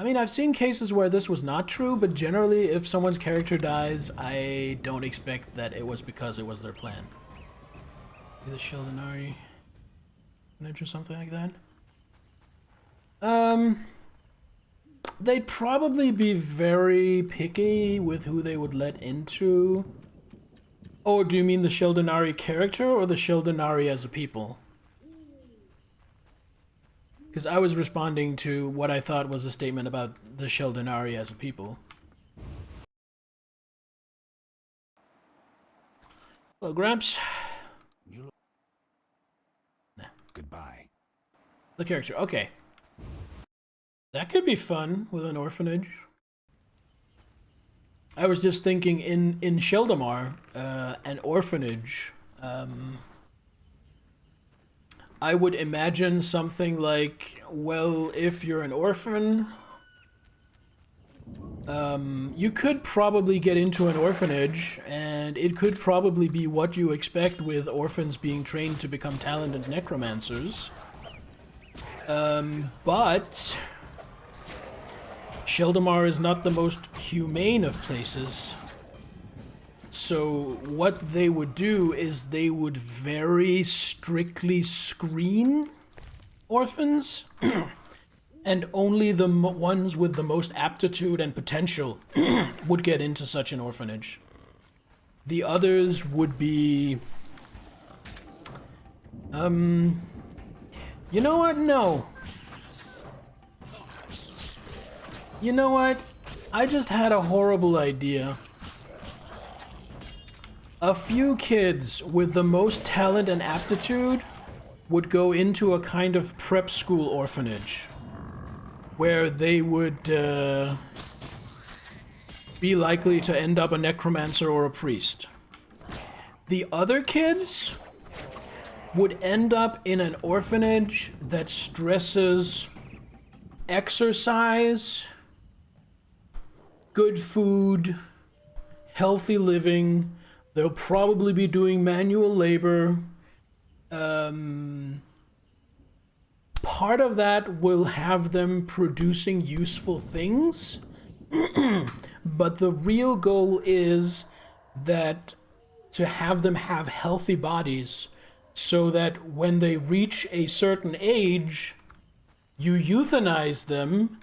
mean, I've seen cases where this was not true, but generally, if someone's character dies, I don't expect that it was because it was their plan. The Sheldonari or something like that. They'd probably be very picky with who they would let into. Oh, do you mean the Sheldonari character or the Sheldonari as a people? Because I was responding to what I thought was a statement about the Sheldonari as a people. Hello, Gramps.
Goodbye.
The character, okay. That could be fun with an orphanage. I was just thinking in Sheldamar, an orphanage, I would imagine something like, well, if you're an orphan, you could probably get into an orphanage, and it could probably be what you expect with orphans being trained to become talented necromancers. But Sheldamar is not the most humane of places. So what they would do is they would very strictly screen orphans, and only the ones with the most aptitude and potential would get into such an orphanage. The others would be... You know what? No. You know what? I just had a horrible idea. A few kids with the most talent and aptitude would go into a kind of prep school orphanage where they would be likely to end up a necromancer or a priest. The other kids would end up in an orphanage that stresses exercise, good food, healthy living. They'll probably be doing manual labor. Part of that will have them producing useful things. But the real goal is that to have them have healthy bodies so that when they reach a certain age, you euthanize them,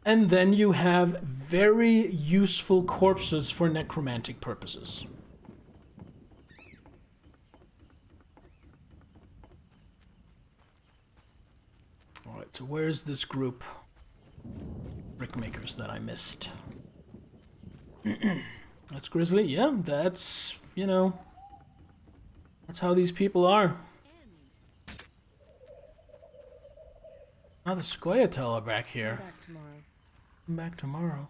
and then you have very useful corpses for necromantic purposes. Alright, so where's this group? Brickmakers that I missed. That's Grizzly? Yeah, that's, you know, that's how these people are. Now the Squayatel are back here.
Come back tomorrow.
Come back tomorrow.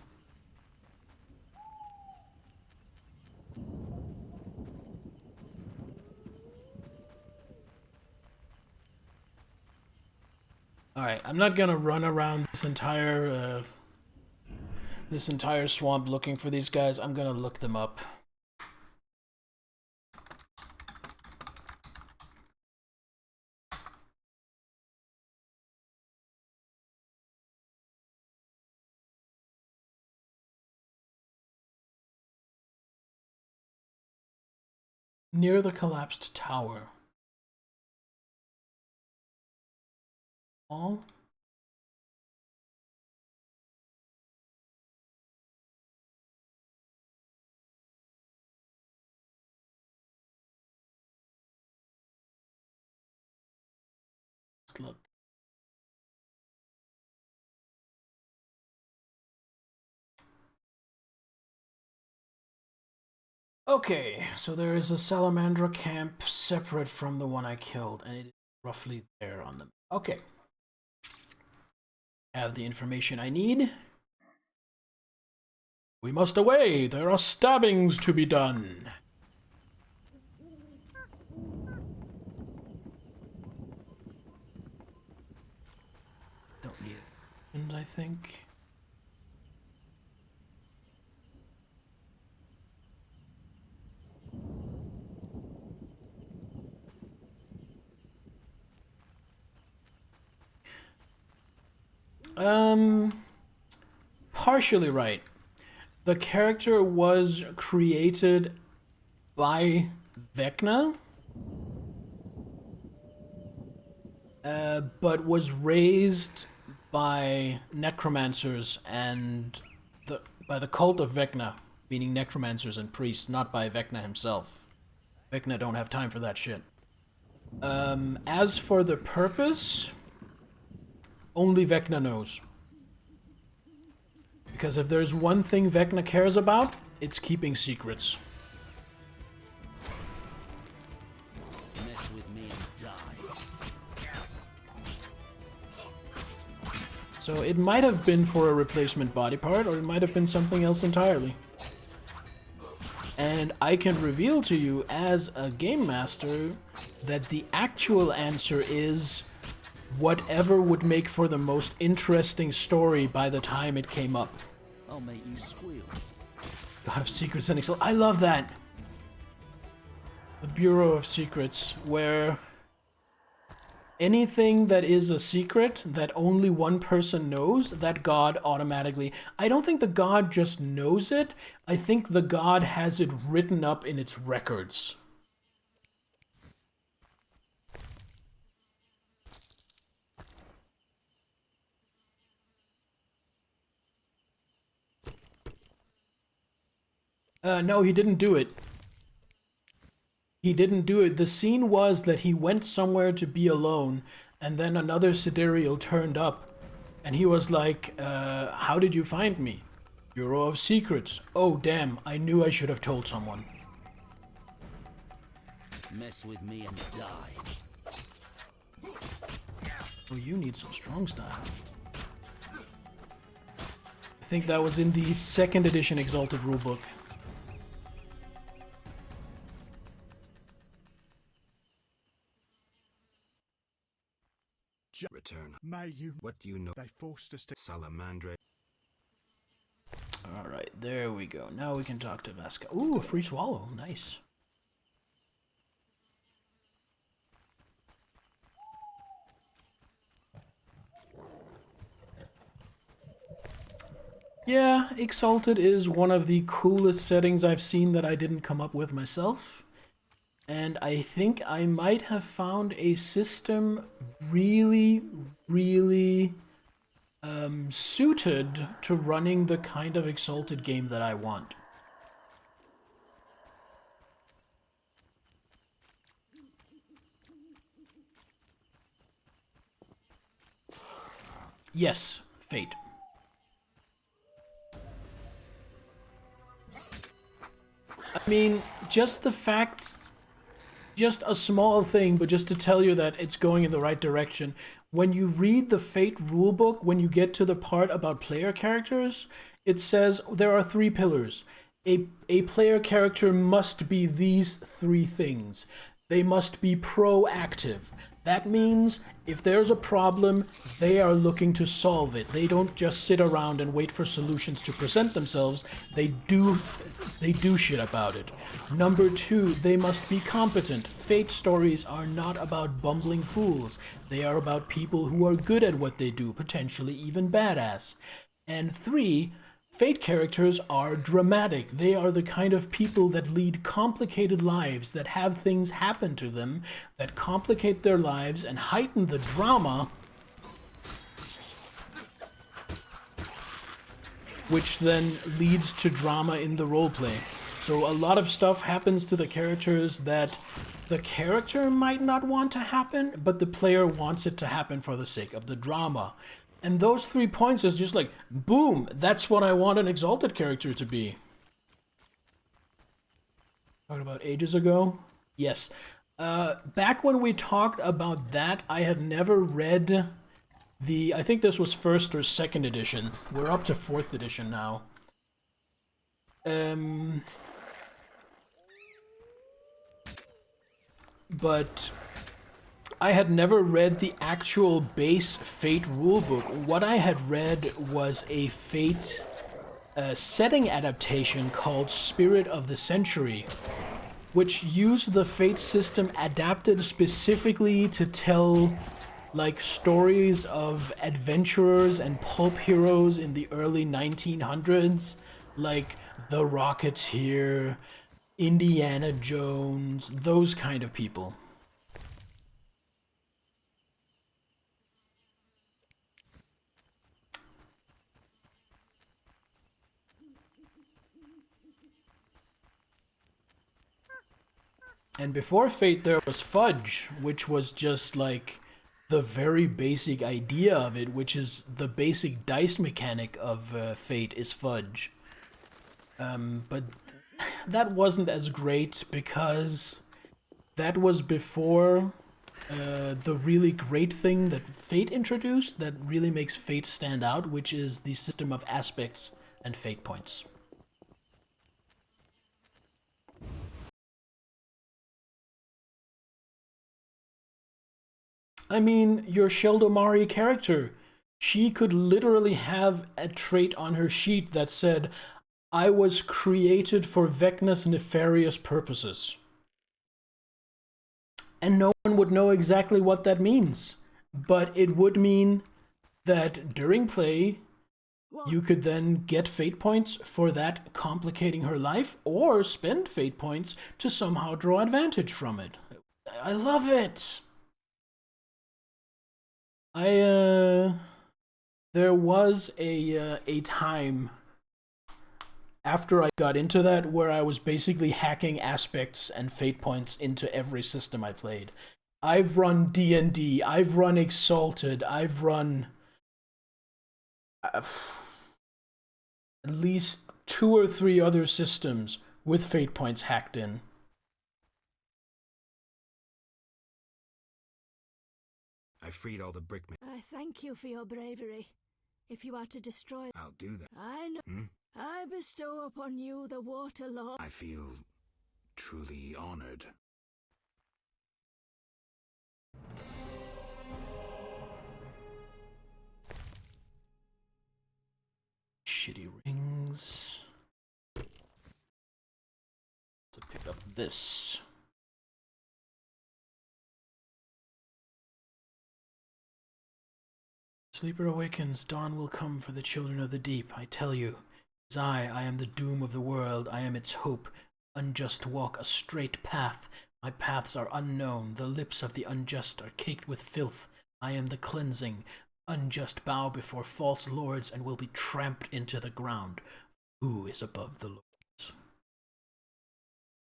Alright, I'm not gonna run around this entire swamp looking for these guys. I'm gonna look them up. Near the collapsed tower. All? Let's look. Okay, so there is a Salamandra camp separate from the one I killed, and it is roughly there on them. Okay. Have the information I need. We must away! There are stabbings to be done! Don't need it. And I think... partially right. The character was created by Vecna, but was raised by necromancers and by the cult of Vecna, meaning necromancers and priests, not by Vecna himself. Vecna don't have time for that shit. As for the purpose, only Vecna knows. Because if there's one thing Vecna cares about, it's keeping secrets.
Mess with me and die.
So it might have been for a replacement body part, or it might have been something else entirely. And I can reveal to you as a game master that the actual answer is whatever would make for the most interesting story by the time it came up.
I'll make you squeal.
God of Secrets and Excel. I love that! The Bureau of Secrets, where anything that is a secret that only one person knows, that god automatically... I don't think the god just knows it, I think the god has it written up in its records. No, he didn't do it. He didn't do it. The scene was that he went somewhere to be alone, and then another sidereal turned up, and he was like, how did you find me? Bureau of Secrets. Oh, damn, I knew I should have told someone.
Mess with me and die.
Oh, you need some strong style. I think that was in the 2nd edition Exalted rulebook.
Return.
May you...
What do you know?
They forced us to...
Salamandre.
Alright, there we go. Now we can talk to Vasca. Ooh, a free swallow. Nice. Yeah, Exalted is one of the coolest settings I've seen that I didn't come up with myself. And I think I might have found a system really, really suited to running the kind of Exalted game that I want. Yes, Fate. I mean, just the fact, just a small thing, but just to tell you that it's going in the right direction. When you read the Fate rulebook, when you get to the part about player characters, it says there are 3 pillars. A player character must be these 3 things. They must be proactive. That means if there's a problem, they are looking to solve it. They don't just sit around and wait for solutions to present themselves. They do shit about it. Number 2, they must be competent. Fate stories are not about bumbling fools. They are about people who are good at what they do, potentially even badass. And 3, Fate characters are dramatic. They are the kind of people that lead complicated lives, that have things happen to them, that complicate their lives and heighten the drama, which then leads to drama in the roleplay. So a lot of stuff happens to the characters that the character might not want to happen, but the player wants it to happen for the sake of the drama. And those 3 points is just like, boom, that's what I want an Exalted character to be. Talked about ages ago? Yes. Back when we talked about that, I had never read I think this was 1st or 2nd edition. We're up to 4th edition now. But I had never read the actual base Fate rulebook. What I had read was a Fate setting adaptation called Spirit of the Century, which used the Fate system adapted specifically to tell like stories of adventurers and pulp heroes in the early 1900s, like The Rocketeer, Indiana Jones, those kind of people. And before Fate, there was Fudge, which was just like the very basic idea of it, which is the basic dice mechanic of Fate is Fudge. But that wasn't as great because that was before the really great thing that Fate introduced that really makes Fate stand out, which is the system of aspects and fate points. I mean, your Sheldomari character, she could literally have a trait on her sheet that said, I was created for Vecna's nefarious purposes. And no one would know exactly what that means. But it would mean that during play, you could then get fate points for that complicating her life, or spend fate points to somehow draw advantage from it. I love it! There was a time after I got into that where I was basically hacking aspects and fate points into every system I played. I've run D&D, I've run Exalted, I've run at least 2 or 3 other systems with fate points hacked in.
I freed all the brickmen.
I thank you for your bravery. If you are to destroy...
I'll do that.
I know. I bestow upon you the Water Lord.
I feel truly honored.
Shitty rings. To pick up this. Sleeper awakens, dawn will come for the children of the deep. I tell you, as I am the doom of the world, I am its hope. Unjust walk a straight path. My paths are unknown, the lips of the unjust are caked with filth. I am the cleansing. Unjust bow before false lords and will be tramped into the ground. Who is above the lords?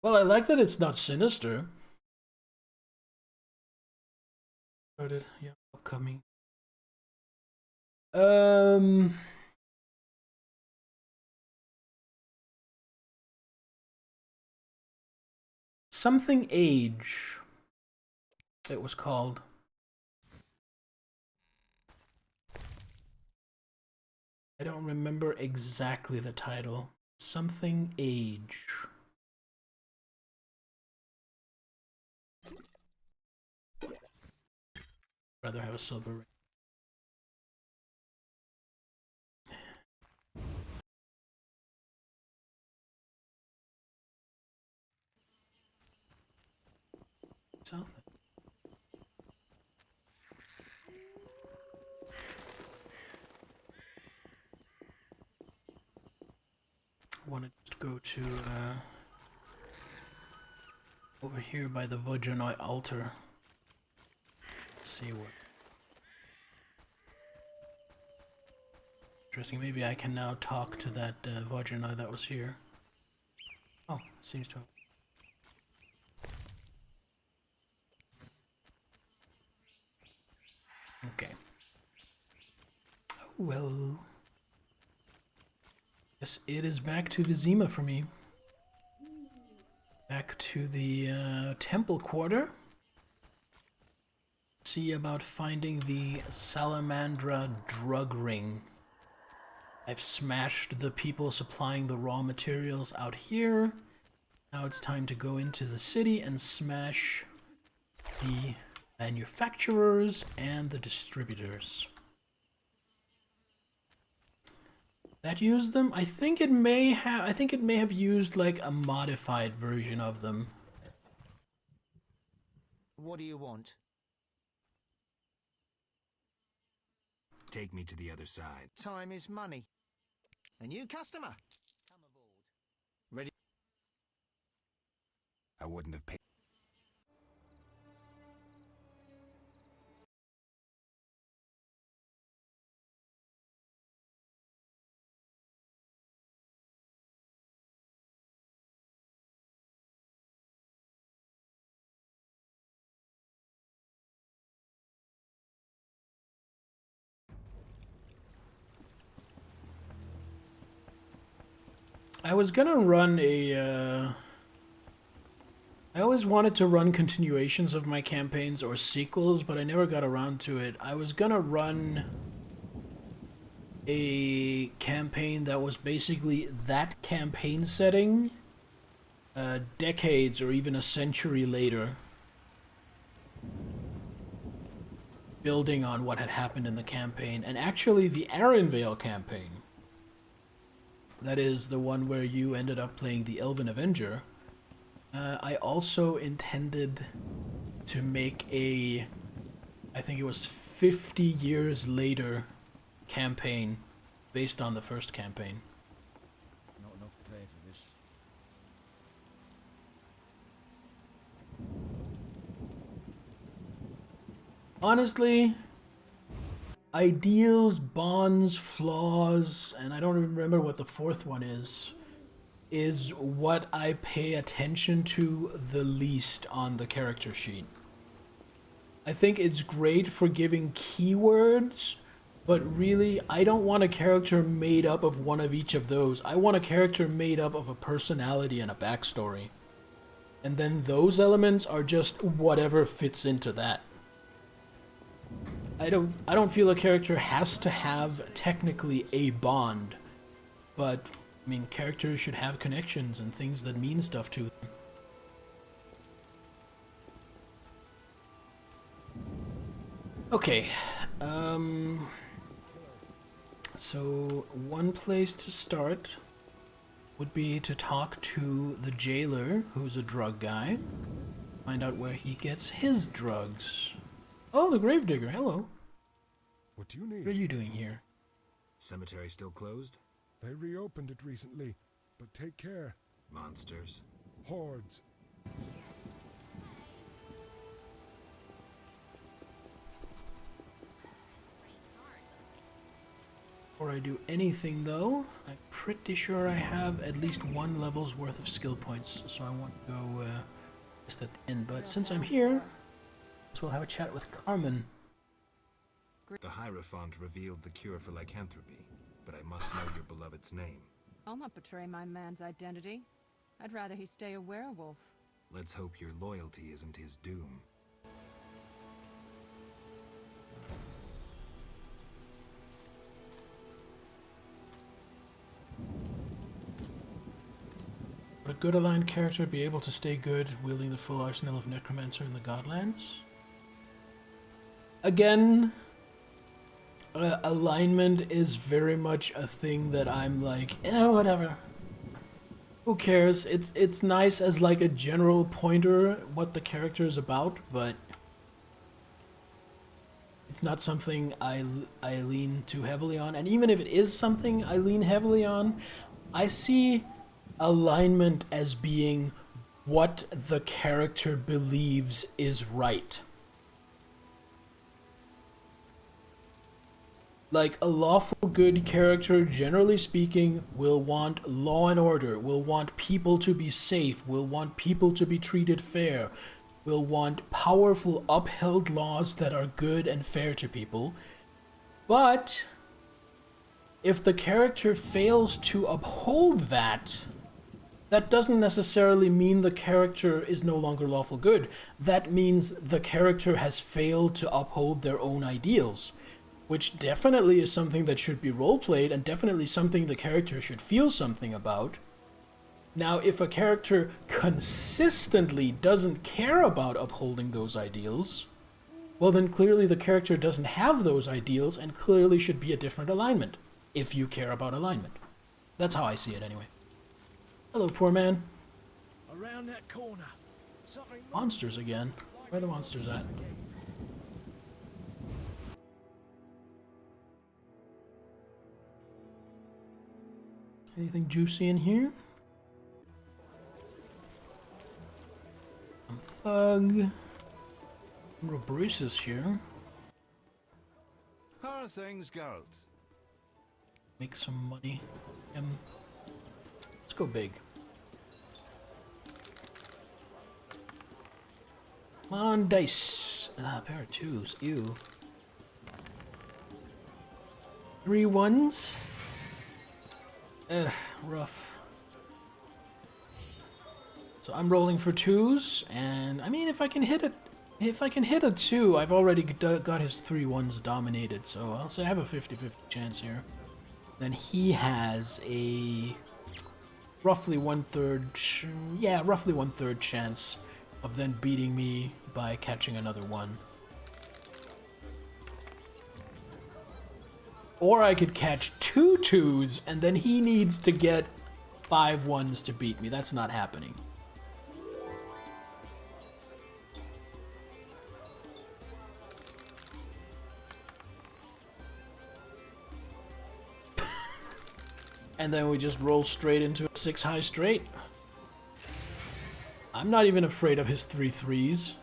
Well, I like that it's not sinister. Started, yeah, upcoming. Something Age, it was called. I don't remember exactly the title. Something Age. Rather have a silver ring. South. I wanted to go to over here by the Vojranoi altar. Let's see what. Interesting. Maybe I can now talk to that Vojranoi that was here. Oh, seems to have. Okay. Oh, well. Yes, it is back to Vizima for me. Back to the temple quarter. See about finding the Salamandra drug ring. I've smashed the people supplying the raw materials out here. Now it's time to go into the city and smash the manufacturers and the distributors. That used them? I think it may have used like a modified version of them.
What do you want?
Take me to the other side.
Time is money. A new customer. Come aboard. Ready?
I wouldn't have paid.
I was gonna run a, I always wanted to run continuations of my campaigns or sequels, but I never got around to it. I was gonna run a campaign that was basically that campaign setting, decades or even a century later, building on what had happened in the campaign, and actually the Arrynvale campaign. That is the one where you ended up playing the Elven Avenger. I also intended to make a, I think it was 50 years later campaign based on the first campaign.
Not enough pay for this.
Honestly, ideals, bonds, flaws, and I don't remember what the fourth one is what I pay attention to the least on the character sheet. I think it's great for giving keywords, but really, I don't want a character made up of one of each of those. I want a character made up of a personality and a backstory. And then those elements are just whatever fits into that. I don't feel a character has to have technically a bond, but I mean, characters should have connections and things that mean stuff to them. Okay, so one place to start would be to talk to the jailer, who's a drug guy, find out where he gets his drugs. Oh, the Gravedigger, hello.
What do you need?
What are you doing here?
Cemetery still closed?
They reopened it recently, but take care.
Monsters.
Hordes.
Before I do anything though, I'm pretty sure I have at least one level's worth of skill points, so I want to go just at the end. But since I'm here, so we'll have a chat with Carmen.
The Hierophant revealed the cure for lycanthropy, but I must know your beloved's name.
I'll not betray my man's identity. I'd rather he stay a werewolf.
Let's hope your loyalty isn't his doom.
Would a good aligned character be able to stay good, wielding the full arsenal of Necromancer in the Godlands? Again, alignment is very much a thing that I'm like, whatever. Who cares? It's nice as like a general pointer what the character is about, but it's not something I lean too heavily on. And even if it is something I lean heavily on, I see alignment as being what the character believes is right. Like, a lawful good character, generally speaking, will want law and order, will want people to be safe, will want people to be treated fair, will want powerful upheld laws that are good and fair to people. But if the character fails to uphold that, that doesn't necessarily mean the character is no longer lawful good. That means the character has failed to uphold their own ideals, which definitely is something that should be roleplayed and definitely something the character should feel something about. Now, if a character consistently doesn't care about upholding those ideals, well then clearly the character doesn't have those ideals and clearly should be a different alignment, if you care about alignment. That's how I see it anyway. Hello, poor man.
Around that corner. Something
Monsters again. Where are the monsters at? Anything juicy in here? Some thug. Robresis here.
How are things, Geralt?
Make some money. Let's go big. Come on, dice. Ah, pair of twos. Ew. 3 1s. Ugh, rough. So I'm rolling for 2s, and I mean, if I can hit a 2, I've already got his 3 1s dominated, so I'll say I have a 50-50 chance here. Then he has a roughly 1/3, yeah, roughly 1/3 chance of then beating me by catching another 1. Or I could catch 2 2s, and then he needs to get 5 1s to beat me. That's not happening. And then we just roll straight into a 6 high straight. I'm not even afraid of his 3 3s.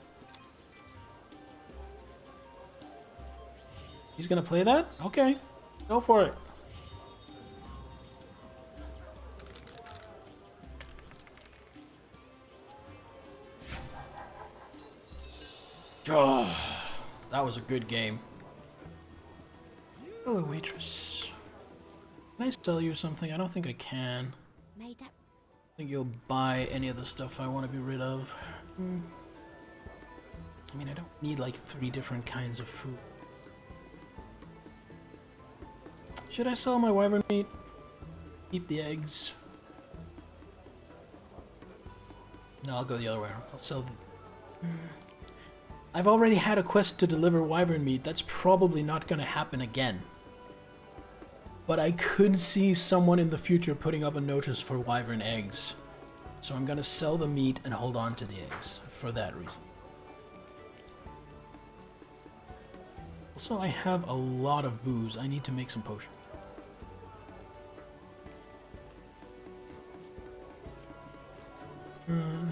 He's gonna play that? Okay. Go for it. Oh, that was a good game. Hello, waitress. Can I sell you something? I don't think I can. I think you'll buy any of the stuff I want to be rid of. I mean, I don't need like 3 different kinds of food. Should I sell my wyvern meat? Keep the eggs? No, I'll go the other way. I'll sell the... I've already had a quest to deliver wyvern meat. That's probably not going to happen again. But I could see someone in the future putting up a notice for wyvern eggs. So I'm going to sell the meat and hold on to the eggs for that reason. Also, I have a lot of booze. I need to make some potions.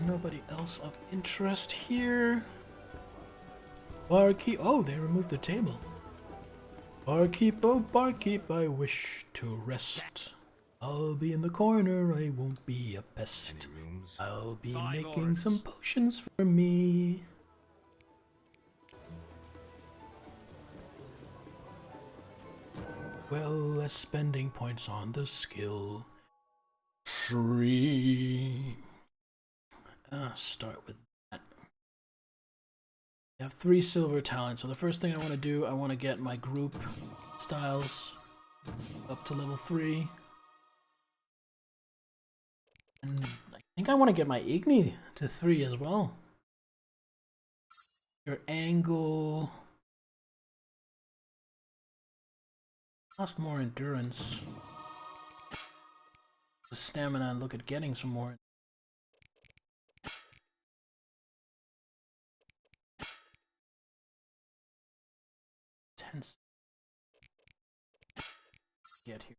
Nobody else of interest here. Barkeep. Oh, they removed the table. Barkeep, oh barkeep, I wish to rest. I'll be in the corner, I won't be a pest. I'll be making some potions for me. Well, less spending points on the skill tree. Start with that. I have 3 silver talents, so the first thing I want to do, I want to get my group styles up to level 3. And I think I want to get my Igni to 3 as well. Your angle... Cost more endurance. The stamina and look at getting some more. Tense. Get here.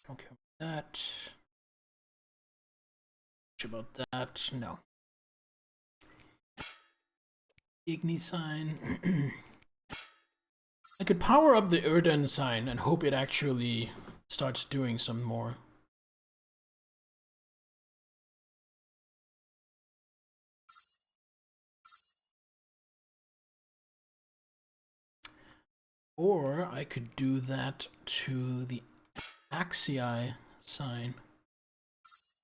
Don't care about that. About that, no. Igni sign. I could power up the Erden sign and hope it actually starts doing some more. Or I could do that to the Axii sign.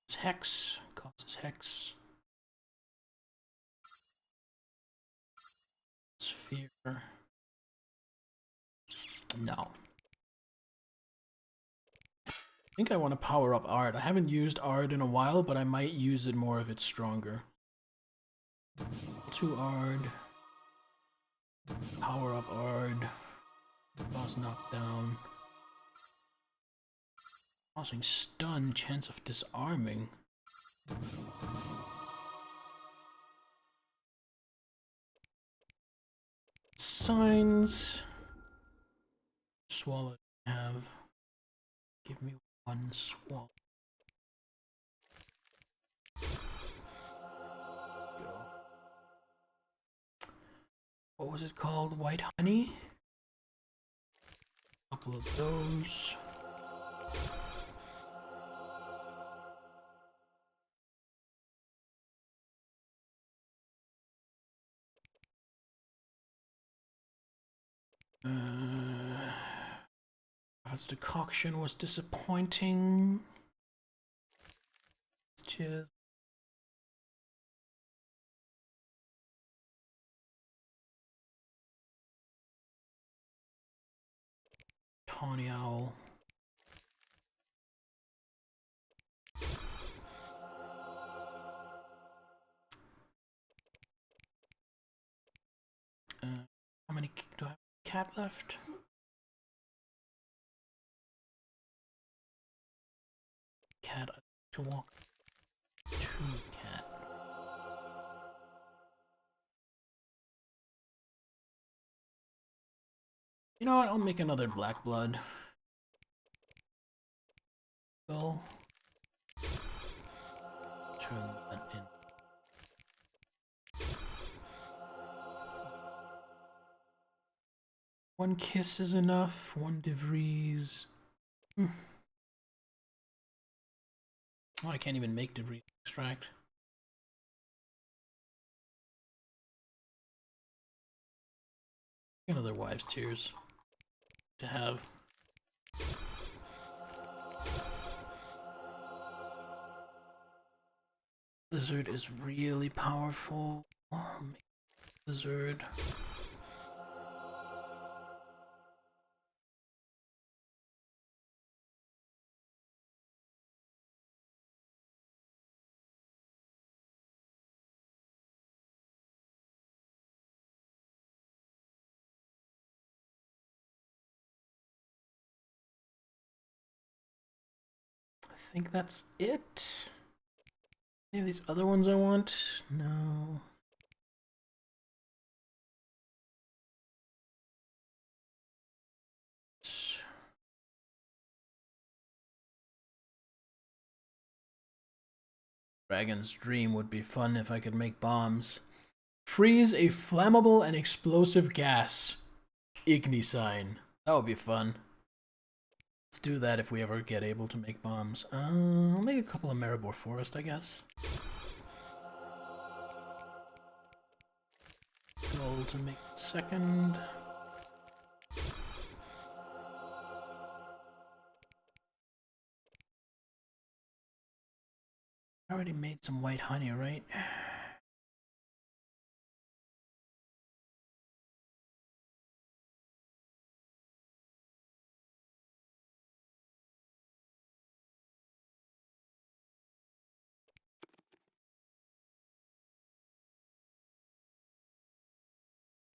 It's Hex, causes Hex. Sphere. No. I think I want to power up Ard. I haven't used Ard in a while, but I might use it more if it's stronger. 2 Ard. Power up Ard. Boss knockdown. Causing stun, chance of disarming. Signs. Swallow have. Give me 1 swallow. Go. What was it called? White honey? A couple of those. Prophet's decoction was disappointing. Cheers. Tawny Owl. How many do I have? Cat left? Cat to walk. 2 cat. You know what? I'll make another black blood. Go. Turn that in. One kiss is enough. 1 DeVries. Oh, I can't even make DeVries extract. Another wives' tears to have. Lizard is really powerful. Lizard. I think that's it. Any of these other ones I want? No. Dragon's Dream would be fun if I could make bombs. Freeze a flammable and explosive gas. Igni sign. That would be fun. Let's do that if we ever get able to make bombs. I'll make a couple of Maribor Forest, I guess. Gold to make second. already made some white honey, right?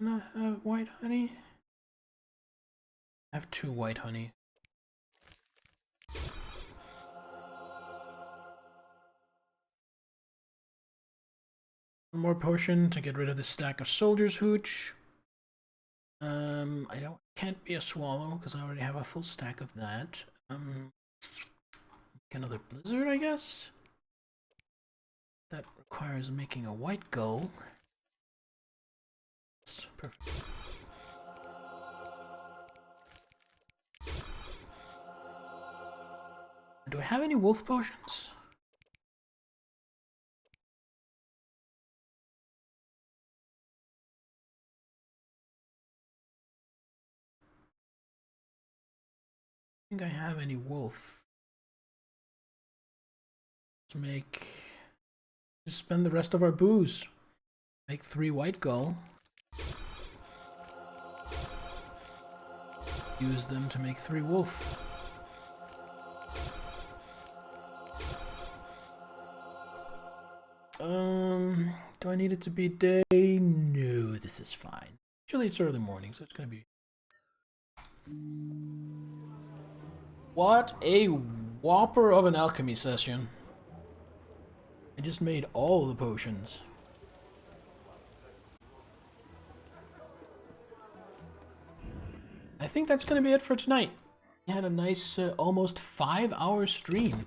Not have white honey? I have 2 white honey. One more potion to get rid of this stack of soldier's hooch. Can't be a swallow because I already have a full stack of that. Another blizzard, I guess. That requires making a white gull. That's perfect. Do I have any wolf potions? I think I have any wolf. Just spend the rest of our booze. Make 3 white gull. Use them to make 3 wolf. Do I need it to be day? No, this is fine. Usually it's early morning, so it's gonna be... What a whopper of an alchemy session. I just made all the potions. I think that's gonna be it for tonight. We had a nice almost 5-hour stream.